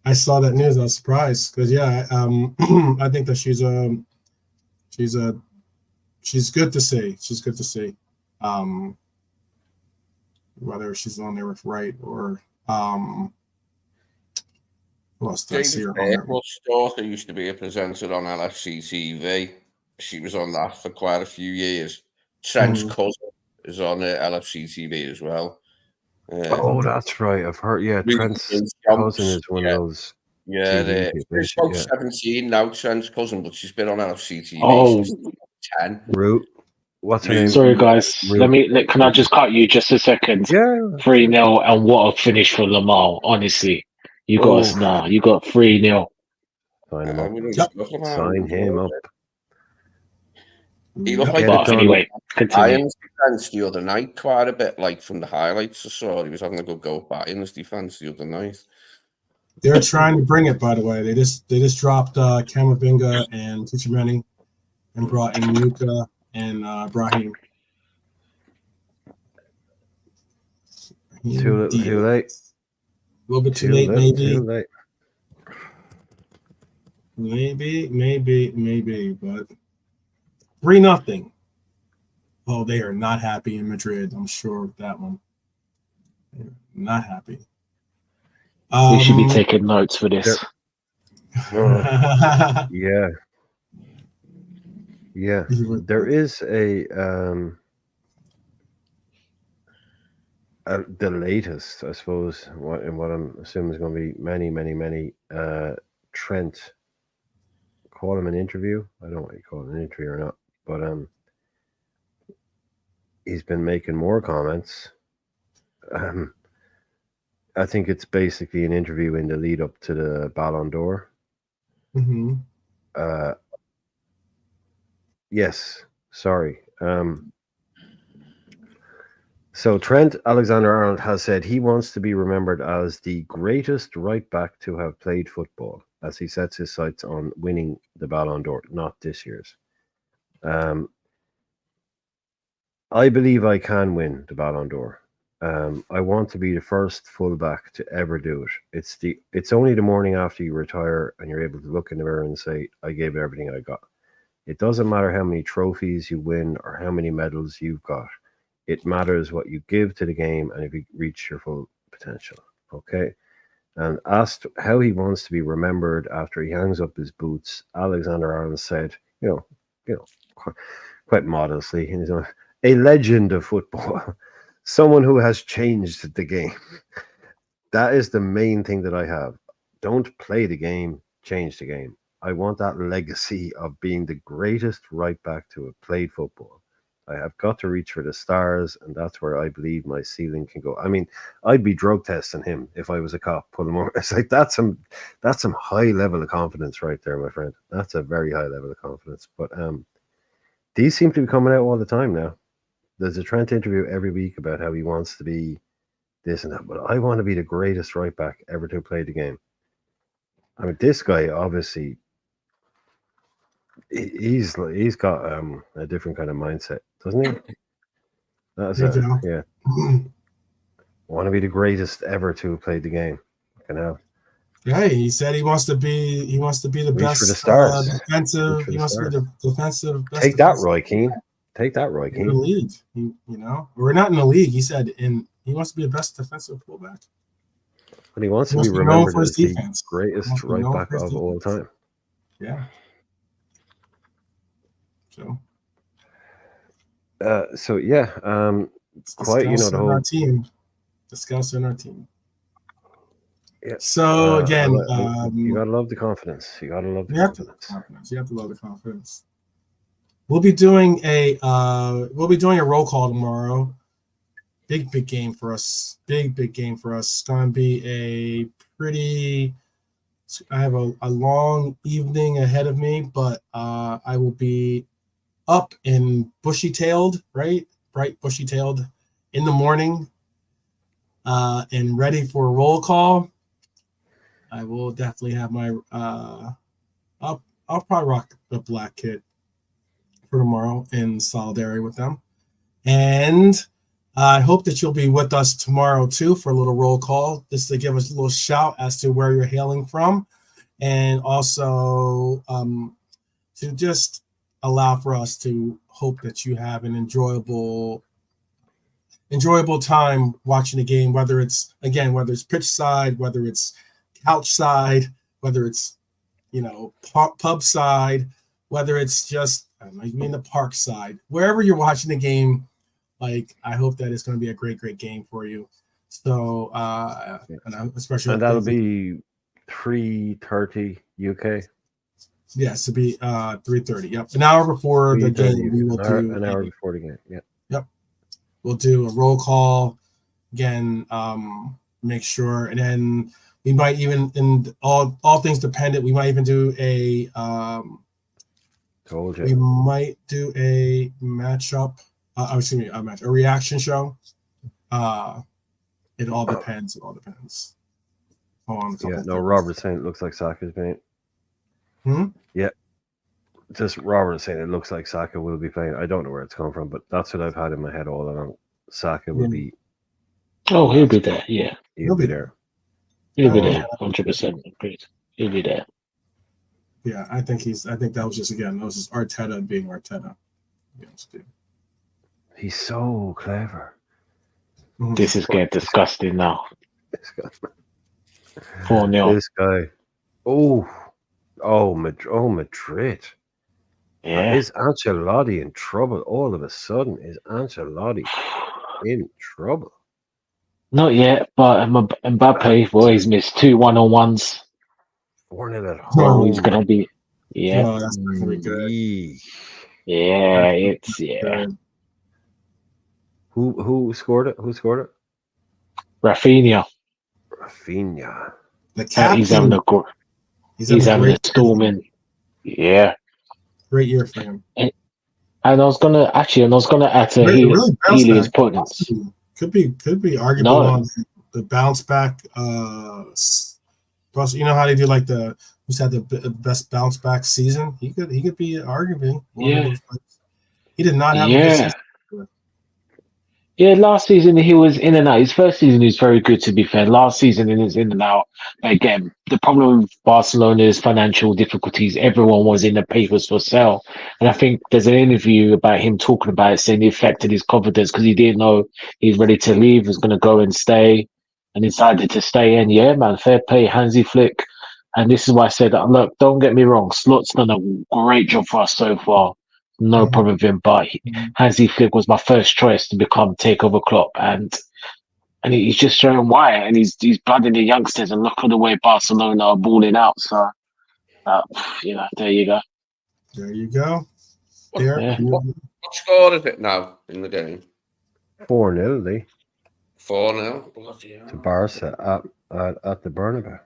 I saw that news. I was surprised because I think that she's good to see. She's good to see. Whether she's on there with right or who else did I see her on there? David's daughter used to be a presenter on LFC TV. She was on that for quite a few years. Trent's cousin is on LFC TV as well. Oh, that's right. I've heard. Yeah, Trent's cousin is one of those. Yeah, TV she's about 17 now, Trent's cousin, but she's been on LFC TV Oh. since 10. Root. What's her name? Sorry, guys. Can I just cut you just a second? Yeah. 3-0, and what a finish for Lamar. Honestly, you got 3-0. Sign him up. Sign him up. He looked like But anyway, continue. Bayern's defense the other night quite a bit, like from the highlights I saw. He was having a good go at Bayern's defense the other night. They're trying to bring it, by the way. They just dropped Camavinga and Tuchemani and brought in Luka and Brahim. Too late. A little bit too late, maybe. Too late. Maybe, but 3-0. Oh, they are not happy in Madrid. I'm sure of that one. They're not happy. We should be taking notes for this. Yeah. There is a The latest, I suppose, what I'm assuming is going to be many. Trent, call him an interview. I don't know what you call it, an interview or not, but he's been making more comments. I think it's basically an interview in the lead up to the Ballon d'Or. Mm-hmm. Yes, sorry. So Trent Alexander-Arnold has said he wants to be remembered as the greatest right back to have played football, as he sets his sights on winning the Ballon d'Or, not this year's. I believe I can win the Ballon d'Or. I want to be the first fullback to ever do it. It's only the morning after you retire and you're able to look in the mirror and say, I gave everything I got. It doesn't matter how many trophies you win or how many medals you've got. It matters what you give to the game and if you reach your full potential. Okay. And asked how he wants to be remembered after he hangs up his boots, Alexander-Arnold said, quite modestly, a legend of football, someone who has changed the game. That is the main thing that I have. Don't play the game, change the game. I want that legacy of being the greatest right back to have played football. I have got to reach for the stars, and that's where I believe my ceiling can go. I mean, I'd be drug testing him if I was a cop. Pull him over. It's like that's some high level of confidence right there, my friend. That's a very high level of confidence. But these seem to be coming out all the time now. There's a Trent interview every week about how he wants to be this and that, but I want to be the greatest right back ever to play the game. I mean, this guy obviously he's got a different kind of mindset, doesn't he? Yeah. Want to be the greatest ever to have played the game. Yeah, he said he wants to be the Reach best for the stars. defensive. He wants to be the defensive. Best Take that, Roy Keane. Take that, Roy Keane. In the league, we're not in the league. He said he wants to be the best defensive fullback. But he wants to be remembered as the greatest right back of all time. Yeah. So yeah, quite the whole team. The scouts in our team. Yeah. So again, you gotta love the confidence. You gotta love the confidence. You have to love the confidence. We'll be doing a roll call tomorrow. Big game for us. Big game for us. It's gonna be a pretty. I have a long evening ahead of me, but I will be up and bushy-tailed, right? Bright bushy-tailed in the morning, and ready for a roll call. I will definitely have my I'll probably rock the black kit for tomorrow in solidarity with them. And I hope that you'll be with us tomorrow too for a little roll call, just to give us a little shout as to where you're hailing from, and also to just allow for us to hope that you have an enjoyable time watching the game, whether it's pitch side, whether it's couch side, whether it's pub side, whether it's just in the park side, wherever you're watching the game. Like, I hope that it's going to be a great game for you. So and that'll be 3:30 UK. Yes, to be 3:30. Yep, an hour before the game. We will do an hour before the game. Yeah. Yep. We'll do a roll call again. Make sure, and then we might even, in all things dependent, we might even do a. Told you. We might do a matchup. A reaction show. It all depends. Robert saying it looks like Saka's playing. Yeah. Just Robert saying it looks like Saka will be playing. I don't know where it's come from, but that's what I've had in my head all along. Saka will be. Oh, he'll be there. Yeah, he'll be there. He'll be there. 100%. Great. He'll be there. Yeah, I think that was just Arteta being Arteta. He's so clever. This is getting disgusting now. 4-0. This guy. Oh, Madrid. Yeah. Is Ancelotti in trouble all of a sudden? Is Ancelotti in trouble? Not yet, but Mbappe, well, he's missed 2 1-on-1s. 4-0 at Oh, home. He's gonna be, yeah, Oh, that's not gonna be good. yeah, it's Good. Who scored it? Who scored it? Rafinha. Rafinha. The He's having captain. a He's he's having a having a great storming, yeah. great year for him. And I was gonna add to Really bounce Helia's back. points. Could be arguable No, on the bounce back. Plus, you know how they do like who's had the best bounce back season? He could be arguably one of yeah, those players. He did not have a good yeah. season. Yeah, last season he was in and out. His first season he was very good, to be fair. Last season he was in and out. Again, the problem with Barcelona is financial difficulties. Everyone was in the papers for sale. And I think there's an interview about him talking about it, saying it affected his confidence because he didn't know he's ready to leave, was going to go and stay, and decided to stay. And yeah, man, fair play, Hansi Flick. And this is why I said, look, don't get me wrong, Slot's done a great job for us so far. No problem with him, but Hansi Flick was my first choice to become takeover Klopp, and he's just showing why, and he's blooding the youngsters, and look at the way Barcelona are balling out. So, there you go. There you go. Yeah. What score is it now in the game? 4-0, Lee. 4-0. Bloody hell. To Barca at the Bernabeu.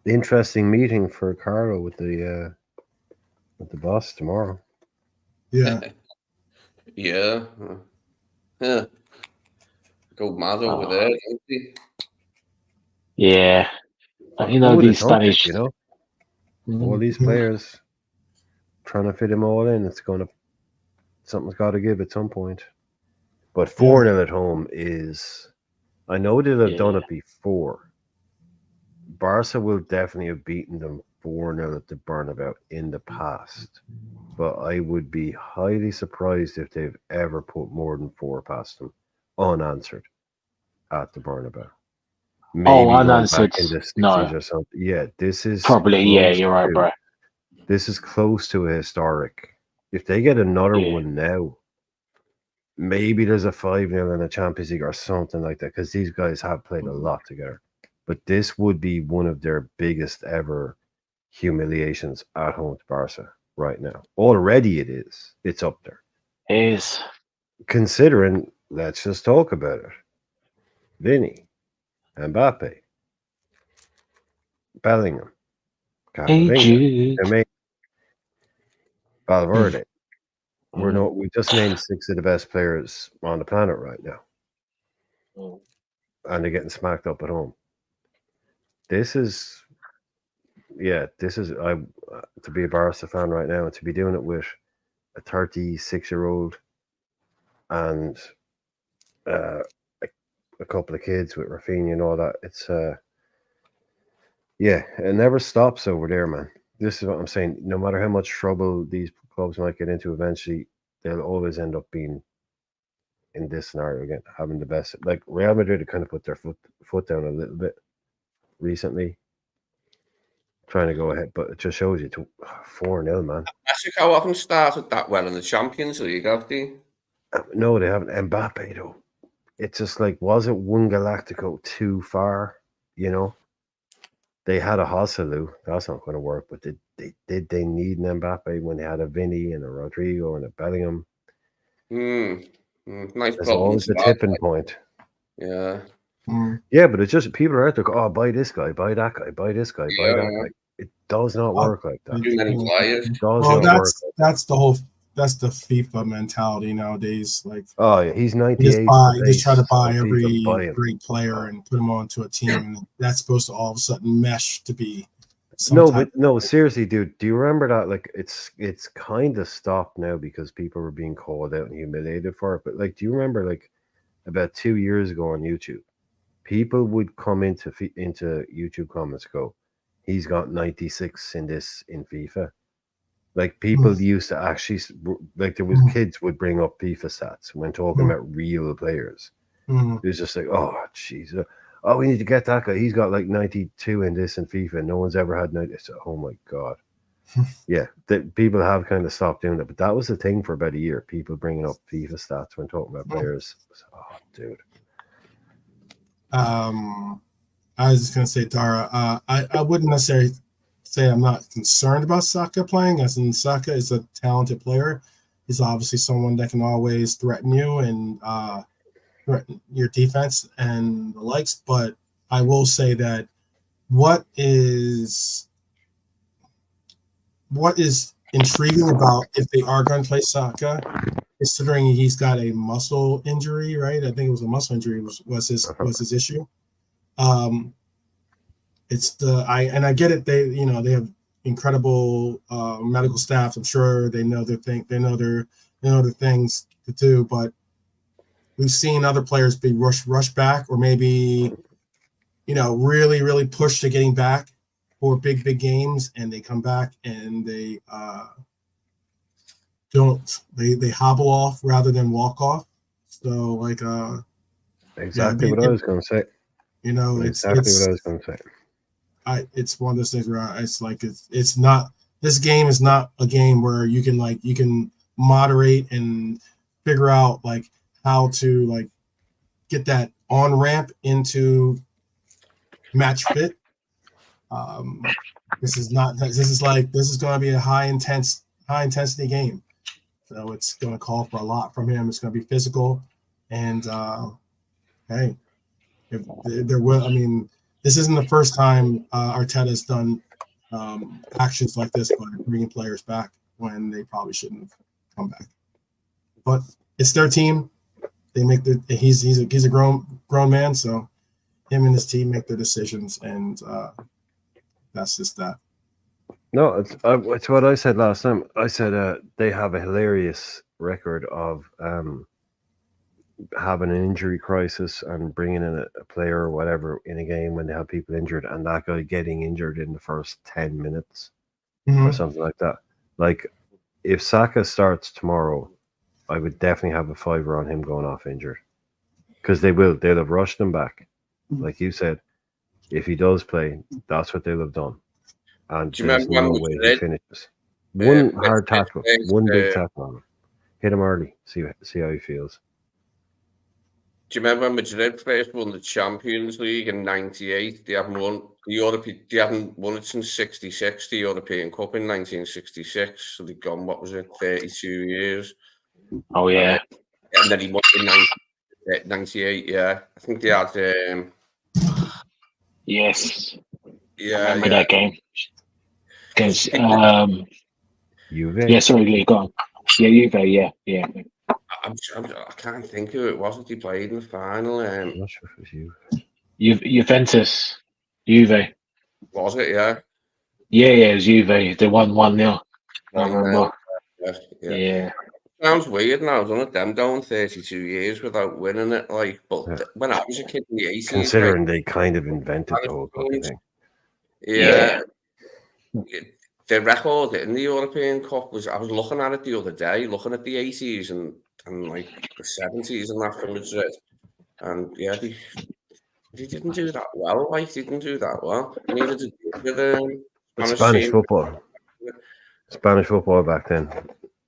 Interesting meeting for Carlo with the boss tomorrow. Yeah. Yeah. Go mad over there, don't he? Yeah. You know, Who would have these thought it, Spanish. you know? All these players trying to fit them all in. Something's got to give at some point. But 4-0 at home is. I know they'll have done it before. Barca will definitely have beaten them 4-0 at the Bernabeu in the past. But I would be highly surprised if they've ever put more than 4 past them unanswered at the Bernabeu. Maybe unanswered. Back in the 60s No. or something. Yeah, this is Probably, yeah, you're right, bro. This is close to a historic. If they get another one now, maybe there's a 5-0 in the Champions League or something like that, because these guys have played a lot together. But this would be one of their biggest ever humiliations at home to Barca right now. Already it is. It's up there. It is. Considering, let's just talk about it. Vinny, Mbappe, Bellingham, Camavinga, Valverde. We just named 6 of the best players on the planet right now. And they're getting smacked up at home. This is to be a Barca fan right now and to be doing it with a 36-year-old and a couple of kids with Rafinha and all that. It's it never stops over there, man. This is what I'm saying. No matter how much trouble these clubs might get into, eventually they'll always end up being in this scenario again, having the best. Like Real Madrid have kind of put their foot down a little bit recently, trying to go ahead, but it just shows you 4-0, man. Mexico haven't started that well in the Champions League, have they? No, they haven't. Mbappe, though. It's just like, was it one Galactico too far? You know, they had a Joselu. That's not going to work. But did they need an Mbappe when they had a Vinny and a Rodrigo and a Bellingham? Nice. There's always the tipping point. Yeah. Yeah, but it's just people are out there. Oh, buy this guy, buy that guy, buy this guy, buy that guy. It does not work like that. Too many players. That's the whole. That's the FIFA mentality nowadays. Like, oh yeah, he's 98. You just try to buy every great player and put him onto a team, and that's supposed to all of a sudden mesh to be. No, seriously, dude. Do you remember that? Like, it's kind of stopped now because people were being called out and humiliated for it. But like, do you remember like about 2 years ago on YouTube, people would come into YouTube comments, go, "He's got 96 in FIFA." Like people used to actually, like there was kids would bring up FIFA stats when talking about real players. It was just like, oh, jeez. Oh, we need to get that guy. He's got like 92 in FIFA. No one's ever had 90. Oh my God. Yeah, people have kind of stopped doing that, but that was the thing for about a year. People bringing up FIFA stats when talking about players. Oh, dude. I was just gonna say, Tara. I wouldn't necessarily say I'm not concerned about Saka playing, as in Saka is a talented player. He's obviously someone that can always threaten you and threaten your defense and the likes. But I will say that what is intriguing about if they are going to play Saka, considering he's got a muscle injury, right? I think it was a muscle injury was his issue. It's I get it. They have incredible medical staff. I'm sure they know their things to do, but we've seen other players be rushed back, or maybe really push to getting back for big games, and they come back and they they hobble off rather than walk off. So like exactly what I was going to say. Exactly what I was going to say. It's one of those things where it's not, this game is not a game where you can moderate and figure out like how to like get that on ramp into match fit. This is going to be a high intensity game, so it's going to call for a lot from him. It's going to be physical, and hey, if there will, I mean, this isn't the first time Arteta's done actions like this, by bringing players back when they probably shouldn't have come back. But it's their team. They make he's a grown man, so him and his team make their decisions, and that's just that. No, it's what I said last time. I said they have a hilarious record of having an injury crisis and bringing in a player or whatever in a game when they have people injured, and that guy getting injured in the first 10 minutes or something like that. Like, if Saka starts tomorrow, I would definitely have a fiver on him going off injured, because they'll have rushed him back. Like you said, if he does play, that's what they'll have done. And there's no way he finishes. One hard tackle, one big tackle on him. Hit him early, see how he feels. Do you remember when Madrid first won the Champions League in '98? They haven't won it since '66, the European Cup in 1966. So they've gone, what was it, 32 years? Oh yeah. And then he won in '98. Yeah, I think they had. Yes. Yeah, I remember that game against Juve. Yeah, sorry, Lee, go on. Yeah, Juve. Yeah. I can't think who it was that he played in the final. I'm not sure if it was you. Juventus. Juve. Was it? Yeah. Yeah, it was Juve. They won 1-0. I remember. Yeah. Sounds weird now, doesn't it? Them going 32 years without winning it. Like, but when I was a kid in the 80s, considering they kind of invented the whole fucking thing. Yeah. The record in the European Cup was, I was looking at it the other day, looking at the 80s and like the 70s and that for Madrid. And yeah, they didn't do that well. Like, they didn't do that well. Neither did the Spanish football. Spanish football back then.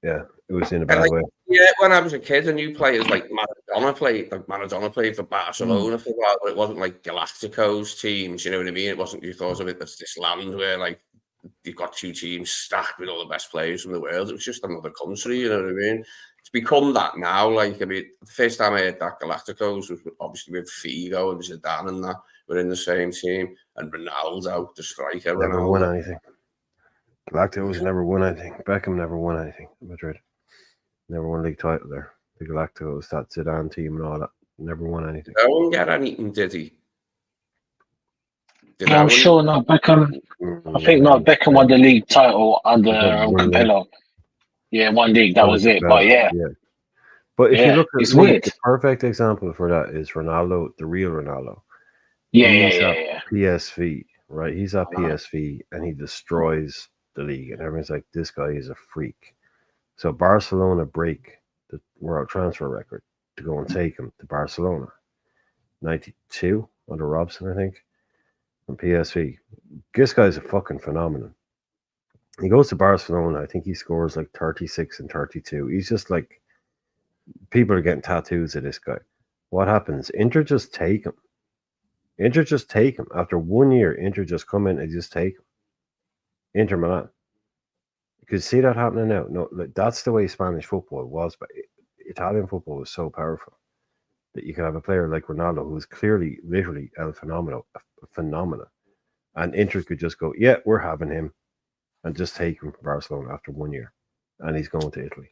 Yeah, it was in a bad way. Yeah, when I was a kid, I knew players like Maradona played for Barcelona for a while, but it wasn't like Galacticos teams, you know what I mean? It wasn't, you thought of it as this land where like you've got two teams stacked with all the best players from the world. It was just another country, you know what I mean? It's become that now. Like, I mean, the first time I heard that Galacticos was obviously with Figo and Zidane and that were in the same team, and Ronaldo, the striker. Never won anything. Galacticos never won anything. Beckham never won anything in Madrid. Never won a league title there. The Galacticos, that Zidane team and all that, never won anything. No one got anything, did he? I'm sure not. Beckham. I think not. Beckham won the league title under Capello. Yeah, one league. That was it. But yeah. But if you look at it's weird. The perfect example for that is Ronaldo, the real Ronaldo. Yeah. PSV, right? He's at PSV and he destroys the league, and everyone's like, this guy is a freak. So Barcelona break the world transfer record to go and take him to Barcelona. 92 under Robson, I think, from PSV. This guy's a fucking phenomenon. He goes to Barcelona. I think he scores like 36 and 32. He's just like, people are getting tattoos of this guy. What happens? Inter just take him. Inter just take him. After 1 year, Inter just come in and just take him. Inter Milan. You could see that happening now. No, like, that's the way Spanish football was, but Italian football was so powerful that you could have a player like Ronaldo, who was clearly, literally a phenomenon, and Inter could just go, yeah, we're having him, and just take him from Barcelona after 1 year, and he's going to Italy.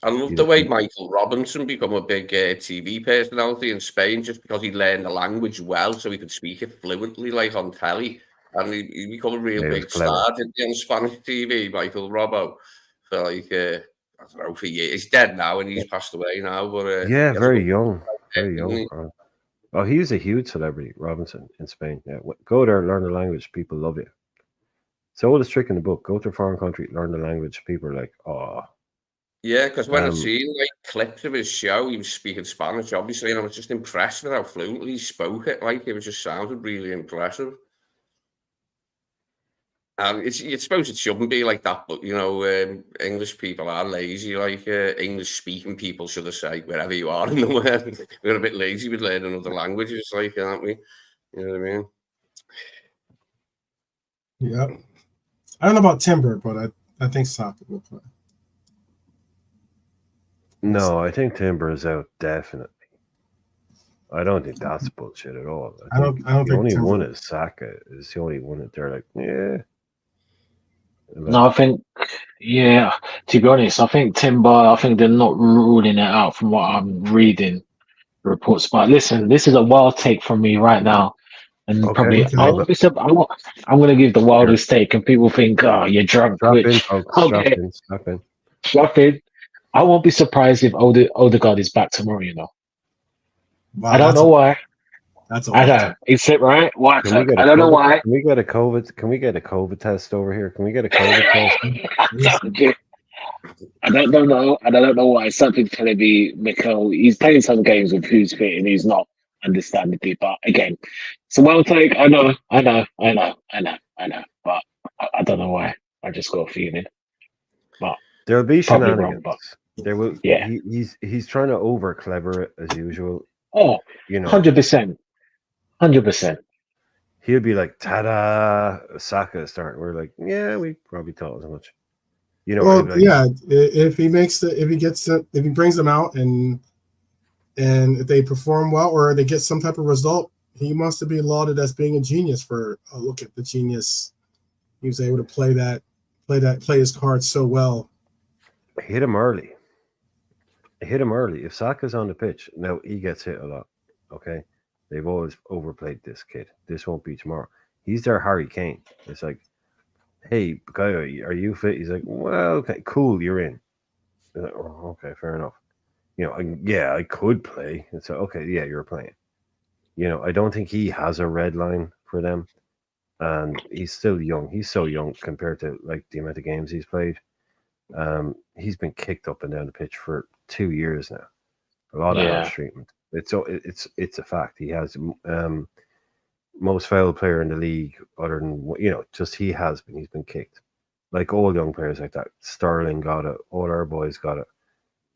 I love the way Michael Robinson become a big TV personality in Spain just because he learned the language well, so he could speak it fluently, like on telly, and he become a real big star on Spanish TV. Michael Robbo, for like I don't know, for years. He's dead now and he's passed away now, but yeah, very young. Oh, he was a huge celebrity, Robinson, in Spain. Yeah, go there, learn the language, people love you. It's the oldest trick in the book. Go to a foreign country, learn the language. People are like, oh. Yeah, because when I seen like clips of his show, he was speaking Spanish, obviously, and I was just impressed with how fluently he spoke it. Like it was just sounded really impressive. And I suppose it shouldn't be like that, but you know, English people are lazy. Like English-speaking people, should I say, wherever you are in the world, we're a bit lazy with learning other languages, like, aren't we? You know what I mean? Yeah. I don't know about Timber, but I think Saka will play. No, I think Timber is out definitely. I don't think that's bullshit at all. I don't think the only Timber. one is Saka. Is the only one that they're like, yeah. No, I think, yeah. To be honest, I think Timber. I think they're not ruling it out from what I'm reading reports. But listen, this is a wild take from me right now, and Okay, I'm going to give the wildest take, and people think, oh, you're drunk. Strap in, folks. Okay, strap in. I won't be surprised if Odegaard is back tomorrow. You know, Wow, I don't know why. I know. Is it right? What? I don't know why. Can we get a COVID? Can we get a COVID test over here? Can we get a COVID test? I don't know. I don't know why. Something's going to be Mikel. He's playing some games with who's fit and who's not, understandably. But again, it's a wild take. I know. But I don't know why. I just got a feeling. But there'll be shenanigans. Wrong, there will. Yeah. He's trying to over clever it as usual. Oh, you know, 100%. He'll be like, "Ta-da!" Saka starting. We're like, "Yeah, we probably thought as much." You know, well, like, yeah. If he brings them out and if they perform well or they get some type of result, he must be lauded as being a genius for. Oh, look at the genius! He was able to play his cards so well. Hit him early. If Saka's on the pitch, now he gets hit a lot. Okay, they've always overplayed this kid. This won't be tomorrow. He's their Harry Kane. It's like, hey, guy, are you fit? He's like, well, okay, cool, you're in. Like, oh, okay, fair enough. You know, I could play. It's like, okay, yeah, you're playing. You know, I don't think he has a red line for them, and he's still young. He's so young compared to like the amount of games he's played. He's been kicked up and down the pitch for 2 years now. A lot of harsh treatment. It's a fact. He has most foul player in the league, other than just he's been kicked. Like all young players like that. Sterling got it. All our boys got it.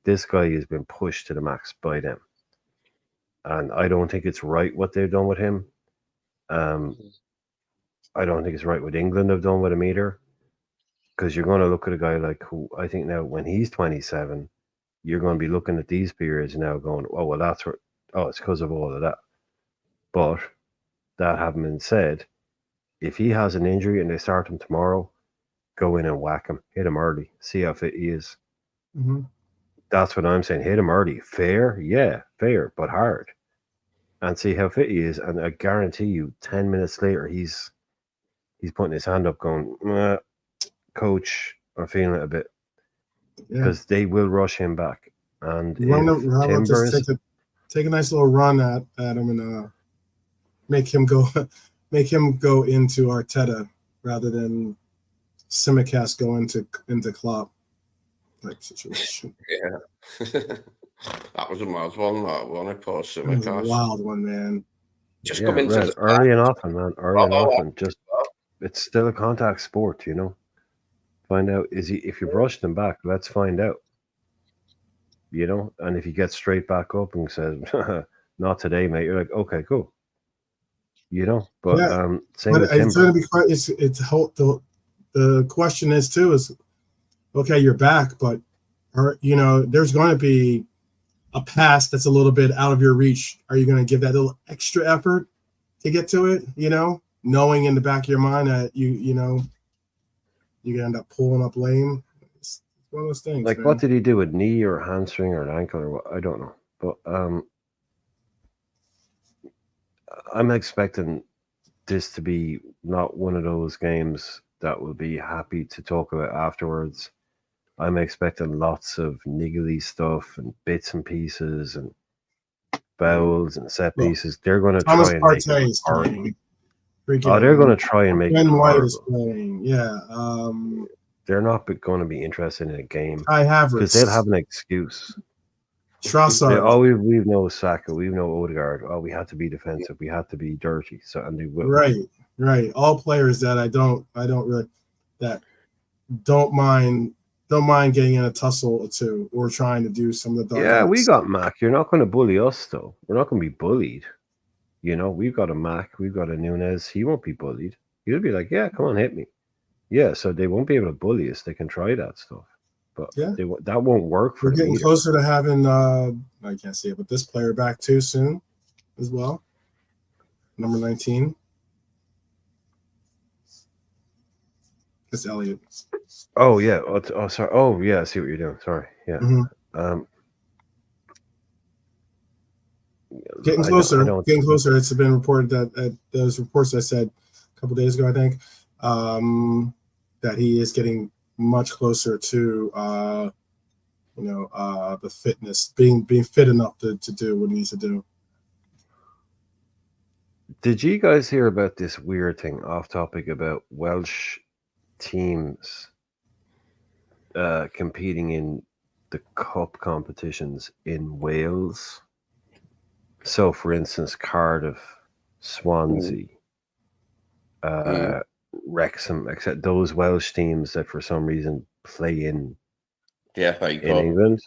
This guy has been pushed to the max by them, and I don't think it's right what they've done with him. I don't think it's right what England have done with him either. Because you're going to look at a guy like who I think now when he's 27, you're going to be looking at these periods now going, oh, well, it's because of all of that. But that having been said, if he has an injury and they start him tomorrow, go in and whack him, hit him early, see how fit he is. Mm-hmm. That's what I'm saying. Hit him early. Fair, but hard. And see how fit he is. And I guarantee you, 10 minutes later, he's putting his hand up going, coach, I'm feeling it a bit. Because they will rush him back. And just take a nice little run at him and make him go into Arteta rather than Simicast go into Klopp like situation. Yeah. That was a mad one, that one. I paused Simicast. That was a wild one, man. Just come into early and often, man. Early and often. Just it's still a contact sport, you know. Find out if you've rushed him back. Let's find out. You know, and if he gets straight back up and says, "Not today, mate," you're like, "Okay, cool." You know, but Yeah. same But with it's Timber. going to be quite. The question is too is, okay, you're back, but there's going to be a pass that's a little bit out of your reach. Are you going to give that little extra effort to get to it? You know, knowing in the back of your mind that you're going to end up pulling up lame. It's one of those things. Like, man. what did he do with knee or hamstring or an ankle or what? I don't know. But I'm expecting this to be not one of those games that will be happy to talk about afterwards. I'm expecting lots of niggly stuff and bits and pieces and fouls and set pieces. They're going to Thomas try and make Partey it is horrible. playing. Oh, they're going to try and make it White is horrible. playing. Yeah. They're not going to be interested in a game I have because they'll have an excuse. Trossard. Oh, we've no Saka, we've no Odegaard. Oh, we had to be defensive, we had to be dirty. So, and they will. Right. All players that I don't really don't mind getting in a tussle or two or trying to do some of the dark arts. We got Mac. You're not going to bully us though. We're not going to be bullied. You know, we've got a Mac, we've got a Nunes. He won't be bullied. He'll be like, yeah, come on, hit me. Yeah, so they won't be able to bully us. They can try that stuff, but that won't work for We're them getting either. closer to having I can't see it, but this player back too soon as well. Number 19. It's Elliot. Oh yeah. Oh sorry. Oh yeah. I see what you're doing. Sorry. Yeah. Mm-hmm. Getting closer. Getting closer. It's been reported that those reports I said a couple days ago, I think, that he is getting much closer to the fitness, being fit enough to do what he needs to do. Did you guys hear about this weird thing off topic about Welsh teams competing in the cup competitions in Wales? So, for instance, Cardiff, Swansea, Wrexham, except those Welsh teams that for some reason play in England,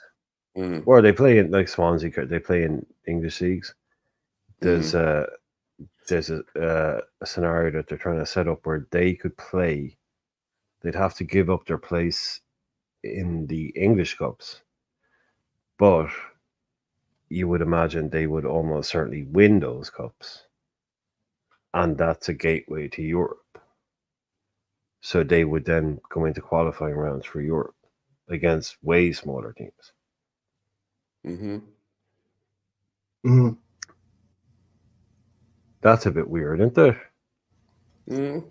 or they play in like Swansea. They play in English leagues. There's a scenario that they're trying to set up where they could play. They'd have to give up their place in the English Cups, but you would imagine they would almost certainly win those cups, and that's a gateway to Europe. So they would then go into qualifying rounds for Europe against way smaller teams. That's a bit weird, isn't it?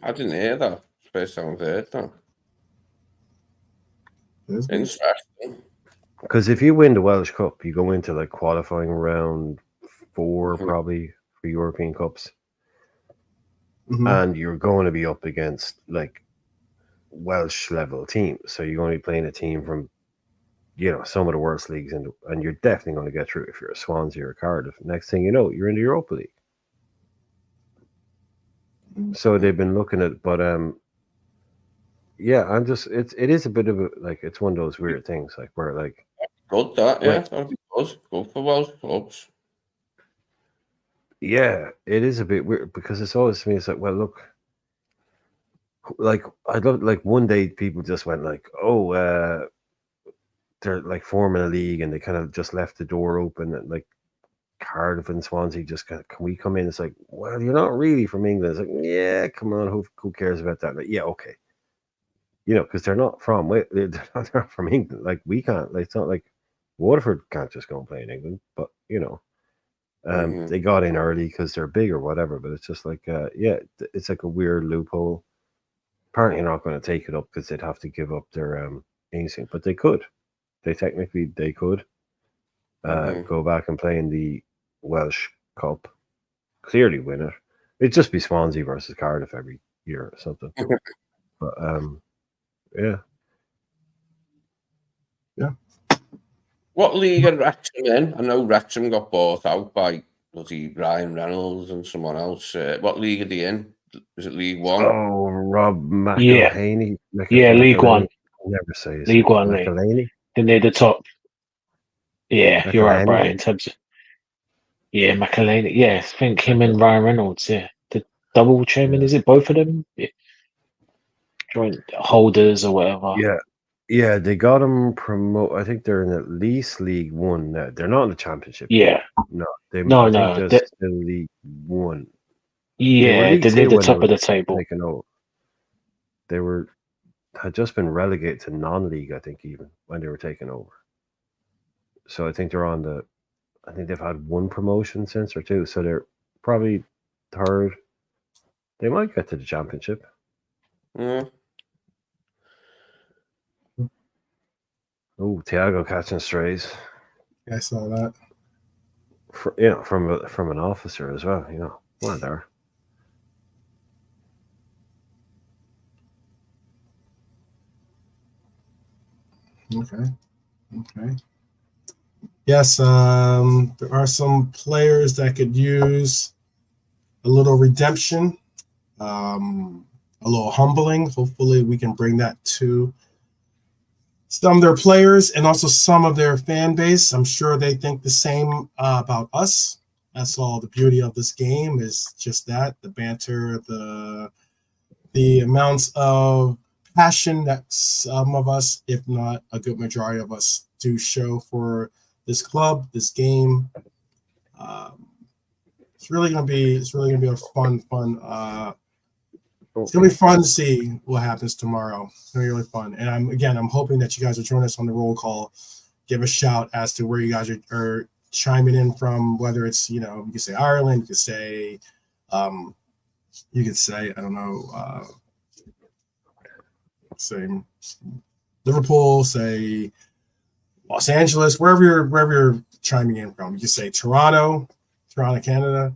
I didn't hear that. First time I've heard that. Interesting. Because if you win the Welsh Cup, you go into like qualifying round 4 probably for European Cups. And you're going to be up against like Welsh level teams. So you're going to be playing a team from, some of the worst leagues, and you're definitely going to get through if you're a Swansea or a Cardiff. Next thing you know, you're in the Europa League. So they've been looking at, but yeah, it is a bit of it's one of those weird things, like where like good that that'd be good for Welsh clubs. Yeah, it is a bit weird because it's always to me. It's like, well, look, like I love like one day people just went like, oh, they're like forming a league and they kind of just left the door open and like Cardiff and Swansea just kind of, can we come in? It's like, well, you're not really from England. It's like, yeah, come on, who cares about that? Like, yeah, okay, because they're not from they're not from England. Like we can't. Like, it's not like Waterford can't just go and play in England, but they got in early because they're big or whatever, but it's just like, it's like a weird loophole. Apparently, not going to take it up because they'd have to give up their instinct, but they could. They could go back and play in the Welsh Cup, clearly win it. It'd just be Swansea versus Cardiff every year or something. But yeah. What league are Wrexham in? I know Wrexham got bought out by Ryan Reynolds and someone else. What league are they in? Is it League One? Oh, Rob McElhaney. Yeah, League One. never say his League name. One, mate. McElhaney? Then they're the top. Yeah, you're right, McElhaney? Brian. In terms of McElhaney. Yeah, I think him and Ryan Reynolds. Yeah, the double chairman. Yeah. Is it both of them? Yeah. Joint holders or whatever. Yeah, they got him promote. I think they're in at least League One now. They're not in the Championship. Yeah. No, No, I think no. they're still League One. They were Yeah, League they're near Two the when they top were of the table. taken over. They had just been relegated to non-league, I think, even when they were taken over. So I think they're on the. I think they've had one promotion since or two, so they're probably third. They might get to the Championship. Yeah. Oh, Thiago catching strays. Yeah, I saw that. From an officer as well. Well, there. Okay. Yes, there are some players that could use a little redemption, a little humbling. Hopefully, we can bring that to some of their players and also some of their fan base. I'm sure they think the same about us. That's all the beauty of this game is just that, the banter, the amounts of passion that some of us, if not a good majority of us, do show for this club, this game. It's really gonna be a fun. It's gonna be fun to see what happens tomorrow. It's gonna be really fun, and I'm hoping that you guys will join us on the roll call. Give a shout as to where you guys are chiming in from. Whether it's you can say Ireland, you could say I don't know, say Liverpool, say Los Angeles, wherever you're chiming in from. You can say Toronto, Canada.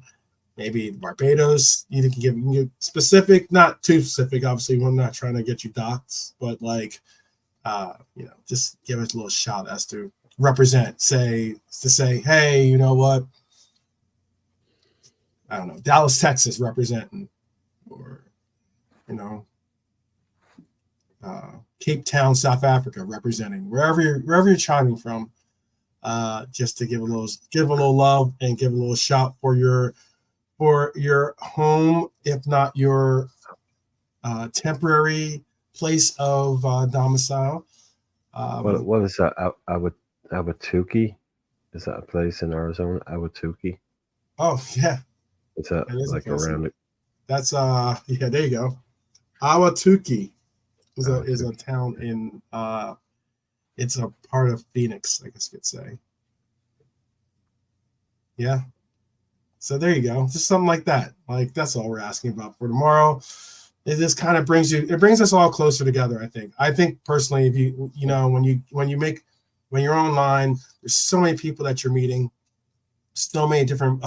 Maybe Barbados. You can give specific, not too specific. Obviously, we're not trying to get you doxxed, but just give us a little shout as to represent. Say, hey, you know what? I don't know, Dallas, Texas, representing, or Cape Town, South Africa, representing. Wherever you're chiming from, just to give a little love and give a little shout for your home, if not your temporary place of domicile. What is that? Awatuki? Is that a place in Arizona? Awatuki? Oh yeah. Is that like around it? That's yeah, there you go. Awatuki is a town in it's a part of Phoenix, I guess you could say. Yeah. So there you go. Just something like that. Like that's all we're asking about for tomorrow. It just kind of brings us all closer together. I think personally, if when you're online, there's so many people that you're meeting, so many different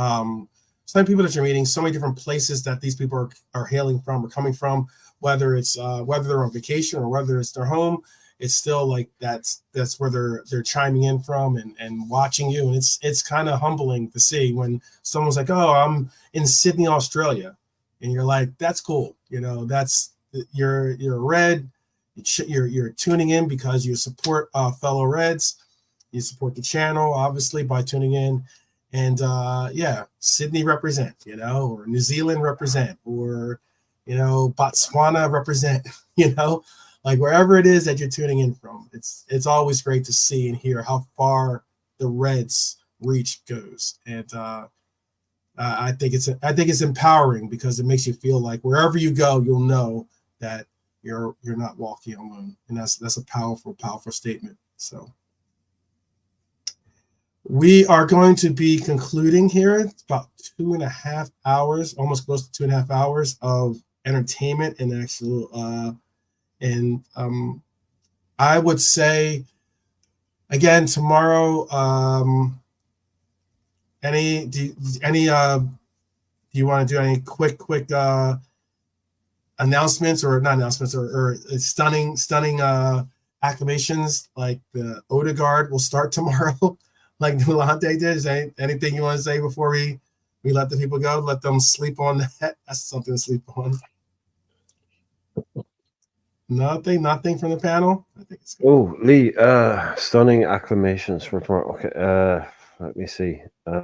places that these people are hailing from or coming from, whether it's whether they're on vacation or whether it's their home. It's still like that's where they're chiming in from and watching you, and it's kind of humbling to see when someone's like, "Oh, I'm in Sydney, Australia," and you're like, "That's cool," That's you're a Red, you're tuning in because you support fellow Reds, you support the channel obviously by tuning in, and Sydney represent, or New Zealand represent, or Botswana represent, Like wherever it is that you're tuning in from, it's always great to see and hear how far the Reds' reach goes, and I think it's empowering because it makes you feel like wherever you go, you'll know that you're not walking alone, and that's a powerful statement. So we are going to be concluding here. It's about 2.5 hours, almost close to 2.5 hours of entertainment and actual. And I would say, again, tomorrow, do you want to do any quick announcements or not announcements or stunning acclamations like the Odegaard will start tomorrow, like Delonte did? Is there anything you want to say before we let the people go? Let them sleep on that. That's something to sleep on. Nothing from the panel. I think it's good. Oh, Lee, stunning acclamations for tomorrow. Okay, let me see. I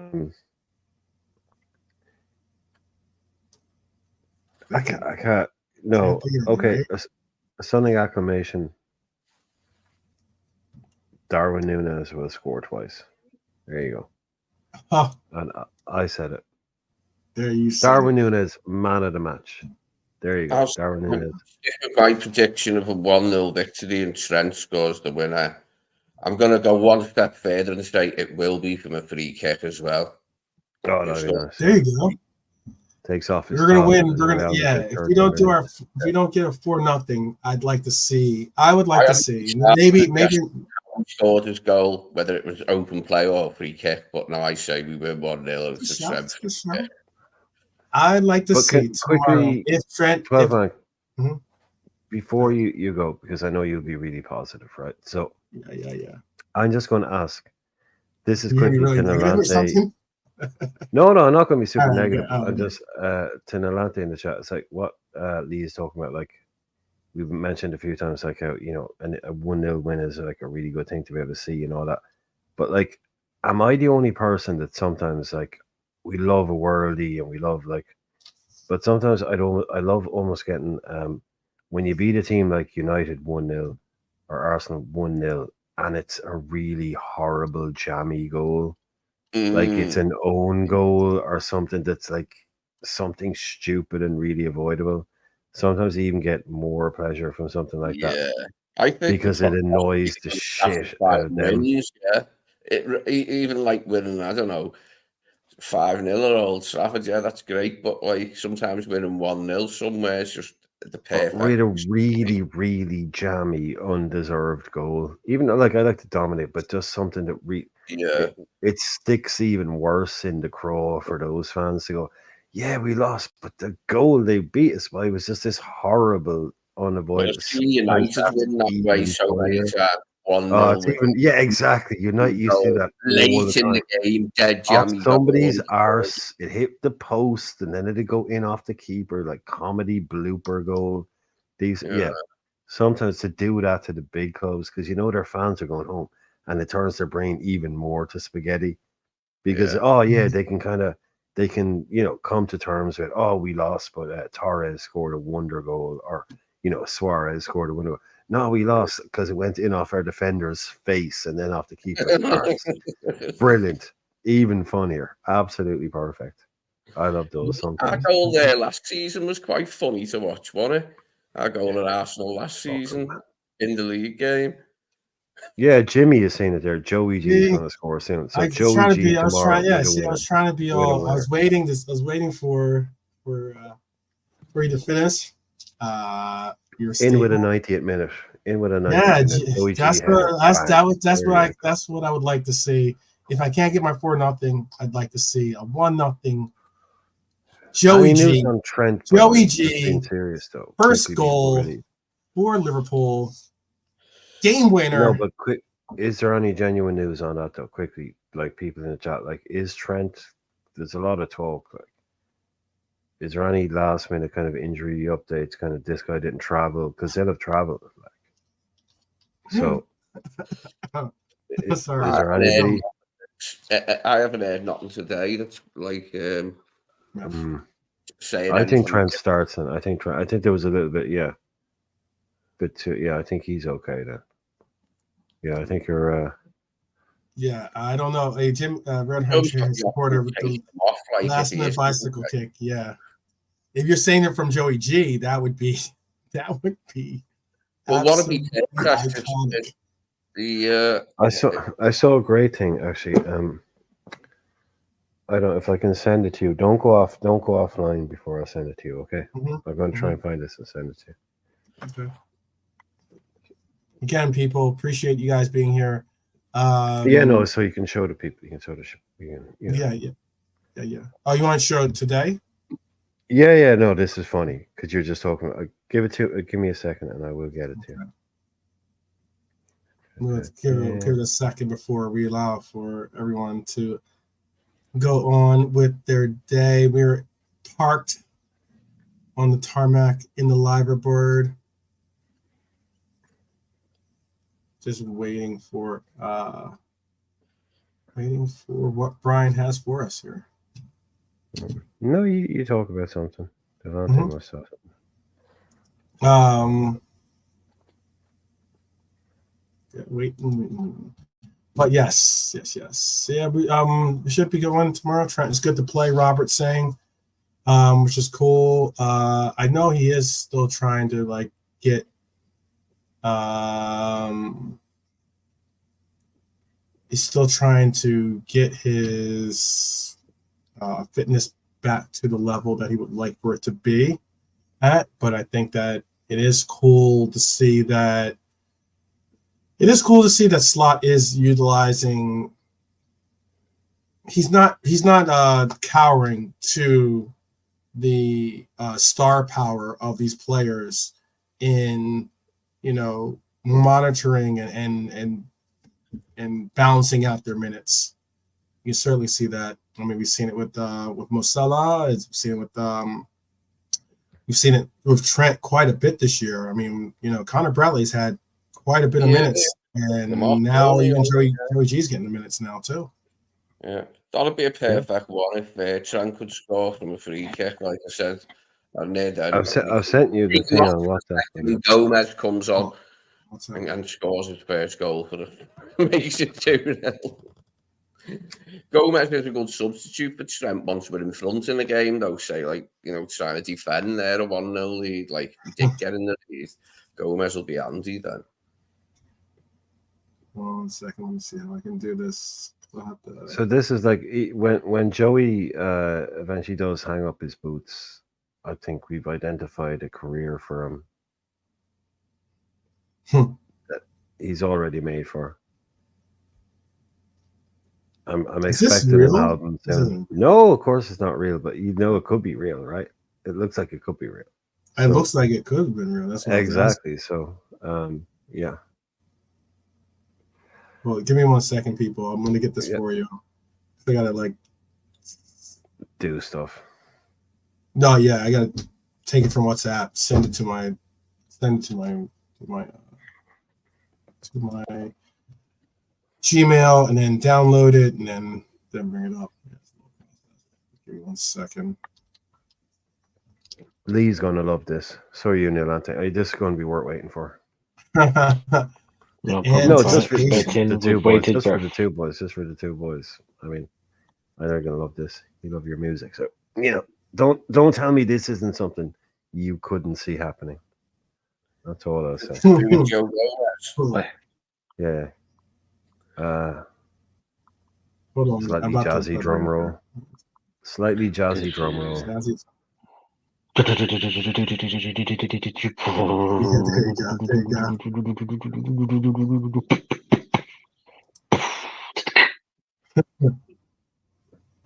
can't. No. Can't think of it, Okay, right? a stunning acclamation. Darwin Núñez will score twice. There you go. Oh, And I said it. there you said Darwin it. Núñez, man of the match. There you go. I'll Darwin Núñez. my prediction of a 1-0 victory and Trent scores the winner. I'm going to go one step further and say it will be from a free kick as well. Oh, that'd be nice. There you go. Takes off his We're gonna top win. and We're gonna around the If 30 we don't do minutes. if we don't get a 4-0, I'd like to see. I would like to see maybe Scored goal, whether it was open play or free kick. But now I say we win 1-0. It's a Trent. I'd like to But see tomorrow quickly, if Trent. 12 man. Mhm. Before you go, because I know you'll be really positive, right? So Yeah. I'm just going to ask. This is You're gonna be quickly really negative or Tinalante. something? No, I'm not going to be super All right, negative. yeah, I'm just Tinalante in the chat. It's like what Lee is talking about. Like we've mentioned a few times, like how and a 1-0 win is like a really good thing to be able to see and all that. But like, am I the only person that sometimes like we love a worldie and we love but sometimes I love almost getting when you beat a team like United 1-0 or Arsenal 1-0 and it's a really horrible jammy goal. Like it's an own goal or something that's like something stupid and really avoidable. Sometimes you even get more pleasure from something like that. I think because it annoys the shit out of them. Wins, even like winning, I don't know, 5-0 at Old Trafford, that's great. But like sometimes winning 1-0 somewhere is just the perfect. With a really, really jammy, undeserved goal. Even though, like, I like to dominate, but just something that it sticks even worse in the craw for those fans to go, yeah, we lost, but the goal they beat us by was just this horrible, unavoidable. United win that way so many times. 1-0. Exactly. United used to do that late in the game, dead jammy. Somebody's arse, it hit the post, and then it'd go in off the keeper, like comedy blooper goal. Sometimes to do that to the big clubs because their fans are going home, and it turns their brain even more to spaghetti because they can come to terms with we lost, but Torres scored a wonder goal, or Suarez scored a wonder goal. No, we lost because it went in off our defender's face and then off the keeper's arse. Brilliant. Even funnier. Absolutely perfect. I love those sometimes. Our goal there last season was quite funny to watch, wasn't it? Our goal at Arsenal last season in the league game. Yeah, Jimmy is saying it there. Joey G is going to score soon. So Joey G tomorrow. I was trying to be all. I was waiting for you to finish. Your in with a 90th minute. In with a 90th minute. That's what I would like to see. If I can't get my 4-0, I'd like to see a 1-0. Joey G. On Trent, Joey G. Serious though. First goal for Liverpool. Game winner. No, but quick. Is there any genuine news on that though? Quickly, like people in the chat, like is Trent? There's a lot of talk. Like, is there any last minute kind of injury updates? Kind of this guy didn't travel because they'll have traveled. Like, so. Is there anybody? I haven't heard nothing today. That's like saying. I think Trent starts, and I think there was a little bit, but I think he's okay then. Yeah, I think you're. Yeah, I don't know. Hey, Jim, Red Hampshire supporter with the last minute bicycle kick. Yeah, if you're saying it from Joey G, that would be. Well, what would be iconic. I saw a great thing actually. I don't know if I can send it to you. Don't go offline before I send it to you. Okay, I'm going to try and find this and send it to you. Okay. Again, people, appreciate you guys being here. So you can show the people. You can show the. Yeah. Oh, you want to show it today? Yeah. No, this is funny because you're just talking. Give me a second, and I will get it to you. Let's give it a second before we allow for everyone to go on with their day. We're parked on the tarmac in the Liverbird. just waiting for what Brian has for us here. No, you talk about something. Devante must have something. Waiting. But yes. Yeah, we should be going tomorrow. It's good to play. Robert saying, which is cool. I know he is still trying to like get. He's still trying to get his fitness back to the level that he would like for it to be at. But I think that it is cool to see that. It is cool to see that Slot is utilizing. He's not cowering to the star power of these players in, monitoring and balancing out their minutes. You certainly see that. I mean, we've seen it with Mo Salah. We've seen it with Trent quite a bit this year. I mean, Connor Bradley's had quite a bit of minutes, and now even Joey G's getting the minutes now too. Yeah, that'd be a perfect one if Trent could score from a free kick, like I said. And I've sent you the thing on WhatsApp. And Gomez comes on and scores his first goal for it. Makes it 2-0. Gomez is a good substitute for Trent once we're in front in the game, though. Say, trying to defend there a 1-0 lead. Like, we did get in the lead. Gomez will be handy then. 1 second, let me see how I can do this. So this is like when Joey eventually does hang up his boots. I think we've identified a career for him that he's already made for. I'm expecting an album soon. No, of course it's not real, but it could be real, right? It looks like it could be real. It looks like it could have been real. That's what exactly. So, yeah. Well, give me 1 second, people. I'm going to get this for you. I got to do stuff. No, yeah, I got to take it from WhatsApp, send it to my Gmail, and then download it, and then bring it up. Give me 1 second. Lee's going to love this. So are you, Neilante. This is going to be worth waiting for. No, just for the two boys. Just for the two boys. I mean, they're gonna love this. You love your music, so don't tell me this isn't something you couldn't see happening. That's all I'll say. Yeah. Hold on. Slightly jazzy drum roll. Slightly jazzy drum roll. There you go.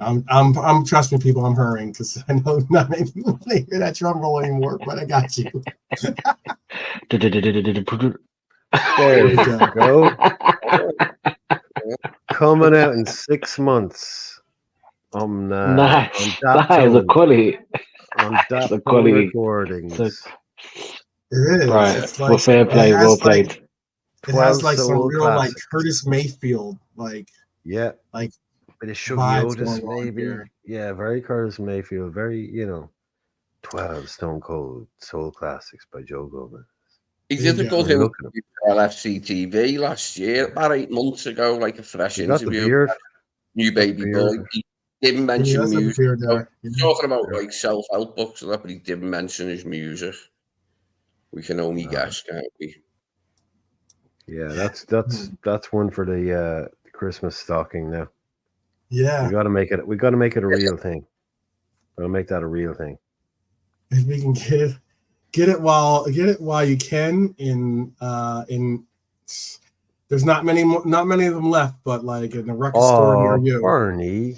I'm trust me, people. I'm hurrying because I know not many people want to hear that drum roll anymore. But I got you. There you go. Coming out in 6 months. Nice. That is a quality. On that quality recordings. It is. Right. It's like, fair play. Well played. It has like some real classics. Like Curtis Mayfield, like bit of Shuggy Otis maybe. Yeah, very Curtis Mayfield. Very 12 Stone Cold Soul Classics by Joe Gomez. He did a good interview on LFC TV last year, about 8 months ago, like a fresh interview. New baby boy. He didn't mention music. Talking about like self-help books and that, but he didn't mention his music. We can only guess, can't we? Yeah, that's one for the Christmas stocking now. Yeah, we got to make it. We got to make it a real thing. We'll make that a real thing. If we can get it while you can. There's not many of them left, but like in the record store near you.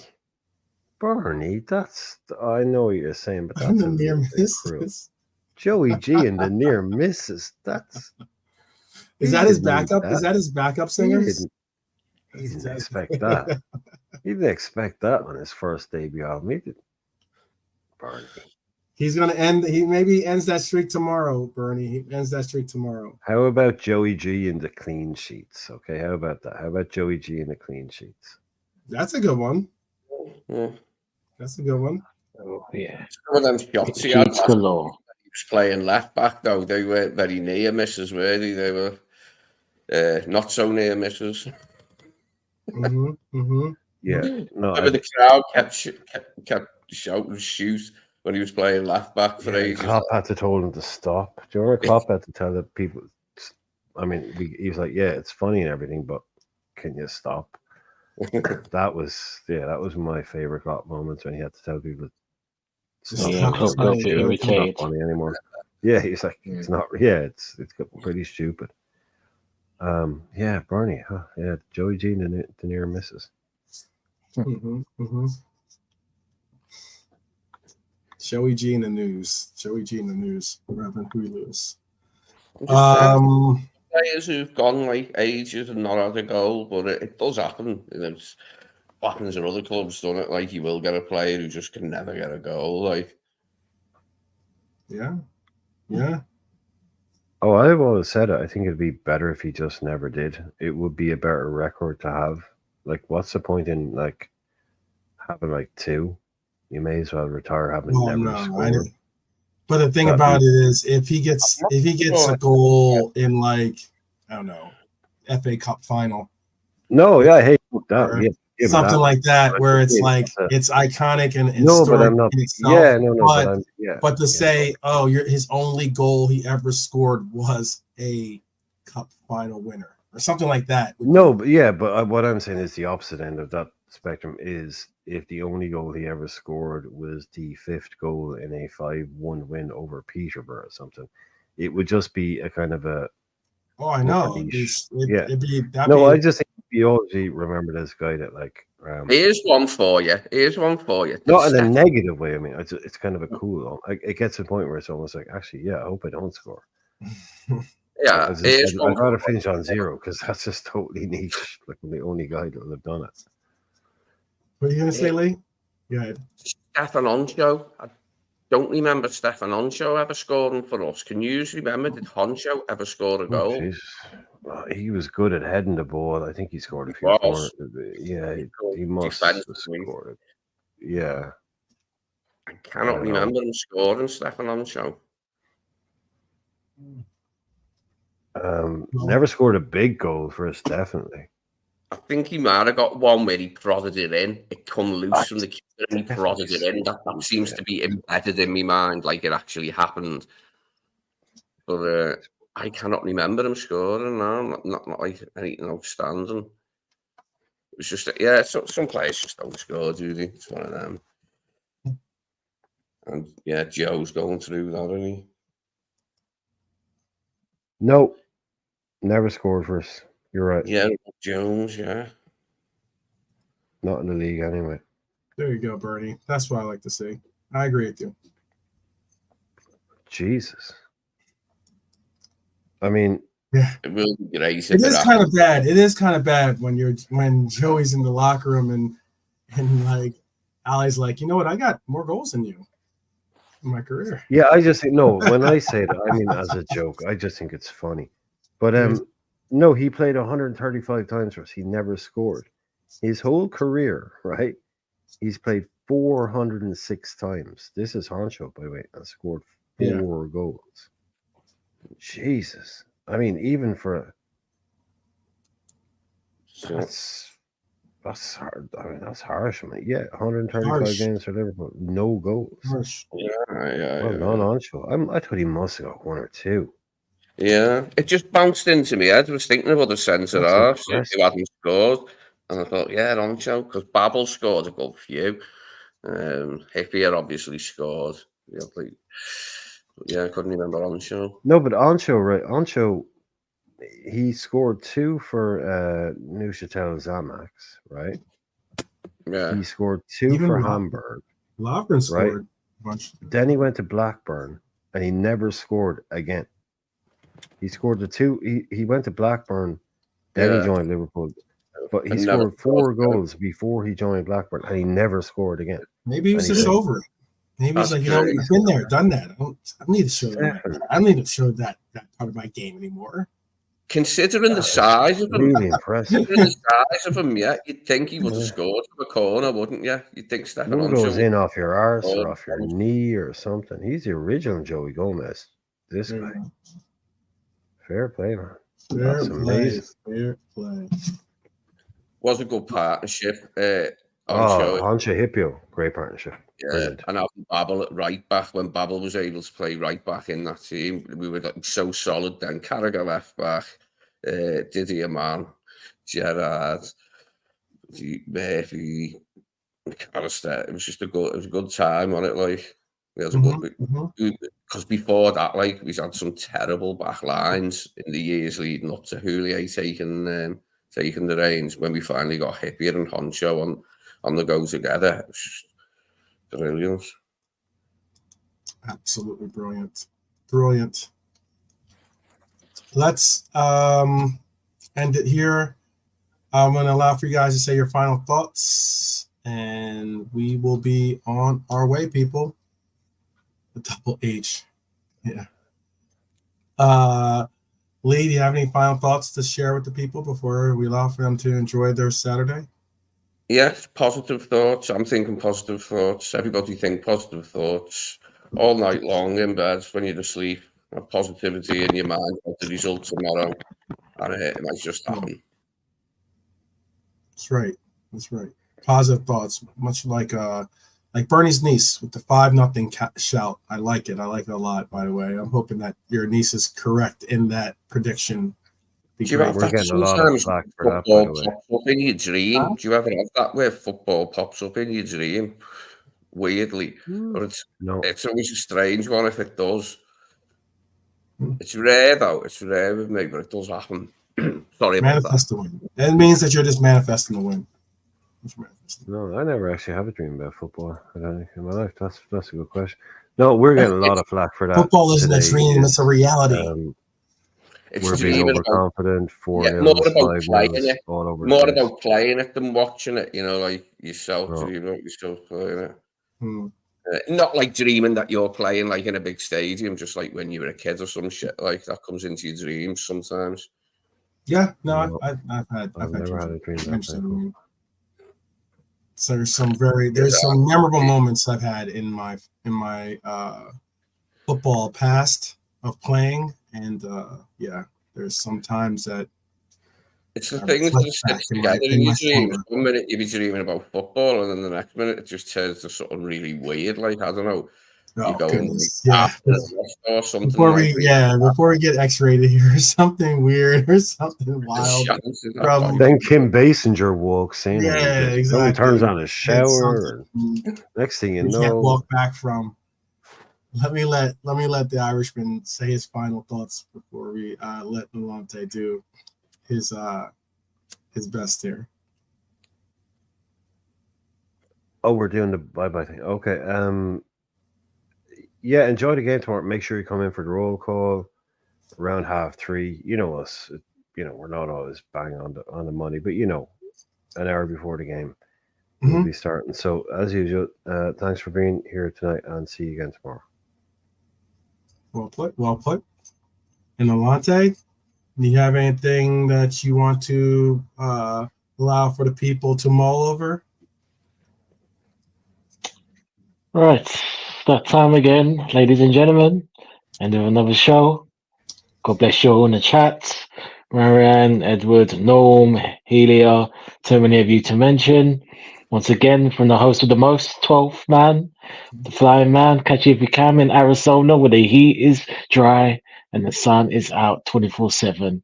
Bernie, that's I know what you're saying, but that's the near misses. Joey G and the near misses. Is that his backup? Is that his backup singer? He didn't expect that. He didn't expect that on his first debut album. He did. Bernie. He's gonna end. He maybe ends that streak tomorrow, Bernie. He ends that streak tomorrow. How about Joey G in the clean sheets? Okay, how about that? How about Joey G in the clean sheets? That's a good one. Yeah. That's a good one. Oh, yeah. Some of them shots he had Sheets galore. he was playing left back though. They weren't very near misses, were they? They were not so near misses. Yeah, no. Remember the crowd kept shouting shoot when he was playing left back for ages. Klopp had to tell him to stop. Do you remember Klopp had to tell the people? I mean, he was like, "Yeah, it's funny and everything, but can you stop?" that was my favorite Klopp moments when he had to tell people. Stop. Yeah, Klopp got a bit It's not irritated. funny anymore. Yeah, he's like, it's not. Yeah, it's pretty stupid. Yeah, Bernie. Huh? Yeah, Joey G the near misses. Joey G in the news. Joey G in the news. Reverend Hulu's. Players who've gone like ages and not had a goal, but it does happen. It happens at other clubs, done it. Like you will get a player who just can never get a goal. Like, yeah. Oh, I've always said it. I think it'd be better if he just never did. It would be a better record to have. Like, what's the point in like having like two? You may as well retire having never scored. But the thing about it is, if he gets a goal in like I don't know, FA Cup final. No, yeah, hey, that, yeah, something like that, where it's like it's iconic and historic in itself. Yeah, no, but to say, oh, his only goal he ever scored was a cup final winner or something like that. No, but yeah, but what I'm saying is the opposite end of that spectrum is if the only goal he ever scored was the 5th goal in a 5-1 win over Peterborough or something, it would just be a kind of a. Oh, I know. I just think you always remember this guy that like. Here's one for you. Not in a negative way. I mean, it's kind of a cool. It gets to the point where it's almost like, actually, yeah, I hope I don't score. Yeah, I'd rather finish on 0 because that's just totally niche. Like I'm the only guy that will have done it. What are you gonna say, Lee? Yeah, Stefan Onshow. I don't remember Stefan Onshow ever scoring for us. Can you remember? Did Honshow ever score a goal? Well, he was good at heading the ball. I think he scored a few corners. Yeah, he must have scored it. Yeah. I cannot remember him scoring, Stefan Onshow. Never scored a big goal for us, definitely. I think he might have got one where he prodded it in. It come loose from the keeper and he prodded it in. That seems to be embedded in my mind, like it actually happened. But I cannot remember him scoring. No, not like anything outstanding. It was just some players just don't score, do they? It's one of them. And yeah, Joe's going through that, isn't he? No, never scored for us. You're right. Yeah, Jones, yeah. Not in the league anyway. There you go, Bernie. That's what I like to see. I agree with you. Jesus. I mean, yeah, it will be great. It is kind of bad. It is kind of bad when Joey's in the locker room and like Ali's like, you know what? I got more goals than you in my career. Yeah, I just think when I say that, I mean as a joke. I just think it's funny. But no, he played 135 times for us. He never scored. His whole career, right? He's played 406 times. This is Honshow, by the way, and scored 4 goals. Jesus. I mean, even for that's hard. I mean, that's harsh. I mean, yeah, 135 games for Liverpool, no goals. Harsh. Yeah. Honshow. I thought he must have got 1 or 2. Yeah, it just bounced into me head. I was thinking about the centre halves who hadn't scored, and I thought, yeah, Onshow, because Babel scored a good few. Hippier obviously scored. Yeah, I couldn't remember Onshow. No, but Onshow, right? Onshow, he scored 2 for Neuchâtel Xamax, right? Yeah. He scored 2 for Hamburg. Lovren scored a bunch. Then he went to Blackburn, and he never scored again. He scored the 2. He went to Blackburn, then he joined Liverpool. But he scored 4 goals before he joined Blackburn, and he never scored again. Maybe he was just over it. Maybe he's That's like, you know, great. I've been there, done that. I don't need to show them. Stefan. I don't need to show that part of my game anymore. Considering the size of him, Really impressive. considering the size of him, yeah, you'd think he would have scored from a corner, wouldn't you? You'd think Stefan One goes Onshaw in off your arse would or off your knee or something. He's the original Joey Gomez. This guy. Fair play, man. Fair That's play. amazing. Fair play. was a good partnership. On Oh, show. Hansha Hippo. Great partnership. Yeah, Brilliant. and having Babel at right back when Babel was able to play right back in that team, we were like so solid then. Carragher left back, Didier Man, Gerrard, Murphy, McAllister. It was just a good time on it. Like we had a good because before that, like we had some terrible back lines in the years leading up to Houllier taking the reins. When we finally got Hippier and Honcho on the go together, it was just brilliant. Absolutely brilliant. Let's end it here. I'm going to allow for you guys to say your final thoughts, and we will be on our way, people. The double H. Yeah. Lee, do you have any final thoughts to share with the people before we allow for them to enjoy their Saturday? Yes, positive thoughts. I'm thinking positive thoughts. Everybody think positive thoughts all night long in bed when you're asleep. Have positivity in your mind about the result tomorrow, and it might just happen. That's right. Positive thoughts, much like Bernie's niece with the 5-0 shout. I like it. I like it a lot. By the way, I'm hoping that your niece is correct in that prediction. We're getting a lot of flack for that, by the way. Pops up in your dream. Do you ever have that where football pops up in your dream? Weirdly, or it's always a strange one if it does. It's rare though. It's rare with me, but it does happen. Sorry about Manifest the win. It means that you're just manifesting the win. No, I never actually have a dream about football. I don't think in my life. That's a good question. No, we're getting a lot of flack for that. Football isn't a dream; it's a reality. We're being overconfident. 4-0, more about playing it. All over more about playing it than watching it. You know, like yourself, dreaming about yourself playing it. Not like dreaming that you're playing like in a big stadium, just like when you were a kid or some shit like that comes into your dreams sometimes. Yeah, no, I've never had a dream. So there's some memorable moments I've had in my football past of playing, and there's some times that it's the thing that just sticks together in your dreams. 1 minute you be dreaming about football, and then the next minute it just turns to something really weird. Like I don't know, you go or something. Before we get X-rated here, something weird or something wild. Then Kim Basinger walks in. Yeah, exactly. He turns on his shower. Next thing you know, can't walk back from. Let me let the Irishman say his final thoughts before we let Nolante do his best here. Oh, we're doing the bye-bye thing. Okay. Yeah, enjoy the game tomorrow. Make sure you come in for the roll call around 3:30. You know us. We're not always bang on the money, but an hour before the game we'll be starting. So as usual, thanks for being here tonight, and see you again tomorrow. Well put. And Alante, do you have anything that you want to allow for the people to mull over? Right. That time again, ladies and gentlemen, end of another show. God bless you all in the chat. Marianne, Edward, Norm, Helia, too many of you to mention. Once again, from the host of the most, 12th man, the flying man, catch you if you can in Arizona where the heat is dry and the sun is out 24/7.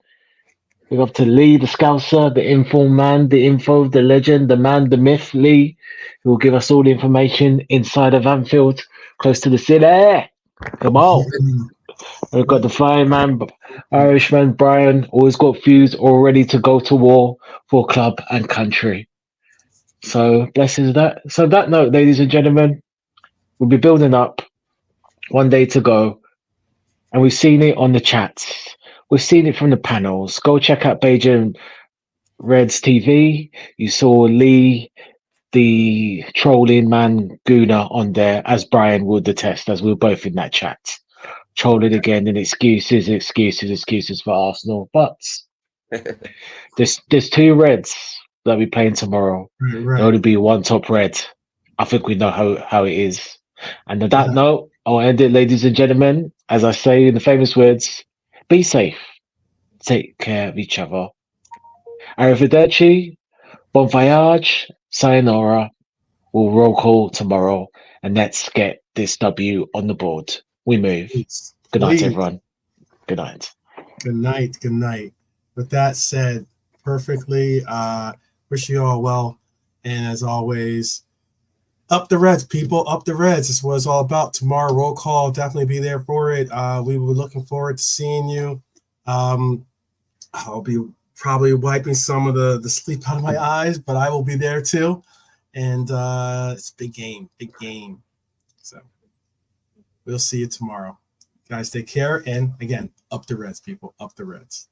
Big up to Lee, the Scouser, the informed man, the info, the legend, the man, the myth, Lee, who will give us all the information inside of Anfield, close to the city. Come on. We've got the flying man, Irishman, Brian, always got views all ready to go to war for club and country. So, blessings that. So, that note, ladies and gentlemen, we'll be building up. 1 day to go. And we've seen it on the chats. We've seen it from the panels. Go check out Bajan Reds TV. You saw Lee the trolling man Guna on there, as Brian would attest, as we were both in that chat. Trolling again and excuses for Arsenal. But there's two Reds that we playing tomorrow. Right. There'll only be one top red. I think we know how it is. And on that note, I'll end it, ladies and gentlemen. As I say in the famous words, be safe. Take care of each other. Arrivederci, bon voyage, sayonara. We'll roll call tomorrow, and let's get this W on the board. We move. Please. Good night, Please. everyone. Good night. Good night. Good night. With that said, perfectly, wish you all well. And as always, up the Reds, people. Up the Reds. That's what it's all about. Tomorrow, roll call. Definitely be there for it. We were looking forward to seeing you. I'll be probably wiping some of the sleep out of my eyes, but I will be there too. And it's a big game. So we'll see you tomorrow. Guys, take care. And again, up the Reds, people. Up the Reds.